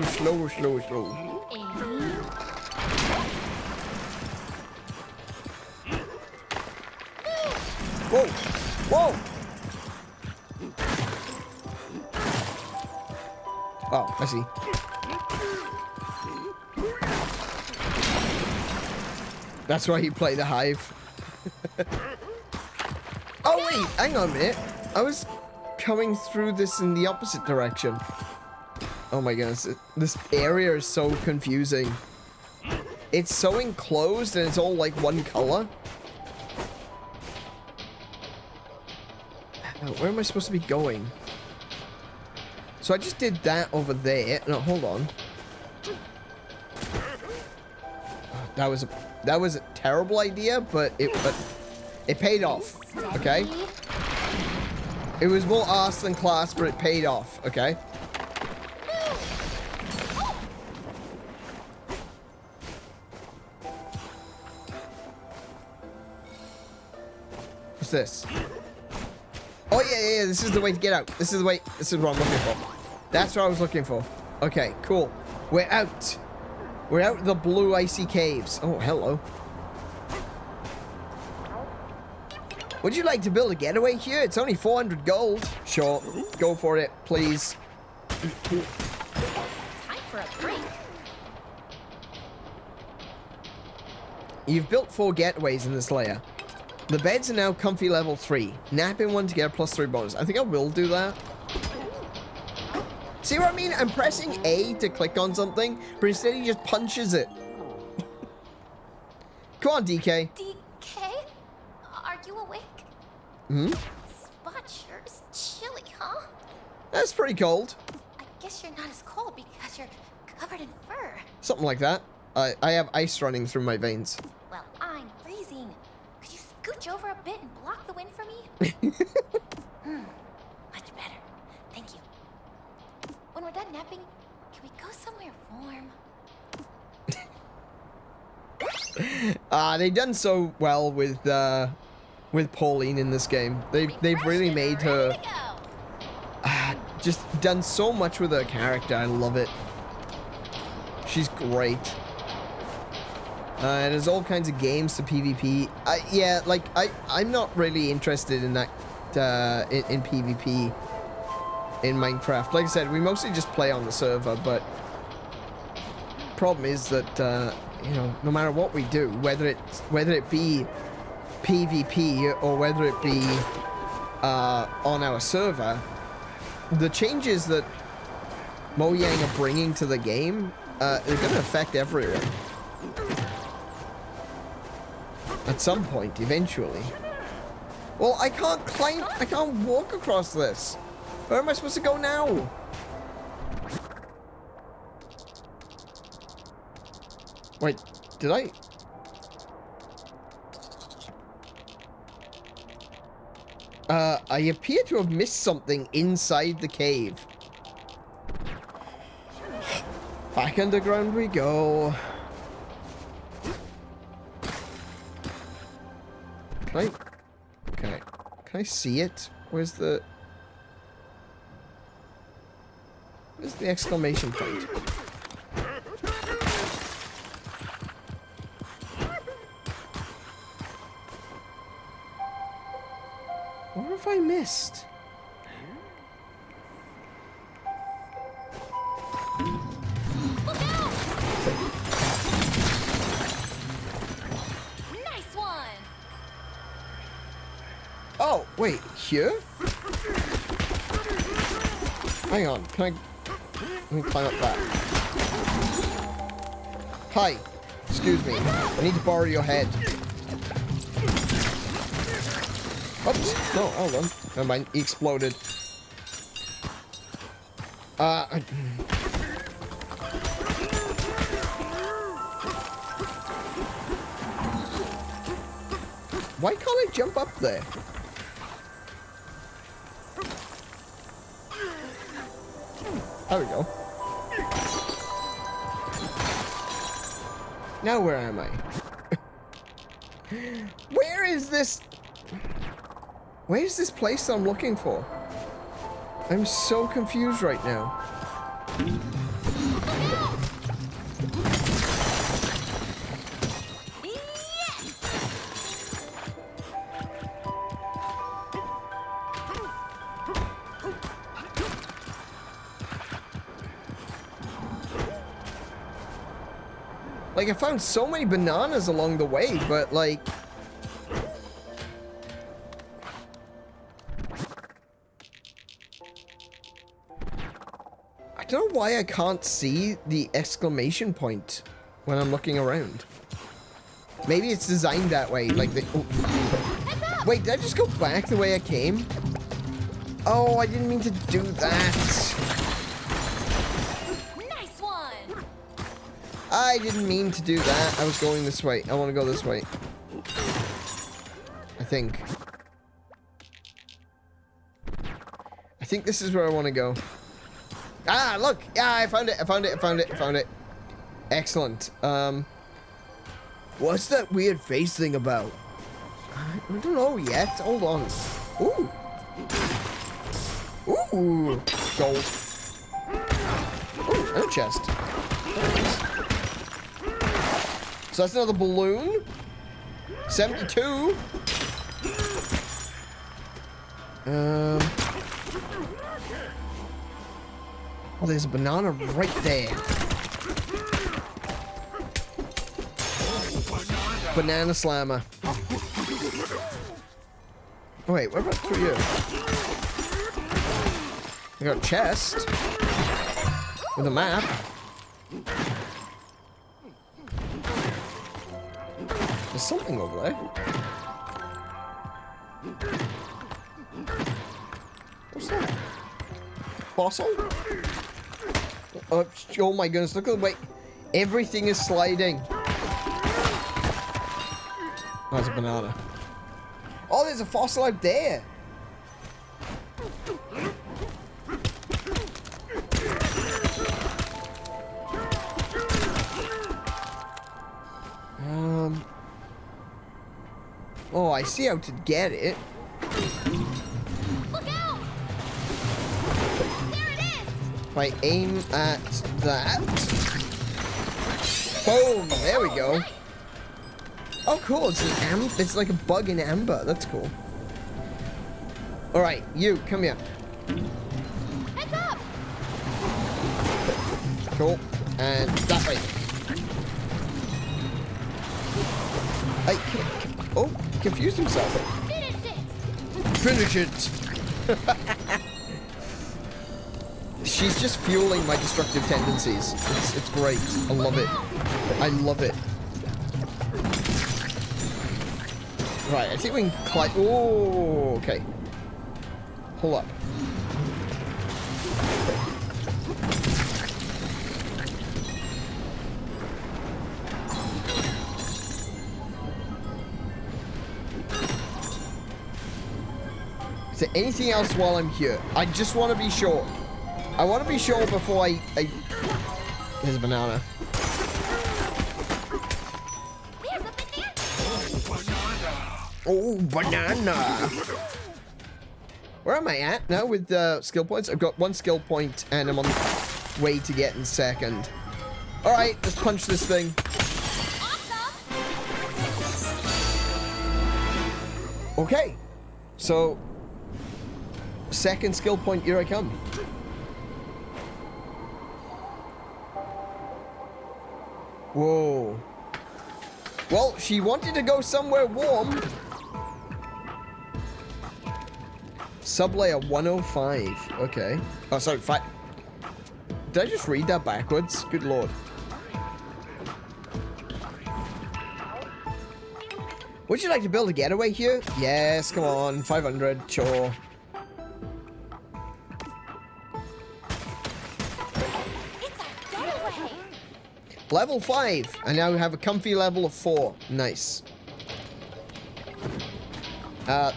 Whoa! Oh, I see. That's why you play the hive. Oh wait, hang on a minute. I was coming through this in the opposite direction. Oh my goodness, this area is so confusing. It's so enclosed and it's all like one color. Where am I supposed to be going? So I just did that over there. No, hold on. That was a terrible idea, but it paid off. Okay. It was more arse than class, but it paid off. Okay. What's this? Oh, yeah, this is the way to get out. This is the way. This is what I'm looking for. That's what I was looking for. Okay, cool. We're out. We're out the blue icy caves. Oh, hello. Would you like to build a getaway here? It's only 400 gold. Sure. Go for it, please. Time for a break. You've built 4 getaways in this layer. The beds are now comfy level 3. Nap in one to get a +3 bonus. I think I will do that. See what I mean? I'm pressing A to click on something, but instead he just punches it. Come on, DK. DK? Are you awake? Hmm? Spot sure is chilly, huh? That's pretty cold. I guess you're not as cold because you're covered in fur. Something like that. I have ice running through my veins. Well, I'm freezing. Could you scooch over a bit and block the wind for me? Much better. Thank you. When we're done napping, can we go somewhere warm? They've done so well with Pauline in this game. They've really made her just done so much with her character. I love it. She's great. And there's all kinds of games to PvP. Yeah, like I'm not really interested in that in PvP in Minecraft. Like I said, we mostly just play on the server, but problem is that you know, no matter what we do, whether it be PvP or whether it be on our server, the changes that Mojang are bringing to the game, they're going to affect everyone. At some point, eventually. Well, I can't climb, I can't walk across this. Where am I supposed to go now? Wait, did I? I appear to have missed something inside the cave. Back underground we go. Can I see it? Where's the exclamation point? What have I missed? Look out! Nice one! Oh, wait, here? Hang on, let me climb up that. Hi, excuse me, I need to borrow your head. Oops, no, hold on. Never mind, he exploded. Why can't I jump up there? There we go. Now where am I? Where is this? Where's this place I'm looking for? I'm so confused right now. Like, I found so many bananas along the way, but like... I don't know why I can't see the exclamation point when I'm looking around. Maybe it's designed that way, like the... Oh. Wait, did I just go back the way I came? Oh, I didn't mean to do that. Nice one! I didn't mean to do that. I was going this way. I want to go this way. I think. I think this is where I want to go. Ah, look! Yeah, I found it! I found it! I found it! I found it! Excellent. What's that weird face thing about? I don't know yet. Hold on. Ooh! Ooh! Gold. Ooh, and a chest. So that's another balloon. 72. Oh, there's a banana right there. Banana slammer. Oh, wait, what about through you? I got a chest with a map. There's something over there. What's that? fossil? Oh my goodness, look at the way everything is sliding. Oh, there's a banana. Oh, there's a fossil out there. Oh, I see how to get it. Look out! There it is! If I aim at that. Boom! There we go. Oh, cool. It's like a bug in amber. That's cool. All right, you come here. Heads up! Cool. And that way. Oh, he confused himself. Finish it. She's just fueling my destructive tendencies. It's great. I love it. I love it. Right, I think we can climb. Oh, okay. Hold up. Is there anything else while I'm here? I just want to be sure. I want to be sure before I... Here's a banana. There's a banana! Oh, banana! Where am I at now with skill points? I've got 1 skill point and I'm on the way to getting second. Alright, let's punch this thing. Awesome! Okay. So... second skill point, here I come. Whoa. Well, she wanted to go somewhere warm. Sublayer 105. Okay. Oh, sorry, 5. Did I just read that backwards? Good lord. Would you like to build a getaway here? Yes, come on. 500, sure. Level 5. I now have a comfy level of 4. Nice.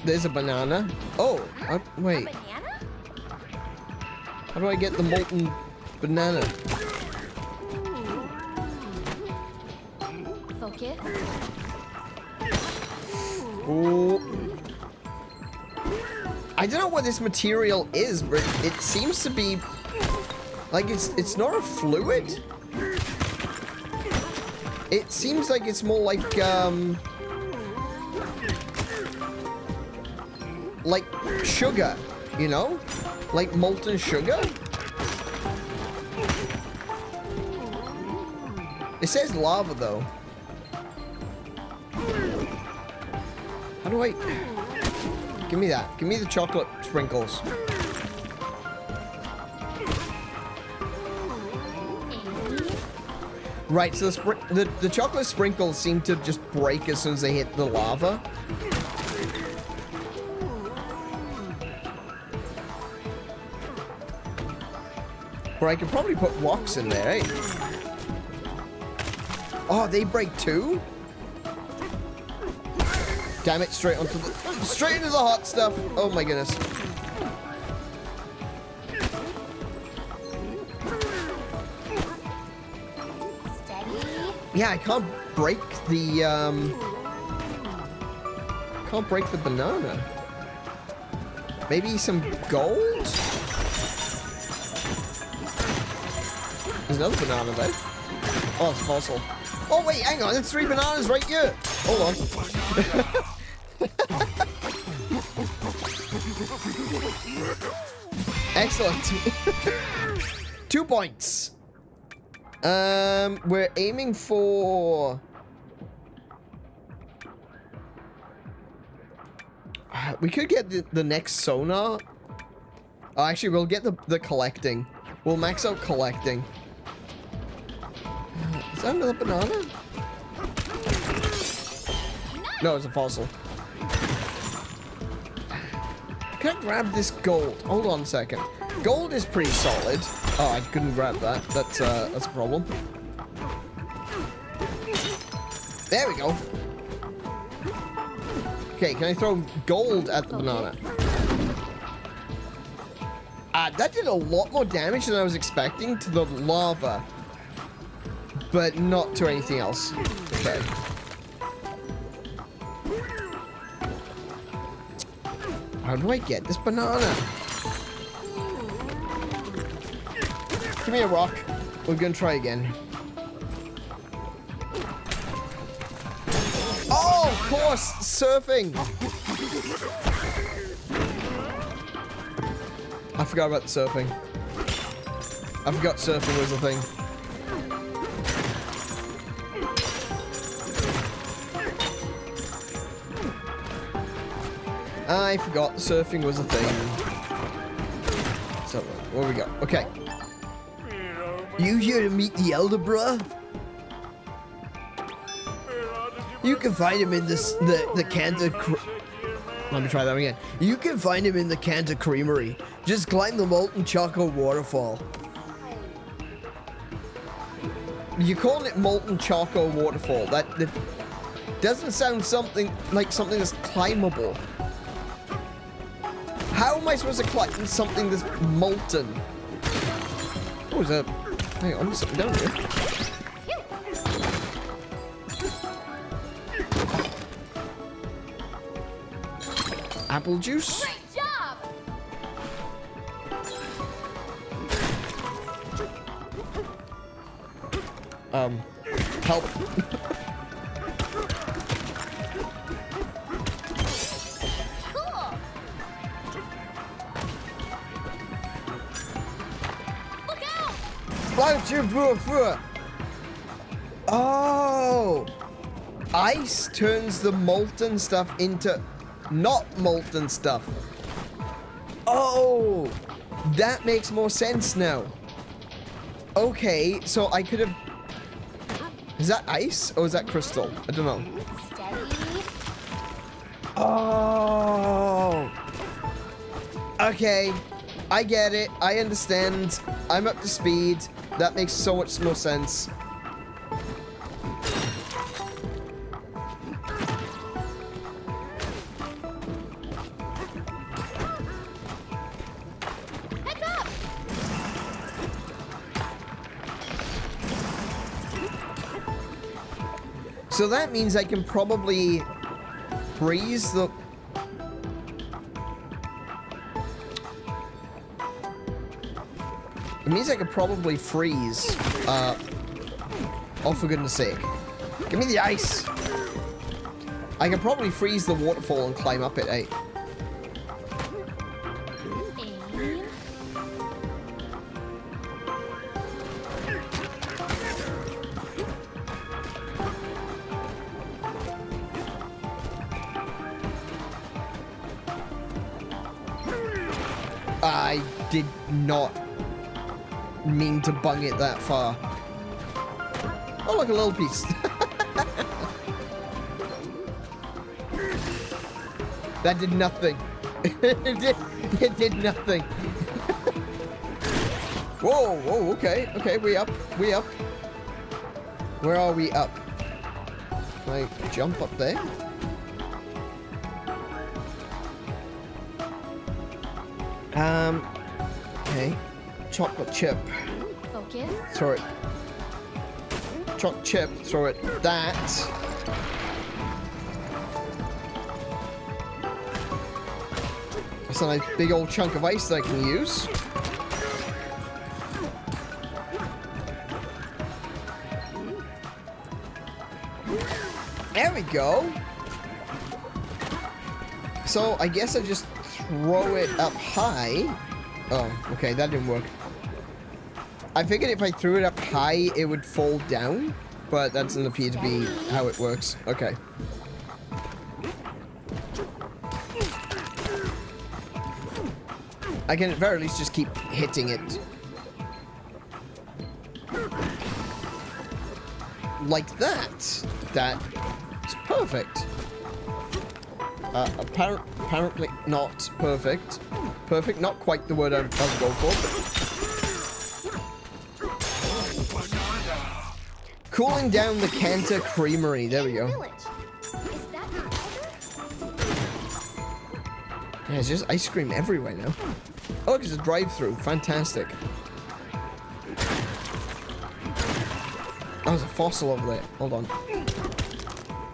There's a banana. Oh, wait. A banana? How do I get the molten banana? Focus. Oh. I don't know what this material is, but it seems to be like it's not a fluid. It seems like it's more like sugar, you know? Like molten sugar. It says lava though. How do I... Give me that. Give me the chocolate sprinkles. Right, so the chocolate sprinkles seem to just break as soon as they hit the lava. Or I could probably put rocks in there, eh? Oh, they break too? Damn it, straight into the hot stuff. Oh my goodness. Yeah, I can't break the banana. Maybe some gold? There's another banana there. Oh, it's fossil. Oh wait, hang on, there's 3 bananas right here. Hold on. Excellent. 2 points. We're aiming for... We could get the next sonar. Oh, actually, we'll get the collecting. We'll max out collecting. Is that another banana? No, it's a fossil. Can I grab this gold? Hold on a second. Gold is pretty solid. Oh, I couldn't grab that. That's a problem. There we go. Okay, can I throw gold at the banana? That did a lot more damage than I was expecting to the lava, but not to anything else. Okay. How do I get this banana? Give me a rock. We're gonna try again. Oh, of course, surfing. I forgot about the surfing. I forgot surfing was a thing. I forgot surfing was a thing. So, where we go? Okay. You here to meet the elder, bruh? You can find him in the Canter. Let me try that again. You can find him in the Canter Creamery. Just climb the molten chocolate waterfall. You call it molten chocolate waterfall. That doesn't sound something like something that's climbable. How am I supposed to climb something that's molten? Oh, is that? Hang on, there's something down here. Apple juice? Great job! Help. Cool! Look out! Oh! Ice turns the molten stuff into not molten stuff. Oh! That makes more sense now. Okay, so I could have... Is that ice or is that crystal? I don't know. Steady. Oh! Okay, I get it. I understand. I'm up to speed. That makes so much more sense. Heads up! So that means I can probably freeze the... It means I could probably freeze. Oh, for goodness sake. Give me the ice. I can probably freeze the waterfall and climb up it, eh? Aim. I did not mean to bung it that far. Oh, look, a little piece. That did nothing. It did nothing. Whoa, whoa, okay, okay, we up, we up. Where are we up? Can I jump up there? Okay. Chocolate chip. Focus. Throw it. Chocolate chip, throw it. That. That's a nice big old chunk of ice that I can use. There we go. So I guess I just throw it up high. Oh, okay, that didn't work. I figured if I threw it up high, it would fall down, but that doesn't appear to be how it works. Okay. I can at very least just keep hitting it. Like that. That's perfect. Apparently not perfect. Perfect. Not quite the word I'd go for. Cooling down the 𝗬𝗄𝗃𝗵. There we go. Village. Is that your elder? Yeah, there's just ice cream everywhere now. Oh, look, it's a drive-through. Fantastic. Oh, there's a fossil over there. Hold on. How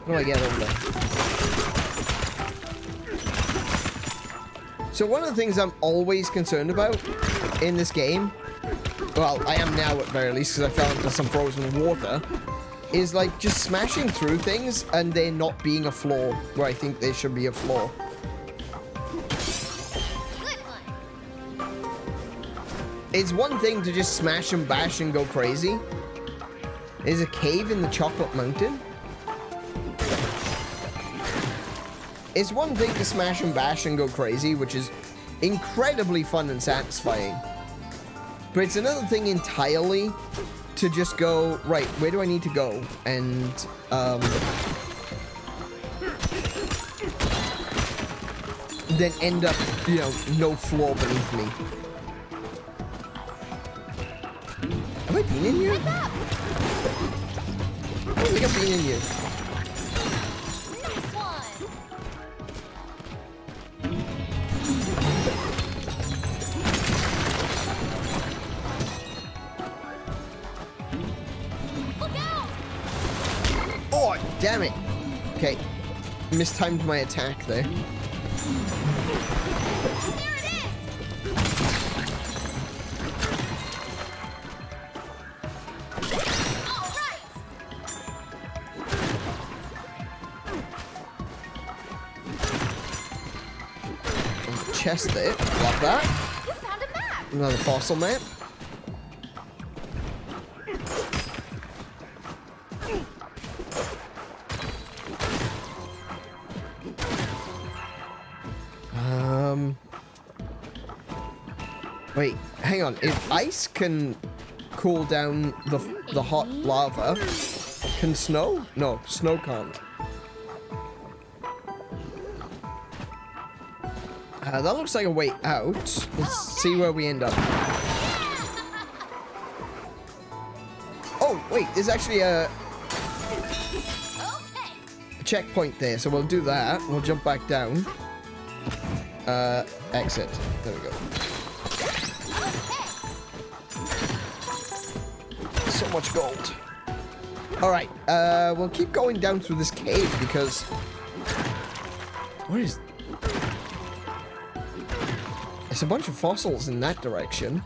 do I get over there? So one of the things I'm always concerned about in this game, well, I am now at very least because I fell into some frozen water, is like just smashing through things and there not being a flaw where I think there should be a flaw. It's one thing to just smash and bash and go crazy. There's a cave in the Chocolate Mountain. It's one thing to smash and bash and go crazy, which is incredibly fun and satisfying. But it's another thing entirely to just go, right, where do I need to go? And, then end up, you know, no floor beneath me. Have I been in here? I don't think I've been in here. Oh, damn it. Okay. Mistimed my attack there. Chest there. Love that. You found a map. Another fossil map. Wait, hang on. If ice can cool down the hot lava, can snow? No, snow can't. That looks like a way out. Let's see where we end up. Oh, wait, there's actually a checkpoint there, so we'll do that. We'll jump back down. Exit. There we go. So much gold. Alright, we'll keep going down through this cave because... What is... There's a bunch of fossils in that direction.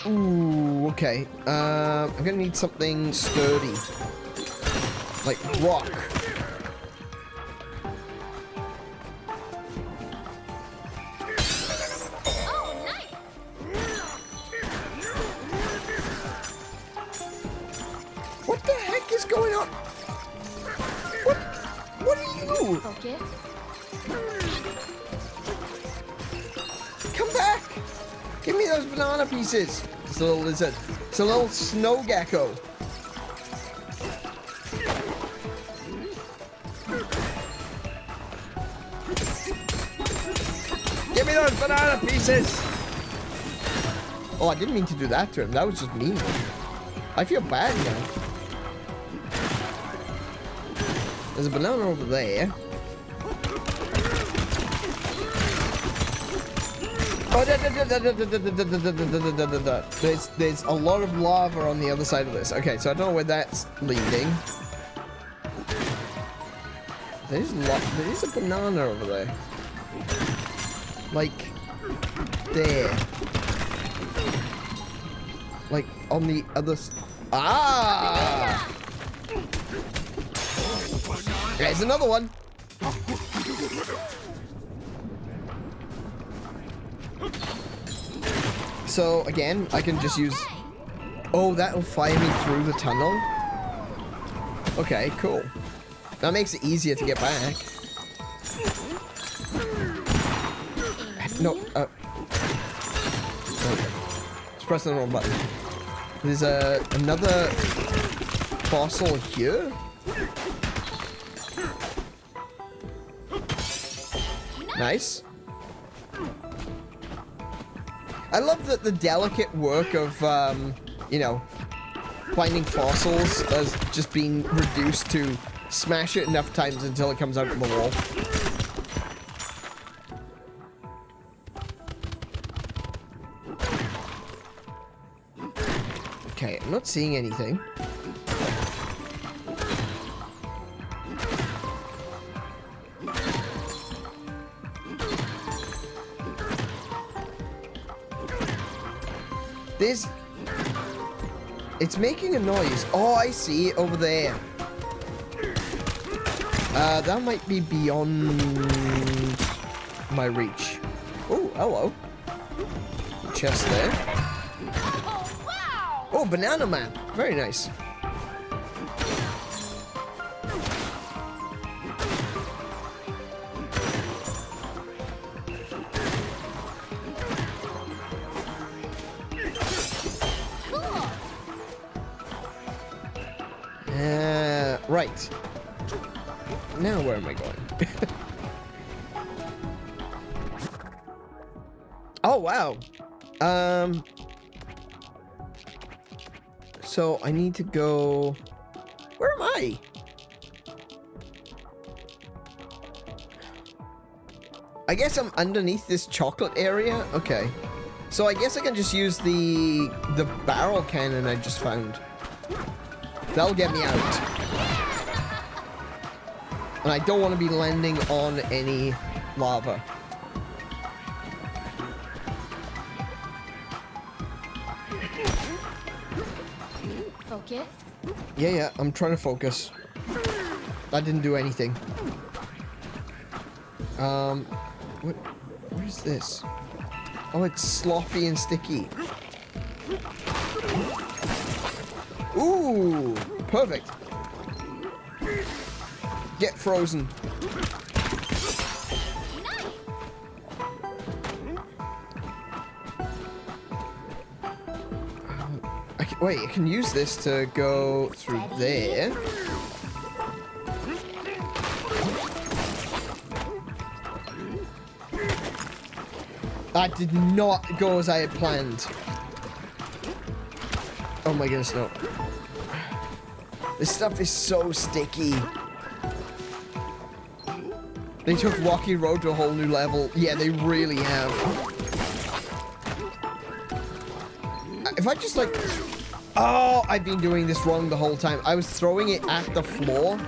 Ooh, okay. I'm gonna need something sturdy. Like rock. What the heck is going on? What are you? Focus. Come back! Give me those banana pieces. It's a little lizard. It's a little snow gecko. Give me those banana pieces! Oh, I didn't mean to do that to him. That was just mean. I feel bad now. There's a banana over there. Oh, there's a lot of lava on the other side of this. Okay, so I don't know where that's leading. There is a banana over there. Like, there. Like, on the other... Ah! There's another one. So, again, I can just use... Oh, that'll fire me through the tunnel? Okay, cool. That makes it easier to get back. No, okay. Let's press the wrong button. There's another fossil here. Nice. I love that the delicate work of, you know, finding fossils has just been reduced to smash it enough times until it comes out of the wall. Okay, I'm not seeing anything. It's making a noise. Oh, I see it over there. That might be beyond my reach. Oh, hello. Chest there. Oh, wow! Oh, banana man. Very nice. Right. Now where am I going? Oh, wow. So I need to go... Where am I? I guess I'm underneath this chocolate area? Okay. So I guess I can just use the barrel cannon I just found. That'll get me out. And I don't want to be landing on any lava. Focus. Yeah, I'm trying to focus. That didn't do anything. What is this? Oh, it's sloppy and sticky. Ooh, perfect. Get frozen. Wait, I can use this to go through there. That did not go as I had planned. Oh my goodness, no. This stuff is so sticky. They took Rocky Road to a whole new level. Yeah, they really have. If I just like... Oh, I've been doing this wrong the whole time. I was throwing it at the floor.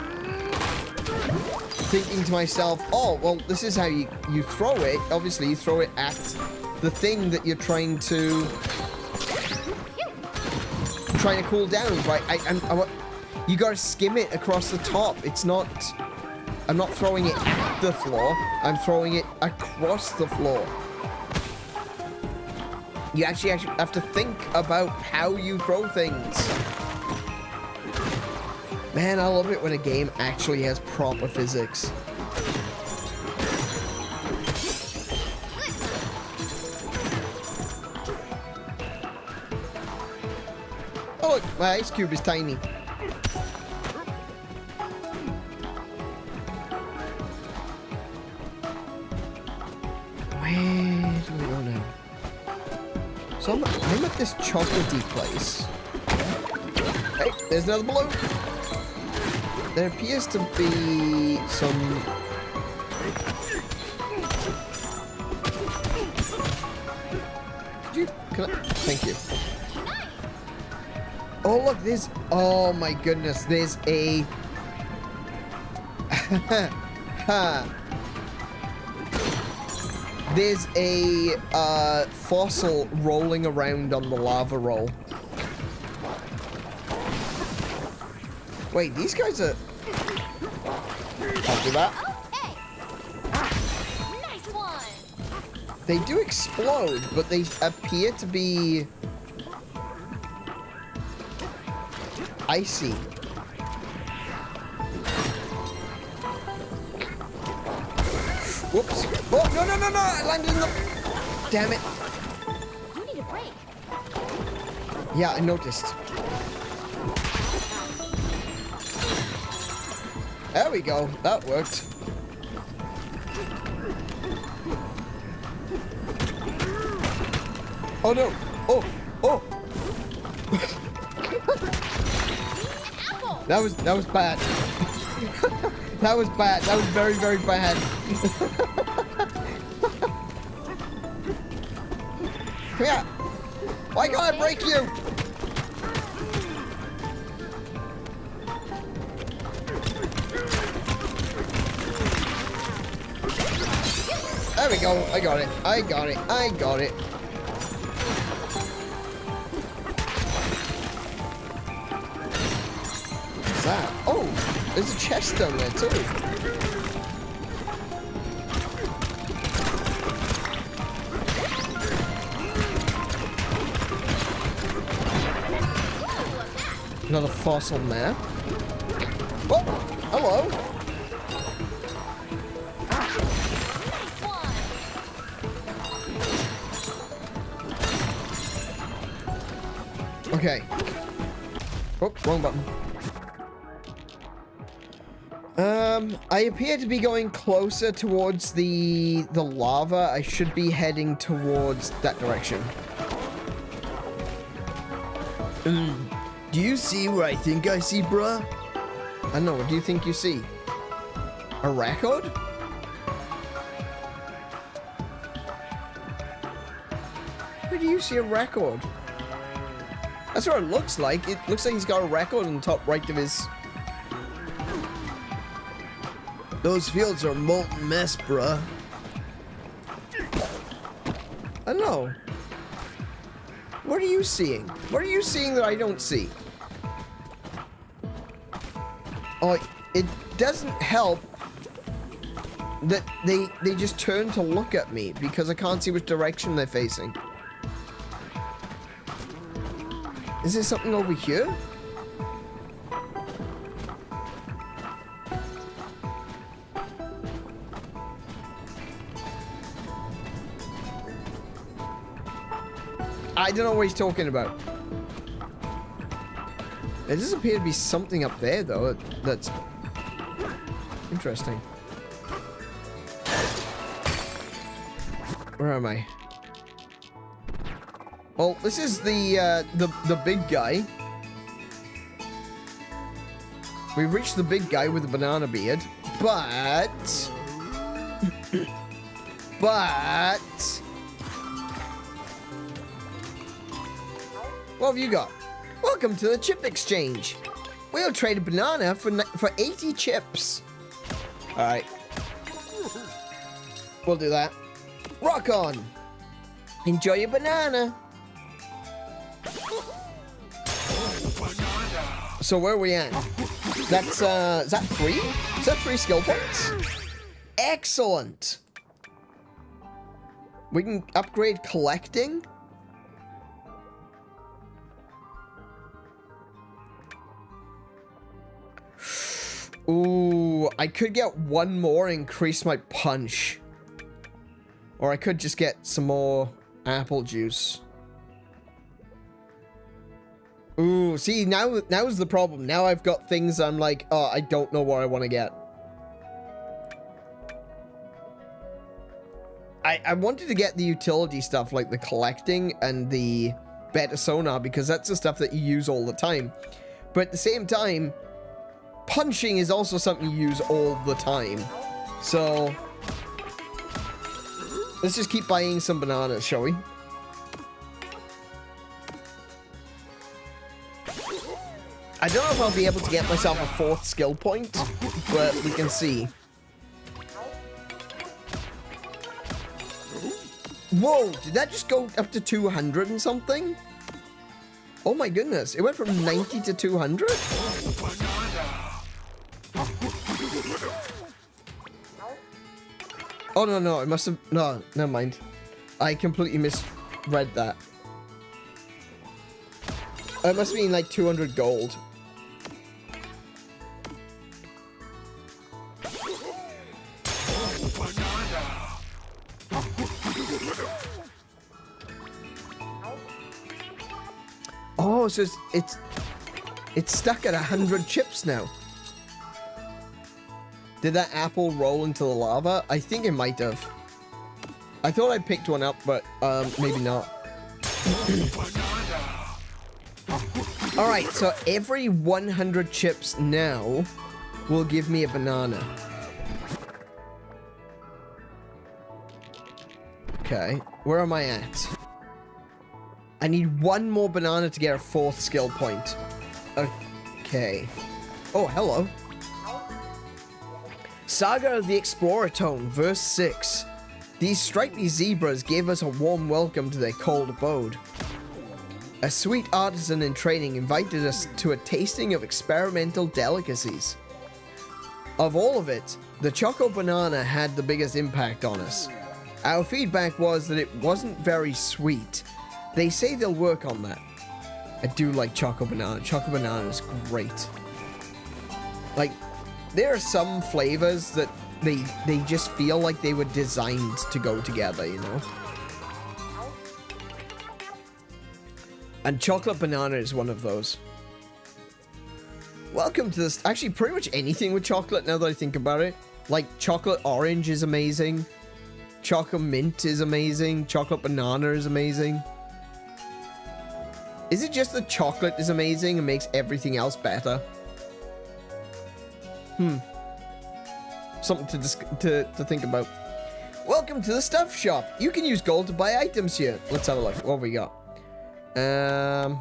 Thinking to myself, oh, well, this is how you throw it. Obviously, you throw it at the thing that you're trying to cool down, right? You gotta skim it across the top. It's not... I'm not throwing it at the floor. I'm throwing it across the floor. You actually have to think about how you throw things. Man, I love it when a game actually has proper physics. Oh look, my ice cube is tiny. Where do we go now? So I'm at this chocolatey place. Hey, there's another balloon. There appears to be some... Thank you. Oh, look, there's... Oh, my goodness. There's a... There's a fossil rolling around on the lava roll. Wait, these guys are... I'll do that. Okay. Nice one. They do explode, but they appear to be... icy. Whoops. Oh, no, no, no, no! I landed in the... Damn it. You need a break. Yeah, I noticed. There we go. That worked. Oh no! Oh! Oh! That was bad. That was bad. That was very, very bad. Come here! Why can't I break you? There we go. I got it. I got it. I got it. What's that? Oh, there's a chest down there too. Another fossil map. Oh, hello. Okay. Oh, wrong button. I appear to be going closer towards the lava. I should be heading towards that direction. Do you see what I think I see, bruh? I don't know. What do you think you see? A record? Where do you see a record? That's what it looks like. It looks like he's got a record on the top right of his... Those fields are a molten mess, bruh. I don't know. What are you seeing? What are you seeing that I don't see? Oh, it doesn't help that they just turn to look at me because I can't see which direction they're facing. Is there something over here? I don't know what he's talking about. There does appear to be something up there, though, that's interesting. Where am I? Well, this is the big guy. We've reached the big guy with the banana beard, but what have you got? Welcome to the chip exchange. We'll trade a banana for 80 chips. All right, we'll do that. Rock on. Enjoy your banana. So where are we at? That's is that 3? Is that 3 skill points? Excellent. We can upgrade collecting. Ooh, I could get 1 more, increase my punch. Or I could just get some more apple juice. Ooh, see, now's the problem. Now I've got things I'm like, oh, I don't know what I want to get. I wanted to get the utility stuff, like the collecting and the better sonar, because that's the stuff that you use all the time. But at the same time, punching is also something you use all the time. So let's just keep buying some bananas, shall we? I don't know if I'll be able to get myself a 4th skill point, but we can see. Whoa, did that just go up to 200 and something? Oh my goodness, it went from 90 to 200? Oh, no, it must have... No, never mind. I completely misread that. It must mean like 200 gold. Oh, so it's stuck at 100 chips now. Did that apple roll into the lava? I think it might have. I thought I picked one up, but maybe not. Alright, so every 100 chips now will give me a banana. Okay, where am I at? I need one more banana to get a 4th skill point. Okay. Oh, hello. Saga of the Explorer Tone, verse 6. These stripy zebras gave us a warm welcome to their cold abode. A sweet artisan in training invited us to a tasting of experimental delicacies. Of all of it, the Choco Banana had the biggest impact on us. Our feedback was that it wasn't very sweet. They say they'll work on that. I do like Choco Banana. Choco Banana is great. Like, there are some flavors that they just feel like they were designed to go together, you know? And chocolate banana is one of those. Welcome to this. Actually, pretty much anything with chocolate now that I think about it. Like, chocolate orange is amazing. Chocolate mint is amazing. Chocolate banana is amazing. Is it just that chocolate is amazing and makes everything else better? Something to think about. Welcome to the stuff shop. You can use gold to buy items here. Let's have a look. What have we got? No,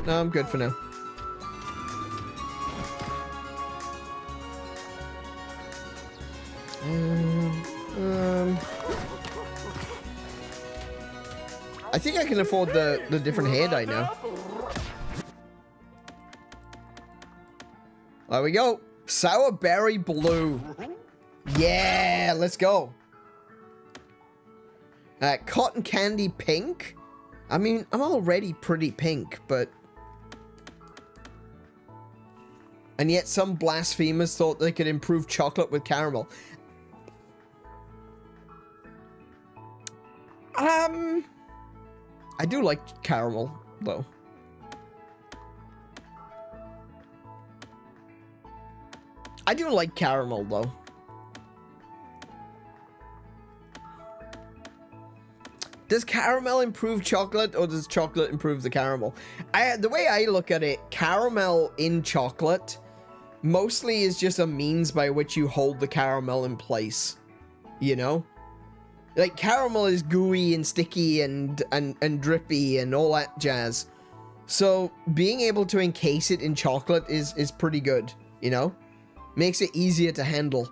I'm good for now. I think I can afford the different hair dye now. There we go. Sour berry blue. Yeah, let's go. Cotton candy pink. I mean, I'm already pretty pink, but... And yet some blasphemers thought they could improve chocolate with caramel. I do like caramel, though. I do like caramel, though. Does caramel improve chocolate, or does chocolate improve the caramel? The way I look at it, caramel in chocolate mostly is just a means by which you hold the caramel in place. You know? Like, caramel is gooey and sticky and drippy and all that jazz. So, being able to encase it in chocolate is pretty good, you know? Makes it easier to handle.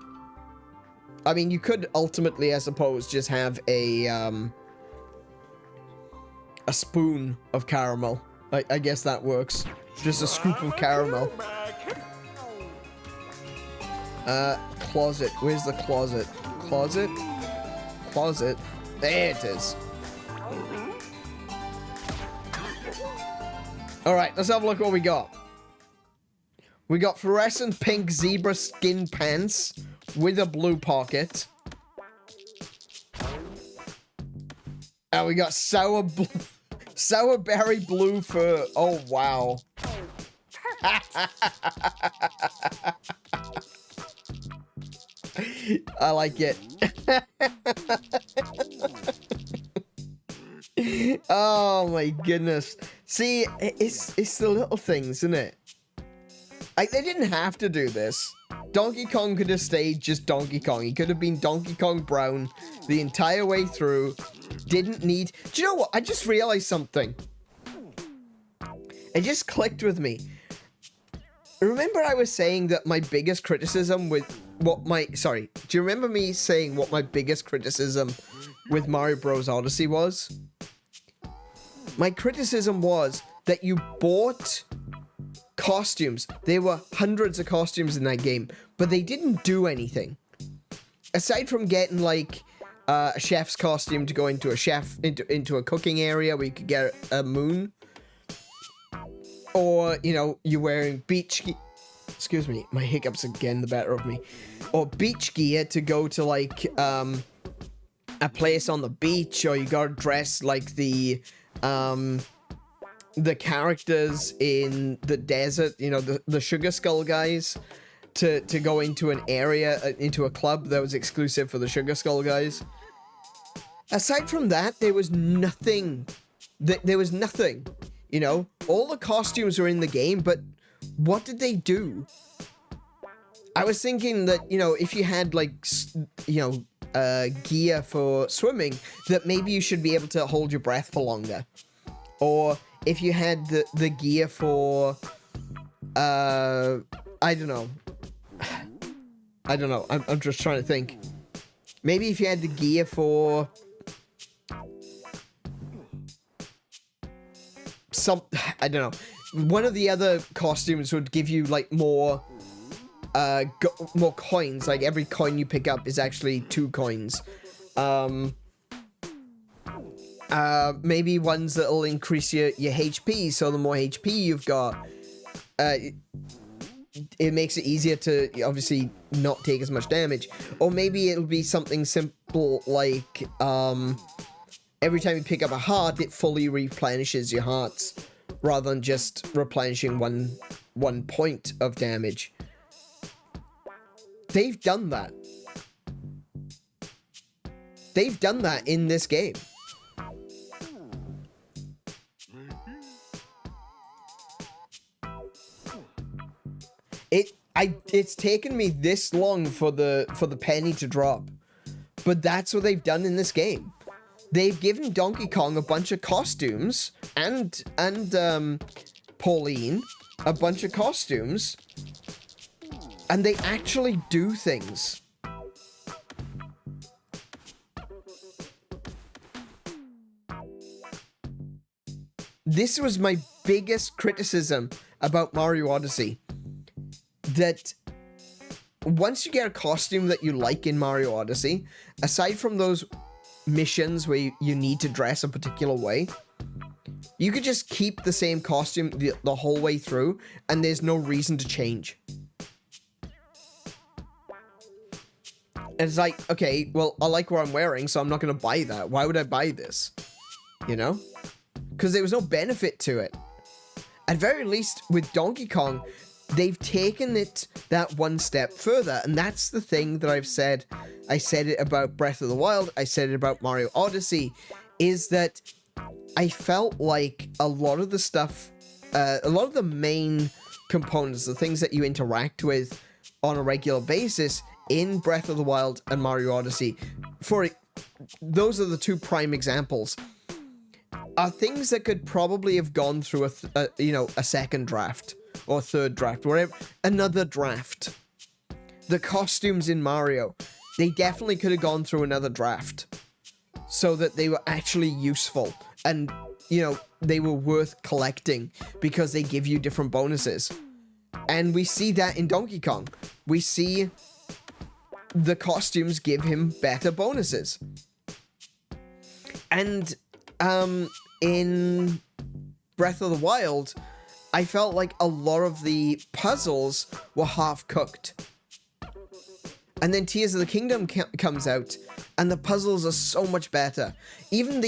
I mean, you could ultimately, I suppose, just have a spoon of caramel. I guess that works. Just a scoop of caramel. Closet. Where's the closet? Closet? Closet. There it is. Alright, let's have a look what we got. We got fluorescent pink zebra skin pants with a blue pocket. And we got sour berry blue fur. Oh, wow. I like it. Oh my goodness. See, it's the little things, isn't it? Like, they didn't have to do this. Donkey Kong could have stayed just Donkey Kong. He could have been Donkey Kong Brown the entire way through. Didn't need... Do you know what? I just realized something. It just clicked with me. Remember I was saying that my biggest criticism with what my... Sorry. Do you remember me saying what my biggest criticism with Mario Bros. Odyssey was? My criticism was that you bought costumes. There were hundreds of costumes in that game, but they didn't do anything. Aside from getting, like, a chef's costume to go into a cooking area where you could get a moon. Or, you know, you're wearing beach... Excuse me, my hiccups again, the better of me. Or beach gear to go to, like, a place on the beach, or you gotta dress like the the characters in the desert, you know, the Sugar Skull guys, to go into an area, into a club that was exclusive for the Sugar Skull guys. Aside from that, there was nothing. There was nothing, you know? All the costumes were in the game, but what did they do? I was thinking that, you know, if you had, like, you know, gear for swimming, that maybe you should be able to hold your breath for longer. Or if you had the gear for, I don't know. I don't know. I'm just trying to think. Maybe if you had the gear for I don't know. One of the other costumes would give you, like, more coins. Like, every coin you pick up is actually 2 coins. Maybe ones that'll increase your HP, so the more HP you've got, it makes it easier to, obviously, not take as much damage. Or maybe it'll be something simple like, every time you pick up a heart, it fully replenishes your hearts, rather than just replenishing one point of damage. They've done that. They've done that in this game. It's taken me this long for the penny to drop, but that's what they've done in this game. They've given Donkey Kong a bunch of costumes and Pauline a bunch of costumes, and they actually do things. This was my biggest criticism about Mario Odyssey. That once you get a costume that you like in Mario Odyssey, aside from those missions where you need to dress a particular way, you could just keep the same costume the whole way through, and there's no reason to change. And it's like, okay, well, I like what I'm wearing, so I'm not going to buy that. Why would I buy this? You know? Because there was no benefit to it. At very least, with Donkey Kong, they've taken it that one step further, and that's the thing that I've said. I said it about Breath of the Wild, I said it about Mario Odyssey, is that I felt like a lot of the stuff, a lot of the main components, the things that you interact with on a regular basis in Breath of the Wild and Mario Odyssey, those are the 2 prime examples, are things that could probably have gone through a second draft. Or third draft, whatever, another draft. The costumes in Mario, they definitely could have gone through another draft, so that they were actually useful, and, you know, they were worth collecting, because they give you different bonuses. And we see that in Donkey Kong. We see the costumes give him better bonuses. And, in Breath of the Wild, I felt like a lot of the puzzles were half-cooked. And then Tears of the Kingdom comes out, and the puzzles are so much better. Even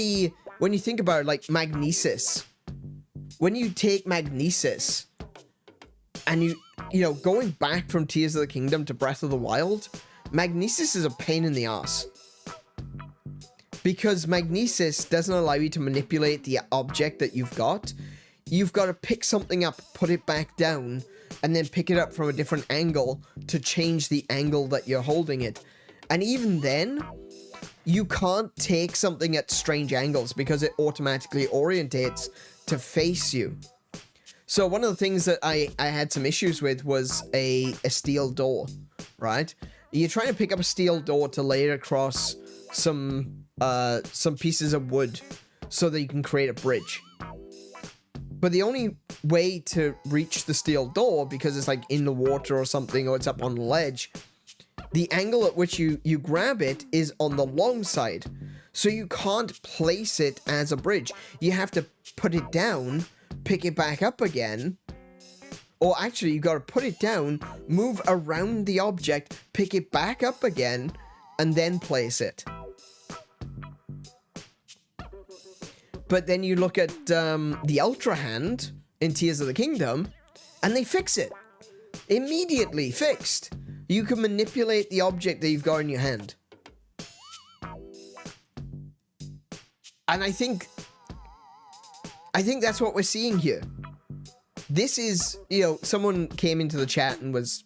when you think about it, like Magnesis. When you take Magnesis, and you know, going back from Tears of the Kingdom to Breath of the Wild, Magnesis is a pain in the ass. Because Magnesis doesn't allow you to manipulate the object that you've got. You've got to pick something up, put it back down, and then pick it up from a different angle to change the angle that you're holding it. And even then, you can't take something at strange angles because it automatically orientates to face you. So one of the things that I had some issues with was a steel door, right? You're trying to pick up a steel door to lay it across some pieces of wood so that you can create a bridge. But the only way to reach the steel door, because it's like in the water or something, or it's up on the ledge, the angle at which you grab it is on the long side. So you can't place it as a bridge. You have to put it down, pick it back up again. Or actually, you got to put it down, move around the object, pick it back up again, and then place it. But then you look at the Ultra Hand in Tears of the Kingdom, and they fix it. Immediately fixed. You can manipulate the object that you've got in your hand. And I think that's what we're seeing here. This is, you know, someone came into the chat and was,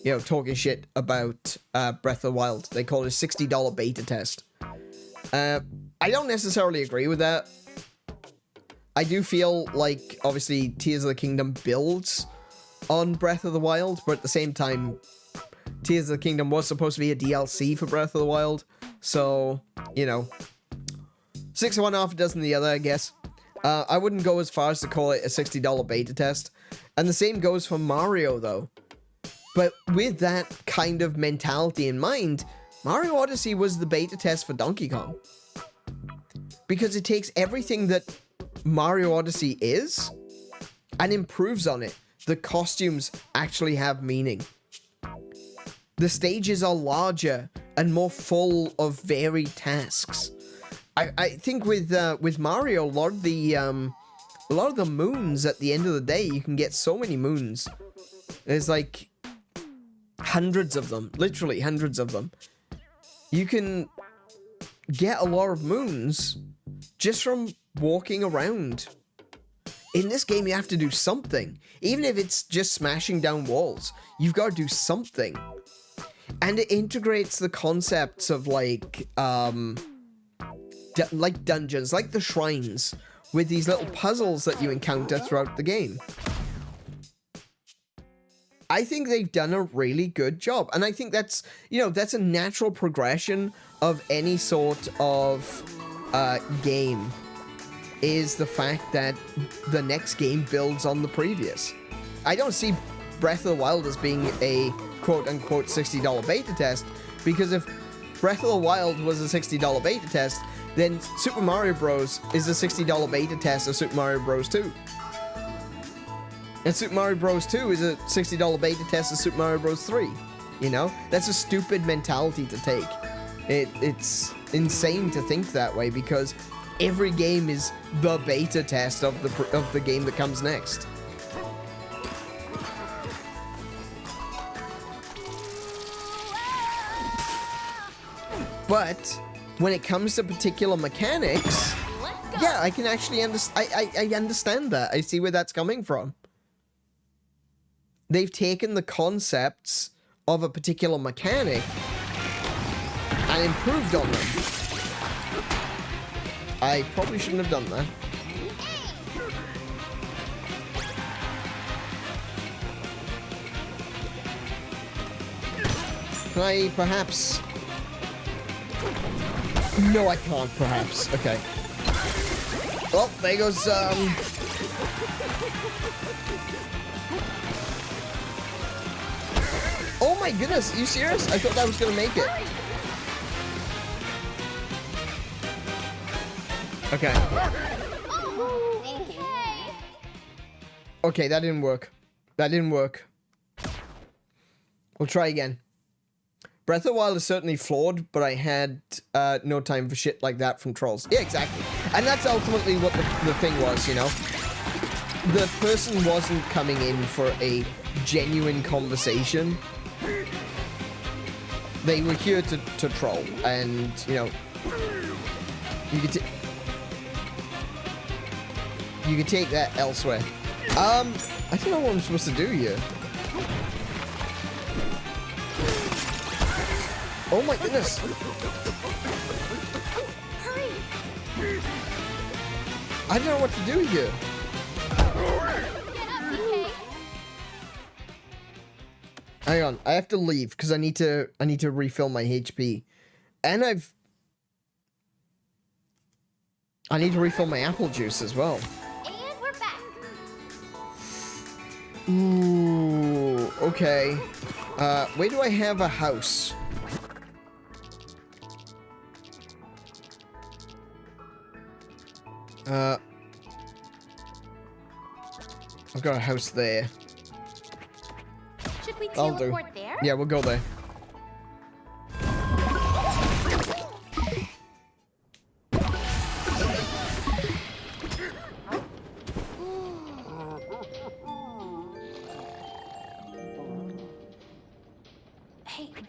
you know, talking shit about Breath of the Wild. They call it a $60 beta test. I don't necessarily agree with that. I do feel like, obviously, Tears of the Kingdom builds on Breath of the Wild, but at the same time, Tears of the Kingdom was supposed to be a DLC for Breath of the Wild. So, you know, 6 of one, half a dozen the other, I guess. I wouldn't go as far as to call it a $60 beta test. And the same goes for Mario, though. But with that kind of mentality in mind, Mario Odyssey was the beta test for Donkey Kong. Because it takes everything that Mario Odyssey is and improves on it. The costumes actually have meaning. The stages are larger and more full of varied tasks. I think with Mario, a lot of the moons at the end of the day, you can get so many moons. There's like hundreds of them, literally hundreds of them. You can get a lot of moons just from walking around. In this game, you have to do something. Even if it's just smashing down walls, you've got to do something. And it integrates the concepts of like dungeons, like the shrines, with these little puzzles that you encounter throughout the game. I think they've done a really good job. And I think that's, you know, that's a natural progression of any sort of game, is the fact that the next game builds on the previous. I don't see Breath of the Wild as being a quote-unquote $60 beta test, because if Breath of the Wild was a $60 beta test, then Super Mario Bros. Is a $60 beta test of Super Mario Bros. 2. And Super Mario Bros. 2 is a $60 beta test of Super Mario Bros. 3. You know? That's a stupid mentality to take. It's insane to think that way, because every game is the beta test of the game that comes next. But when it comes to particular mechanics, yeah, I can actually I understand that. I see where that's coming from. They've taken the concepts of a particular mechanic and improved on them. I probably shouldn't have done that. Can I perhaps... No, I can't, perhaps. Okay. Oh, there goes, Oh my goodness, are you serious? I thought that was gonna make it. Okay. Okay, that didn't work. That didn't work. We'll try again. Breath of the Wild is certainly flawed, but I had no time for shit like that from trolls. Yeah, exactly. And that's ultimately what the thing was, you know? The person wasn't coming in for a genuine conversation. They were here to troll, and, you know, you could take that elsewhere. I don't know what I'm supposed to do here. Oh my goodness! Hurry! I don't know what to do here. Get up, DK! Hang on, I have to leave because I need to refill my HP, and I need to refill my apple juice as well. And we're back. Ooh, okay. Where do I have a house? I've got a house there. Should we I'll do. teleport there? Yeah, we'll go there.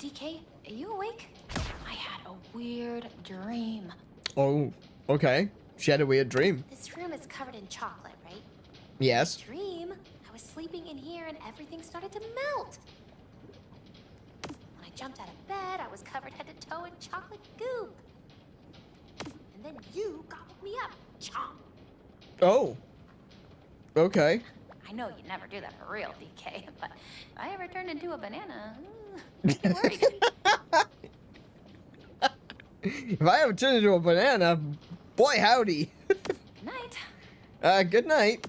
DK, are you awake? I had a weird dream. Oh, okay. She had a weird dream. This room is covered in chocolate, right? Yes. Dream, I was sleeping in here and everything started to melt. When I jumped out of bed, I was covered head to toe in chocolate goop. And then you gobbled me up. Chomp. Oh. Okay. I know you'd never do that for real, DK, but if I ever turned into a banana, I'd be worried. If I ever turn into a banana, boy howdy. Good night. Good night.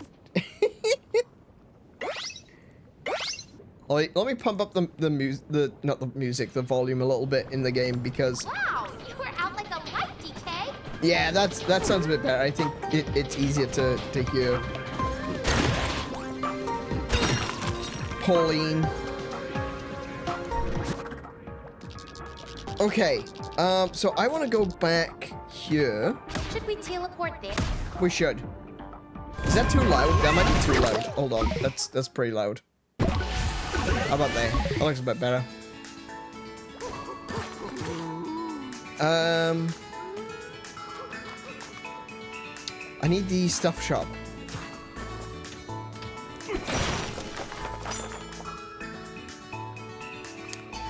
Let me pump up the volume a little bit in the game because. Wow, you were out like a light, DK. Yeah, that sounds a bit better. I think it's easier to hear. Pauline. Okay, so I want to go back here. Should we teleport there? We should. Is that too loud? That might be too loud. Hold on, that's pretty loud. How about that? That looks a bit better. I need the stuff shop.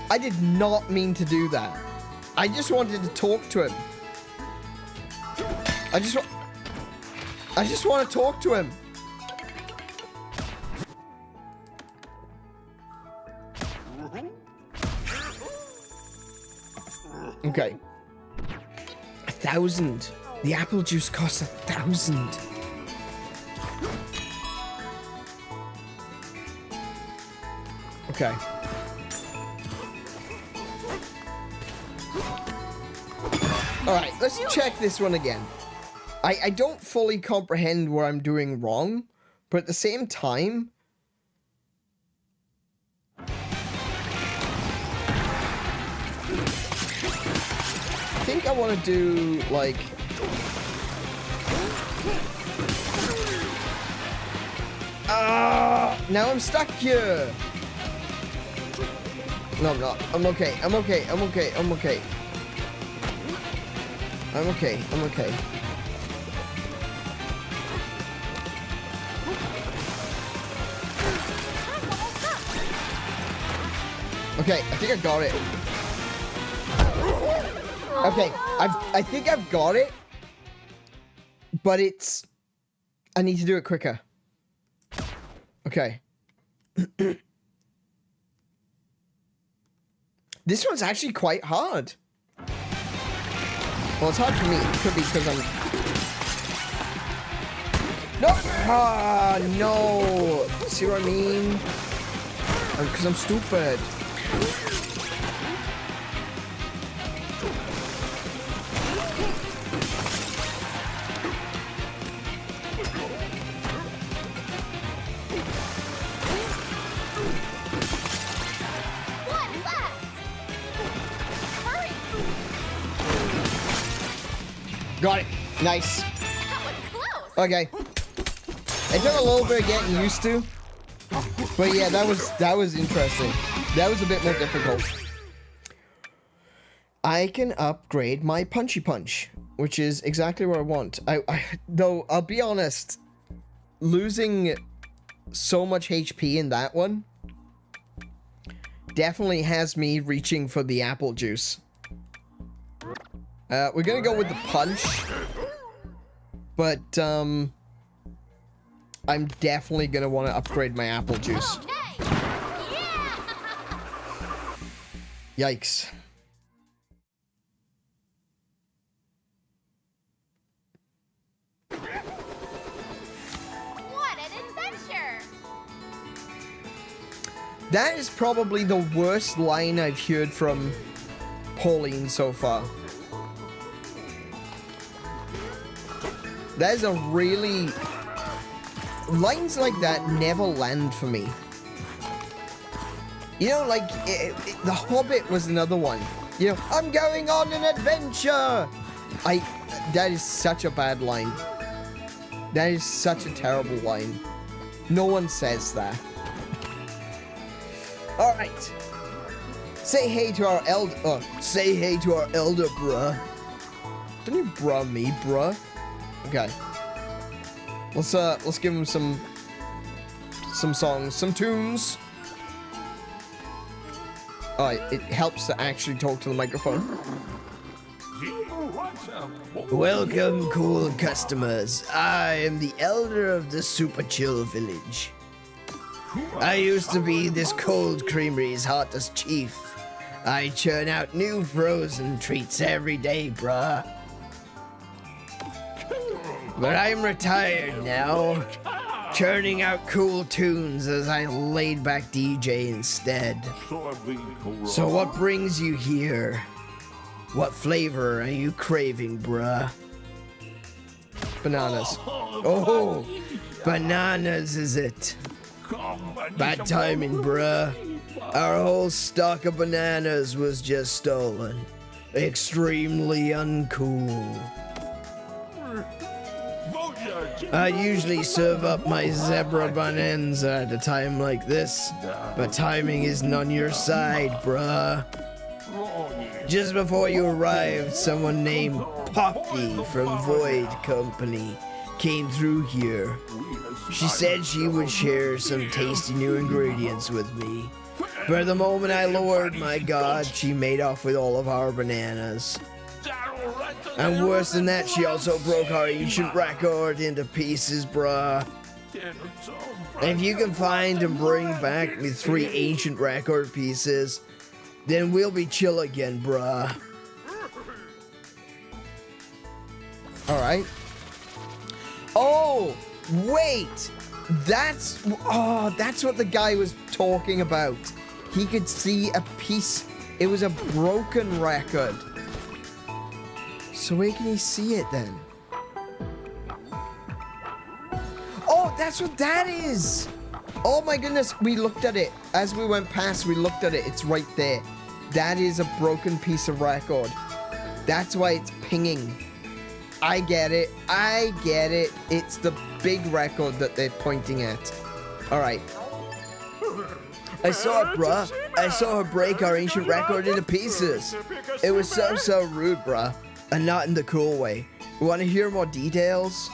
I did not mean to do that. I just wanted to talk to him. I just want to talk to him. Okay. 1,000. The apple juice costs 1,000. Okay. Alright, let's check this one again. I don't fully comprehend what I'm doing wrong, but at the same time, I think I want to do, like, now I'm stuck here. No, I'm not. I'm okay. I'm okay. I'm okay. I'm okay. I'm okay. I'm okay. Okay, I think I got it. Okay, I think I've got it, but it's, I need to do it quicker. Okay. This one's actually quite hard. Well, it's hard for me. It could be because I'm... No! Ah, no! See what I mean? Because I'm stupid. Got it. Nice. That was close. Okay. It took a little bit of getting used to. But yeah, that was interesting. That was a bit more difficult. I can upgrade my punchy punch, which is exactly what I want. Though I'll be honest, losing so much HP in that one definitely has me reaching for the apple juice. We're gonna go with the punch, but I'm definitely gonna want to upgrade my apple juice. Yikes. What an adventure! That is probably the worst line I've heard from Pauline so far. That is a really... Lines like that never land for me. You know, like, The Hobbit was another one. You know, I'm going on an adventure! That is such a bad line. That is such a terrible line. No one says that. Alright. Say hey to our elder. Say hey to our elder, bruh. Don't you bruh me, bruh. Okay. Let's give him some songs, some tunes. It helps to actually talk to the microphone. Welcome, cool customers. I am the elder of the Super Chill Village. I used to be this cold creamery's hottest chief. I churn out new frozen treats every day, bruh. But I'm retired now, churning out cool tunes as I laid back DJ instead. So what brings you here? What flavor are you craving, bruh? Bananas. Oh, bananas is it? Bad timing, bruh. Our whole stock of bananas was just stolen. Extremely uncool. I usually serve up my zebra bonanza at a time like this, but timing isn't on your side, bruh. Just before you arrived, someone named Poppy from Void Company came through here. She said she would share some tasty new ingredients with me. But the moment I lowered my god, she made off with all of our bananas. And worse than that, she also broke our ancient record into pieces, bruh. If you can find and bring back the 3 ancient record pieces, then we'll be chill again, bruh. Alright. Oh, wait! That's what the guy was talking about. He could see a piece. It was a broken record. So where can he see it then? Oh, that's what that is! Oh my goodness, we looked at it. As we went past, we looked at it. It's right there. That is a broken piece of record. That's why it's pinging. I get it. I get it. It's the big record that they're pointing at. Alright. I saw it, bruh. I saw her break our ancient record into pieces. It was so rude, bruh. And not in the cool way. Want to hear more details?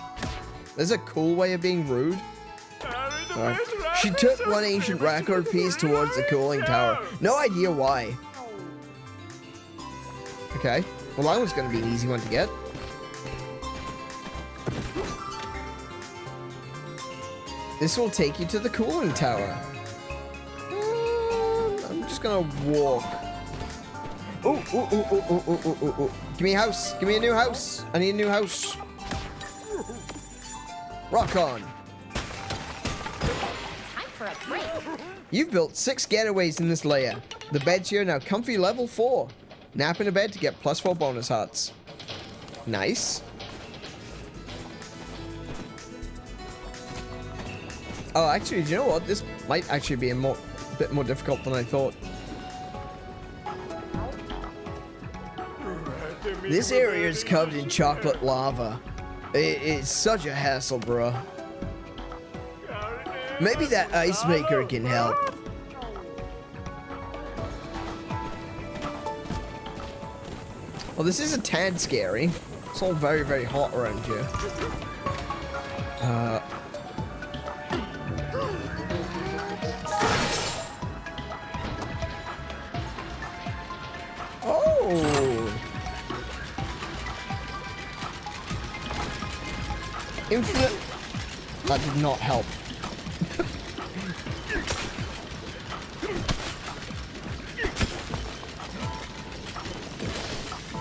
There's a cool way of being rude. Right. She took one ancient record piece towards the cooling tower. No idea why. Okay. Well, that was going to be an easy one to get. This will take you to the cooling tower. I'm just going to walk. Ooh. Give me a house. Give me a new house. I need a new house. Rock on. Time for a break. You've built 6 getaways in this layer. The beds here are now comfy level 4. Nap in a bed to get +4 bonus hearts. Nice. Oh, actually, do you know what? This might actually be a bit more difficult than I thought. This area is covered in chocolate lava. It's such a hassle, bro. Maybe that ice maker can help. Well, this is a tad scary. It's all very, very hot around here. Oh! Infinite. That did not help.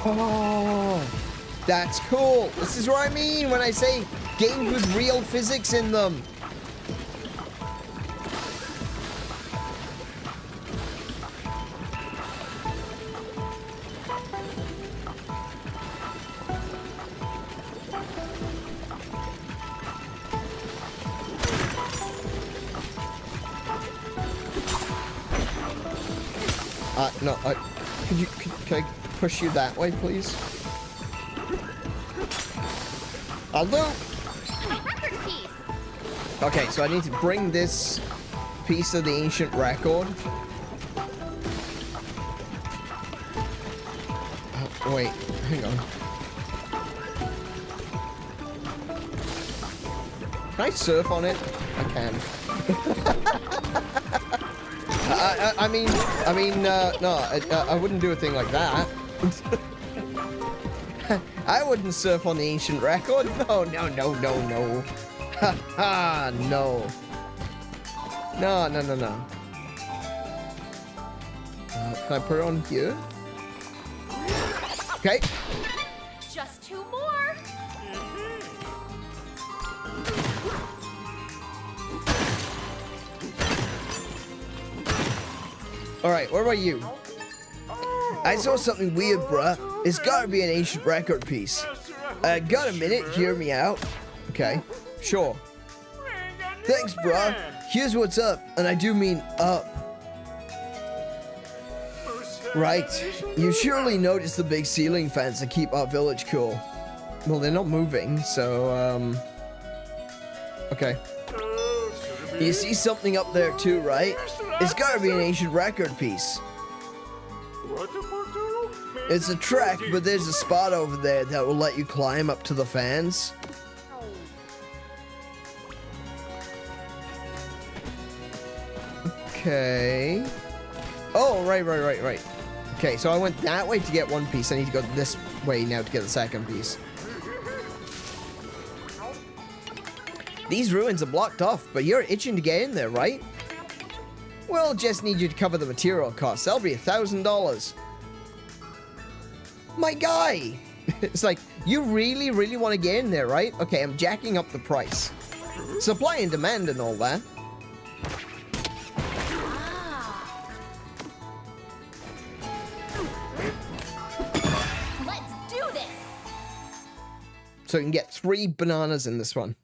Oh, that's cool. This is what I mean when I say games with real physics in them. No, can I push you that way, please? I'll do. A record piece. Okay, so I need to bring this piece of the ancient record Wait, hang on. Can I surf on it? I can. I mean, no, I wouldn't do a thing like that. I wouldn't surf on the ancient record. No, no, no, no, no. Ha ha, no. No, no, no, no. Can I put it on here? Okay. Just 2 more. Alright, what about you? I saw something weird, bruh. It's gotta be an ancient record piece. Got a minute? Hear me out? Okay, sure. Thanks, bruh. Here's what's up, and I do mean up. Right. You surely noticed the big ceiling fans that keep our village cool. Well, they're not moving, so, okay. You see something up there too, right? It's gotta be an ancient record piece. It's a trek, but there's a spot over there that will let you climb up to the fans. Okay. Oh, right. Okay, so I went that way to get one piece. I need to go this way now to get the second piece. These ruins are blocked off, but you're itching to get in there, right? We'll just need you to cover the material costs. That'll be $1,000. My guy! It's like, you really, really want to get in there, right? Okay, I'm jacking up the price. Supply and demand and all that. Let's do this. So you can get 3 bananas in this one.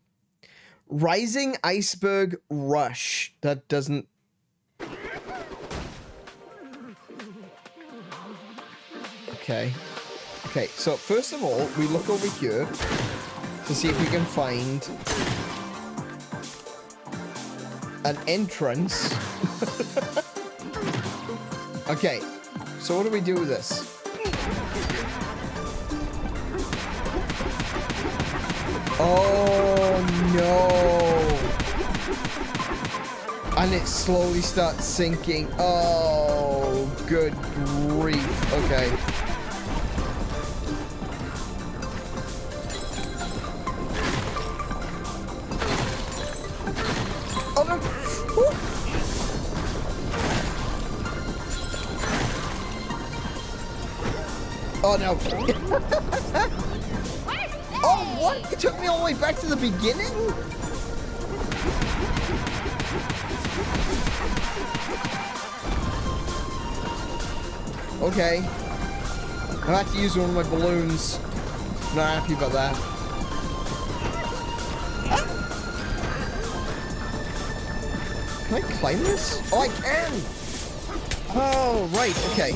Rising Iceberg Rush. That doesn't... Okay. Okay, so first of all, we look over here to see if we can find an entrance. Okay, so what do we do with this? Oh no! And it slowly starts sinking. Oh, good grief. Okay. Oh no! Woo. Oh no! Oh, what? It took me all the way back to the beginning? Okay. I have to use one of my balloons. I'm not happy about that. Ah. Can I climb this? Oh, I can! Oh, right, okay.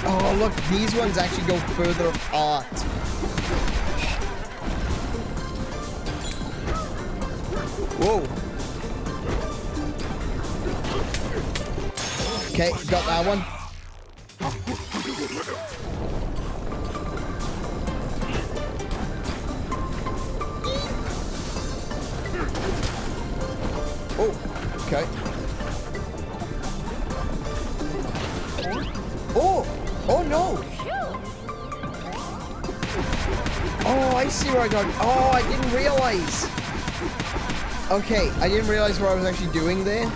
Oh, look, these ones actually go further apart. Whoa. Okay, got that one. Oh, okay. Oh! Oh no! Oh, I see where I got. Oh, I didn't realize. Okay, I didn't realize what I was actually doing there.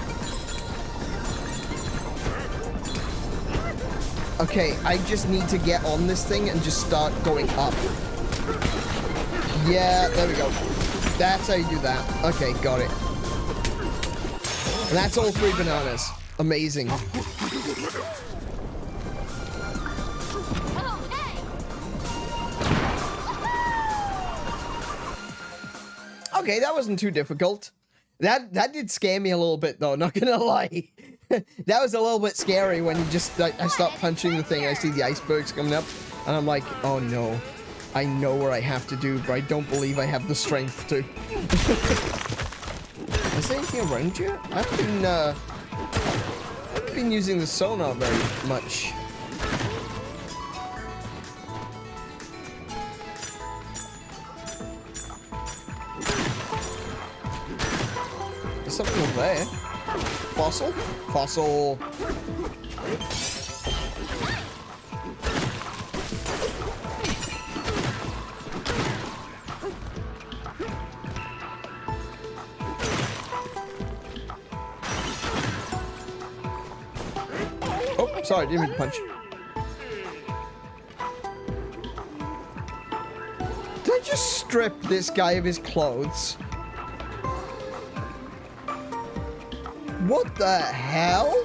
Okay, I just need to get on this thing and just start going up. Yeah, there we go. That's how you do that. Okay, got it. And that's all 3 bananas. Amazing. Okay, that wasn't too difficult. That did scare me a little bit, though, not gonna lie. That was a little bit scary when you just, I start punching the thing, I see the icebergs coming up, and I'm like, oh no. I know what I have to do, but I don't believe I have the strength to. Is there anything around here? I haven't been using the sonar very much. There's something over there. Fossil? Fossil. Oh, sorry, didn't mean to punch. Did I just strip this guy of his clothes? What the hell?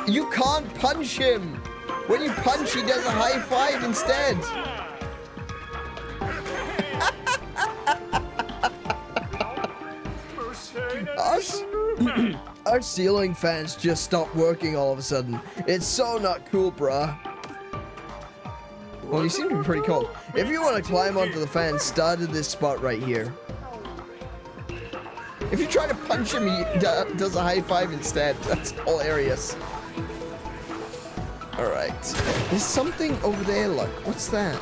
You can't punch him. When you punch, he does a high five instead. Our ceiling fans just stopped working all of a sudden. It's so not cool, bruh. Well, you seem to be pretty cold. If you want to climb onto the fan, start at this spot right here. If you try to punch him, he does a high five instead. That's hilarious. Alright. There's something over there, look. What's that?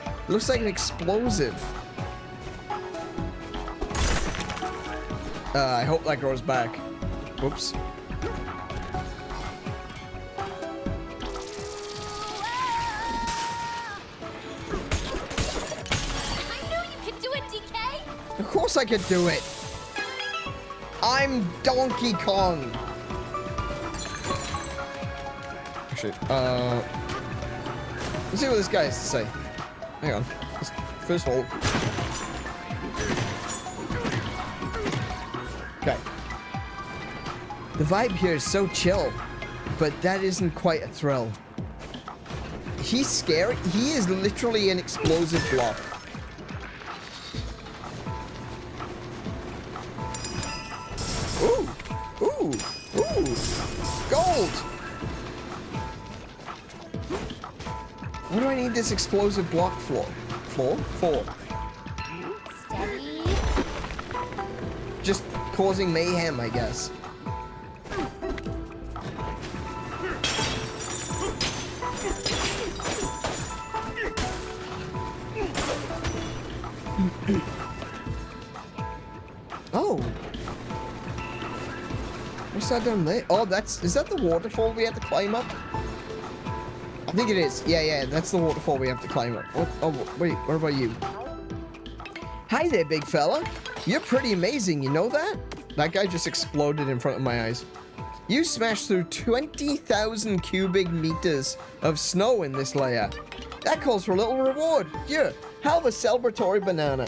It looks like an explosive. I hope that goes back. Whoops. I knew you could do it, DK! Of course I could do it. I'm Donkey Kong. Actually, let's see what this guy has to say. Hang on. First of all. Okay. The vibe here is so chill, but that isn't quite a thrill. He's scary. He is literally an explosive block. Ooh, ooh, ooh, gold. What do I need this explosive block for? For? Steady. Just causing mayhem, I guess. Oh. What's that down there? Oh, is that the waterfall we have to climb up? I think it is. Yeah, that's the waterfall we have to climb up. Oh, wait, what about you? Hi there, big fella. You're pretty amazing, you know that? That guy just exploded in front of my eyes. You smashed through 20,000 cubic meters of snow in this layer. That calls for a little reward. Here, have a celebratory banana.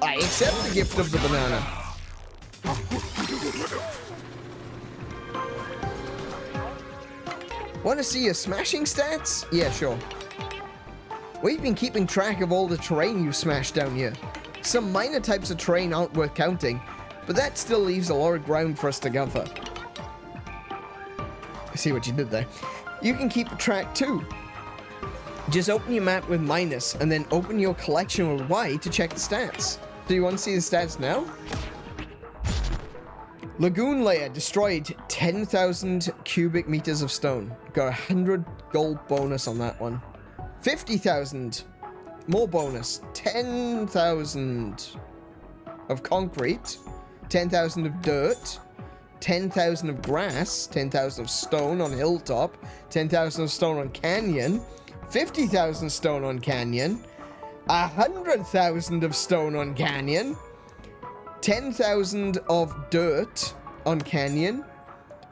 I accept the gift of the banana. Want to see your smashing stats? Yeah, sure. We've been keeping track of all the terrain you've smashed down here. Some minor types of terrain aren't worth counting, but that still leaves a lot of ground for us to cover. I see what you did there. You can keep track too. Just open your map with minus, and then open your collection with Y to check the stats. Do you want to see the stats now? Lagoon layer destroyed 10,000 cubic meters of stone. Got 100 gold bonus on that one. 50,000 more bonus. 10,000 of concrete. 10,000 of dirt. 10,000 of grass. 10,000 of stone on hilltop. 10,000 of stone on canyon. 50,000 stone on canyon. 100,000 of stone on canyon. 10,000 of dirt on canyon.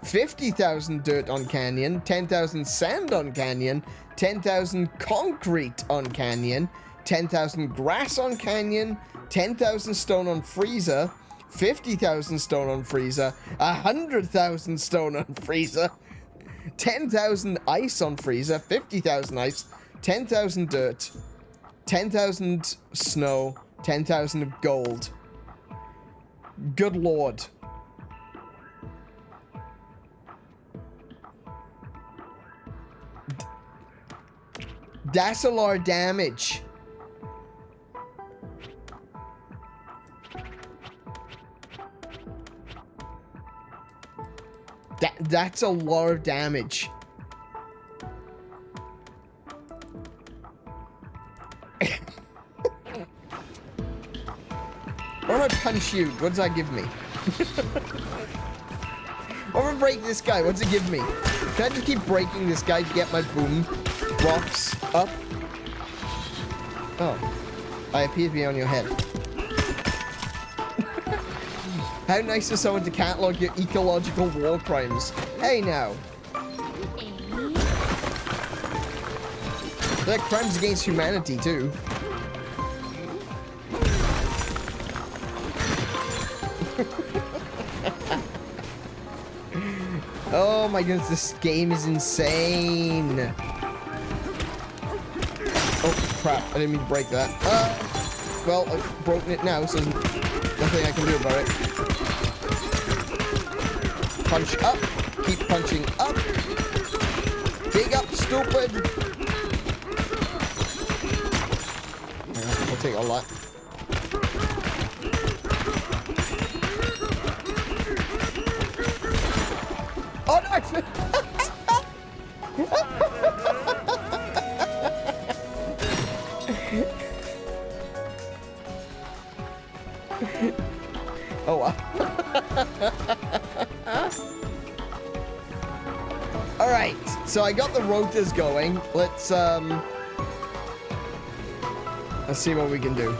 50,000 dirt on canyon. 10,000 sand on canyon. 10,000 concrete on canyon. 10,000 grass on canyon. 10,000 stone on freezer. 50,000 stone on freezer. 100,000 stone on freezer. 10,000 ice on freezer. 50,000 ice. 10,000 dirt. 10,000 snow. 10,000 of gold. Good lord. That's a lot of damage. That's a lot of damage. What if I punch you? What does that give me? What if I break this guy? What's it give me? Can I just keep breaking this guy to get my boom rocks up? Oh. I appear to be on your head. How nice of someone to catalog your ecological war crimes. Hey now. They're crimes against humanity too. Oh my goodness, this game is insane. Oh crap, I didn't mean to break that. Well, I've broken it now, so there's nothing I can do about it. Punch up, keep punching up. Dig up, stupid. I'll take all that. Oh no! Oh wow. All right, so I got the rotors going. Let's see what we can do.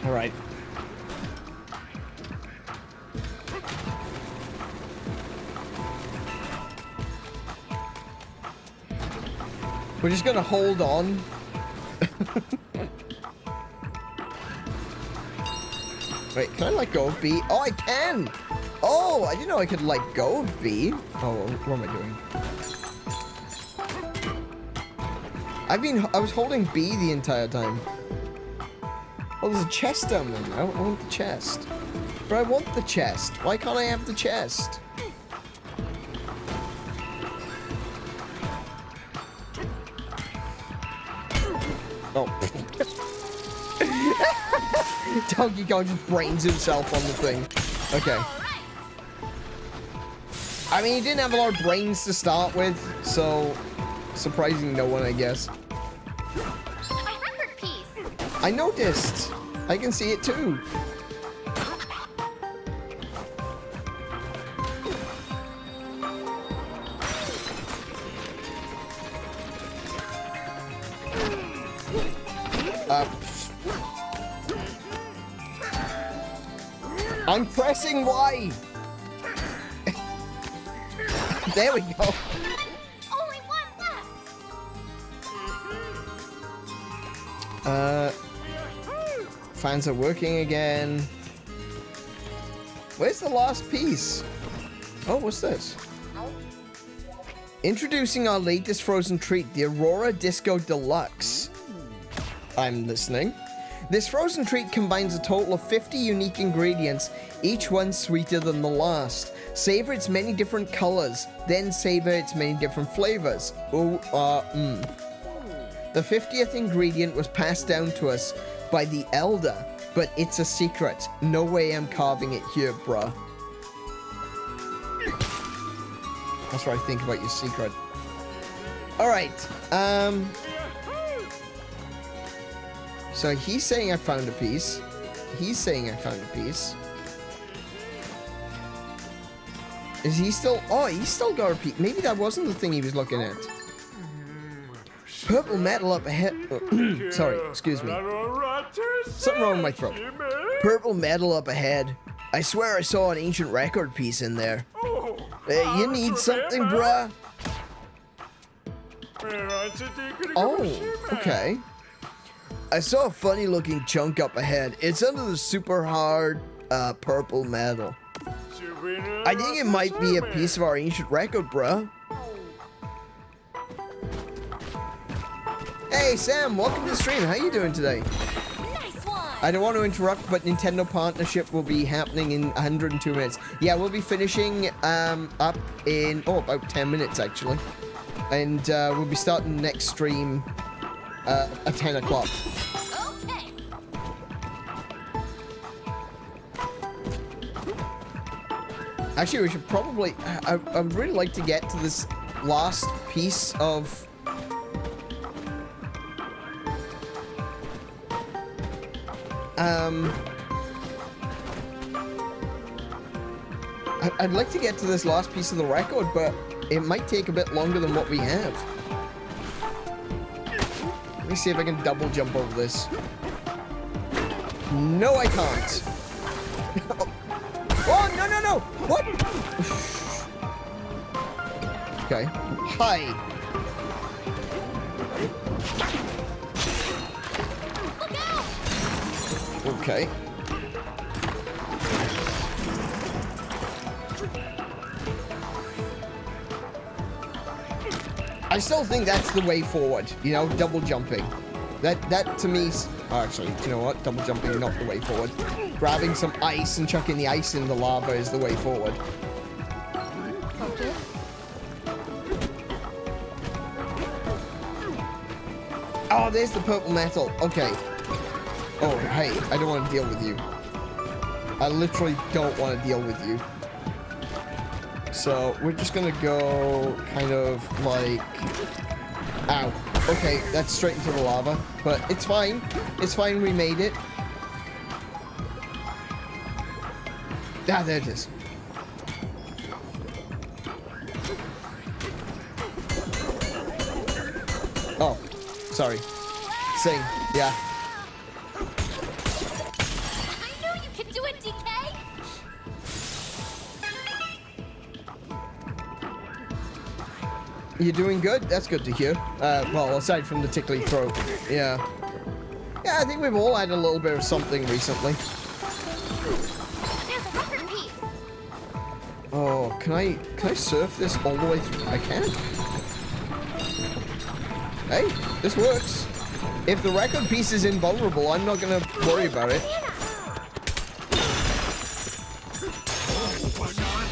All right. We're just gonna hold on. Wait, can I let go of B? Oh, I can! Oh, I didn't know I could let go of B. Oh, what am I doing? I was holding B the entire time. Oh, there's a chest down there now. I want the chest. But I want the chest. Why can't I have the chest? Oh. Donkey Kong just brains himself on the thing. Okay. I mean, he didn't have a lot of brains to start with, so surprising no one, I guess. A record piece. I noticed. I can see it too. I'm pressing Y. There we go. Only one left. Fans are working again. Where's the last piece? Oh, what's this? Introducing our latest frozen treat, the Aurora Disco Deluxe. I'm listening. This frozen treat combines a total of 50 unique ingredients, each one sweeter than the last. Savor its many different colors, then savor its many different flavors. The 50th ingredient was passed down to us by the Elder, but it's a secret. No way I'm carving it here, bruh. That's what I think about your secret. Alright, so he's saying I found a piece. He's saying I found a piece. Is he still... Oh, he's still got a piece. Maybe that wasn't the thing he was looking at. Purple metal up ahead. Sorry, excuse me. Something wrong with my throat. Purple metal up ahead. I swear I saw an ancient record piece in there. You need something, bruh? Oh, okay. I saw a funny looking chunk up ahead. It's under the super hard purple metal. I think it might be a piece of our ancient record, bruh. Hey, Sam, welcome to the stream. How you doing today? Nice one. I don't want to interrupt, but Nintendo partnership will be happening in 102 minutes. Yeah, we'll be finishing up in, about 10 minutes, actually. And we'll be starting the next stream at 10 o'clock. Okay. Actually, we should probably... I'd really like to get to this last piece of... I'd like to get to this last piece of the record, but it might take a bit longer than what we have. Let me see if I can double jump over this. No, I can't. Oh, no, no, no! What? Okay. Hi. Okay. I still think that's the way forward, you know, double jumping. That to me, actually, you know what? Double jumping is not the way forward. Grabbing some ice and chucking the ice in the lava is the way forward. Okay. Oh, there's the purple metal. Okay. Oh, hey, I don't want to deal with you. I literally don't want to deal with you. So, we're just gonna go kind of like... Ow. Okay, that's straight into the lava. But it's fine. It's fine, we made it. Ah, there it is. Oh, sorry. Sing, yeah. I knew you could do it, DK. You're doing good? That's good to hear. Well, aside from the tickly throat. Yeah. Yeah, I think we've all had a little bit of something recently. There's a record piece. Oh, can I surf this all the way through? I can. Hey, this works. If the record piece is invulnerable, I'm not gonna worry about it.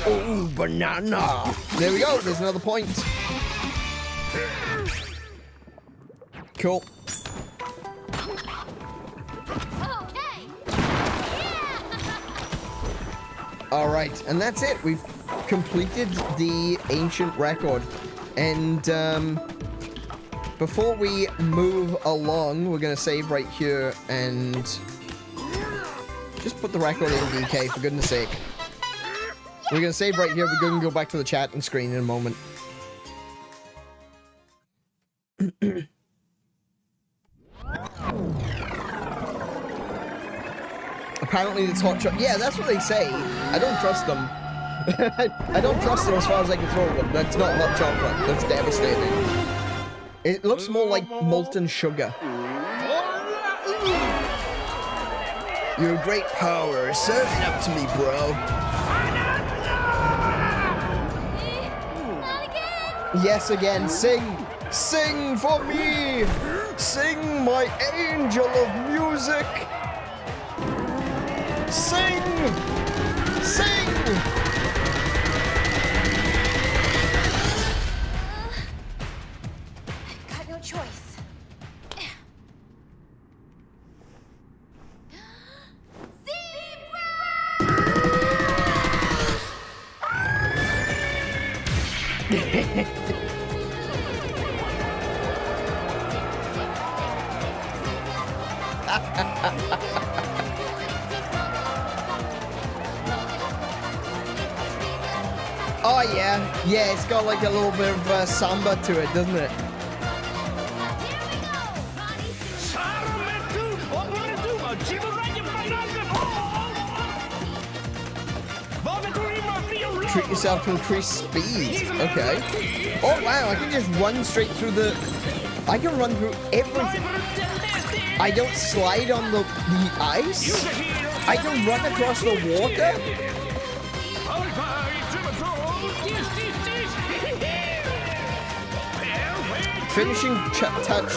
Oh, banana! There we go, there's another point. Cool. Okay. Yeah. Alright, and that's it. We've completed the ancient record. And before we move along, we're going to save right here and just put the record in, DK, for goodness sake. We're going to save right here. We're going to go back to the chatting screen in a moment. Apparently it's hot chocolate. Yeah, that's what they say. I don't trust them. I don't trust them as far as I can throw them. That's not hot chocolate. That's devastating. It looks more like molten sugar. Your great power. Serve it up to me, bro. Not again. Yes, again. Sing. Sing for me. Sing, my angel of music. Sing! Sing! Got no choice. Oh yeah, yeah, it's got like a little bit of samba to it, doesn't it? Treat yourself to increase speed. Okay. Oh wow, I can just run straight through the... I can run through everything. I don't slide on the ice. I can run across the water. Finishing touch,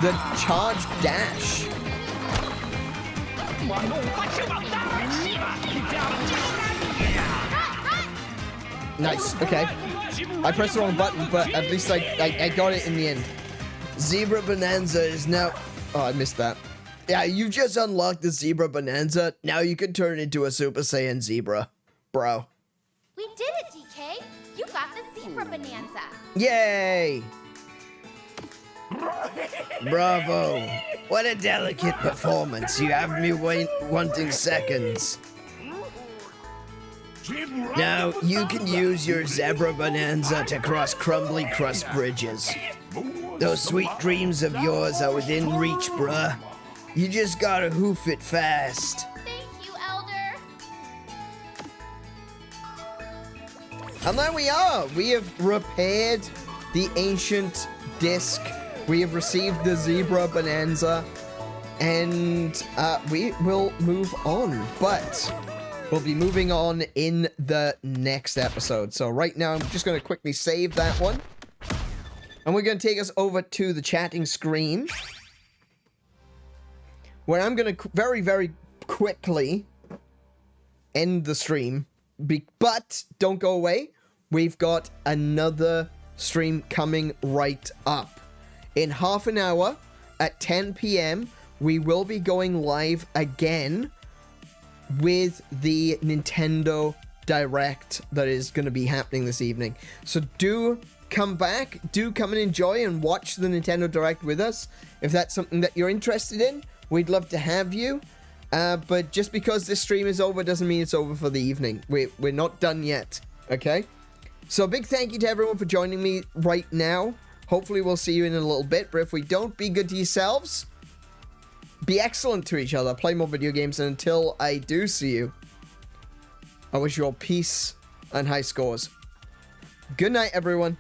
the charge dash. Nice, okay. I pressed the wrong button, but at least I got it in the end. Zebra Bonanza is now... Oh, I missed that. Yeah, you just unlocked the Zebra Bonanza. Now you can turn into a Super Saiyan Zebra. Bro. We did it, DK. You got the Zebra Bonanza. Yay! Bravo. What a delicate performance. You have me wanting seconds. Now, you can use your Zebra Bonanza to cross crumbly crust bridges. Those sweet dreams of yours are within reach, bruh. You just gotta hoof it fast. Thank you, Elder. And there we are. We have repaired the ancient disc. We have received the Zebra Bonanza. And we will move on. But we'll be moving on in the next episode. So right now, I'm just going to quickly save that one. And we're going to take us over to the chatting screen, where I'm going to very, very quickly end the stream. But don't go away. We've got another stream coming right up. In half an hour at 10 p.m., we will be going live again with the Nintendo Direct that is going to be happening this evening. So do come back, do come and enjoy and watch the Nintendo Direct with us. If that's something that you're interested in, we'd love to have you. But just because this stream is over doesn't mean it's over for the evening. We're not done yet, okay? So a big thank you to everyone for joining me right now. Hopefully we'll see you in a little bit, but if we don't, be good to yourselves. Be excellent to each other. Play more video games, and until I do see you, I wish you all peace and high scores. Good night, everyone.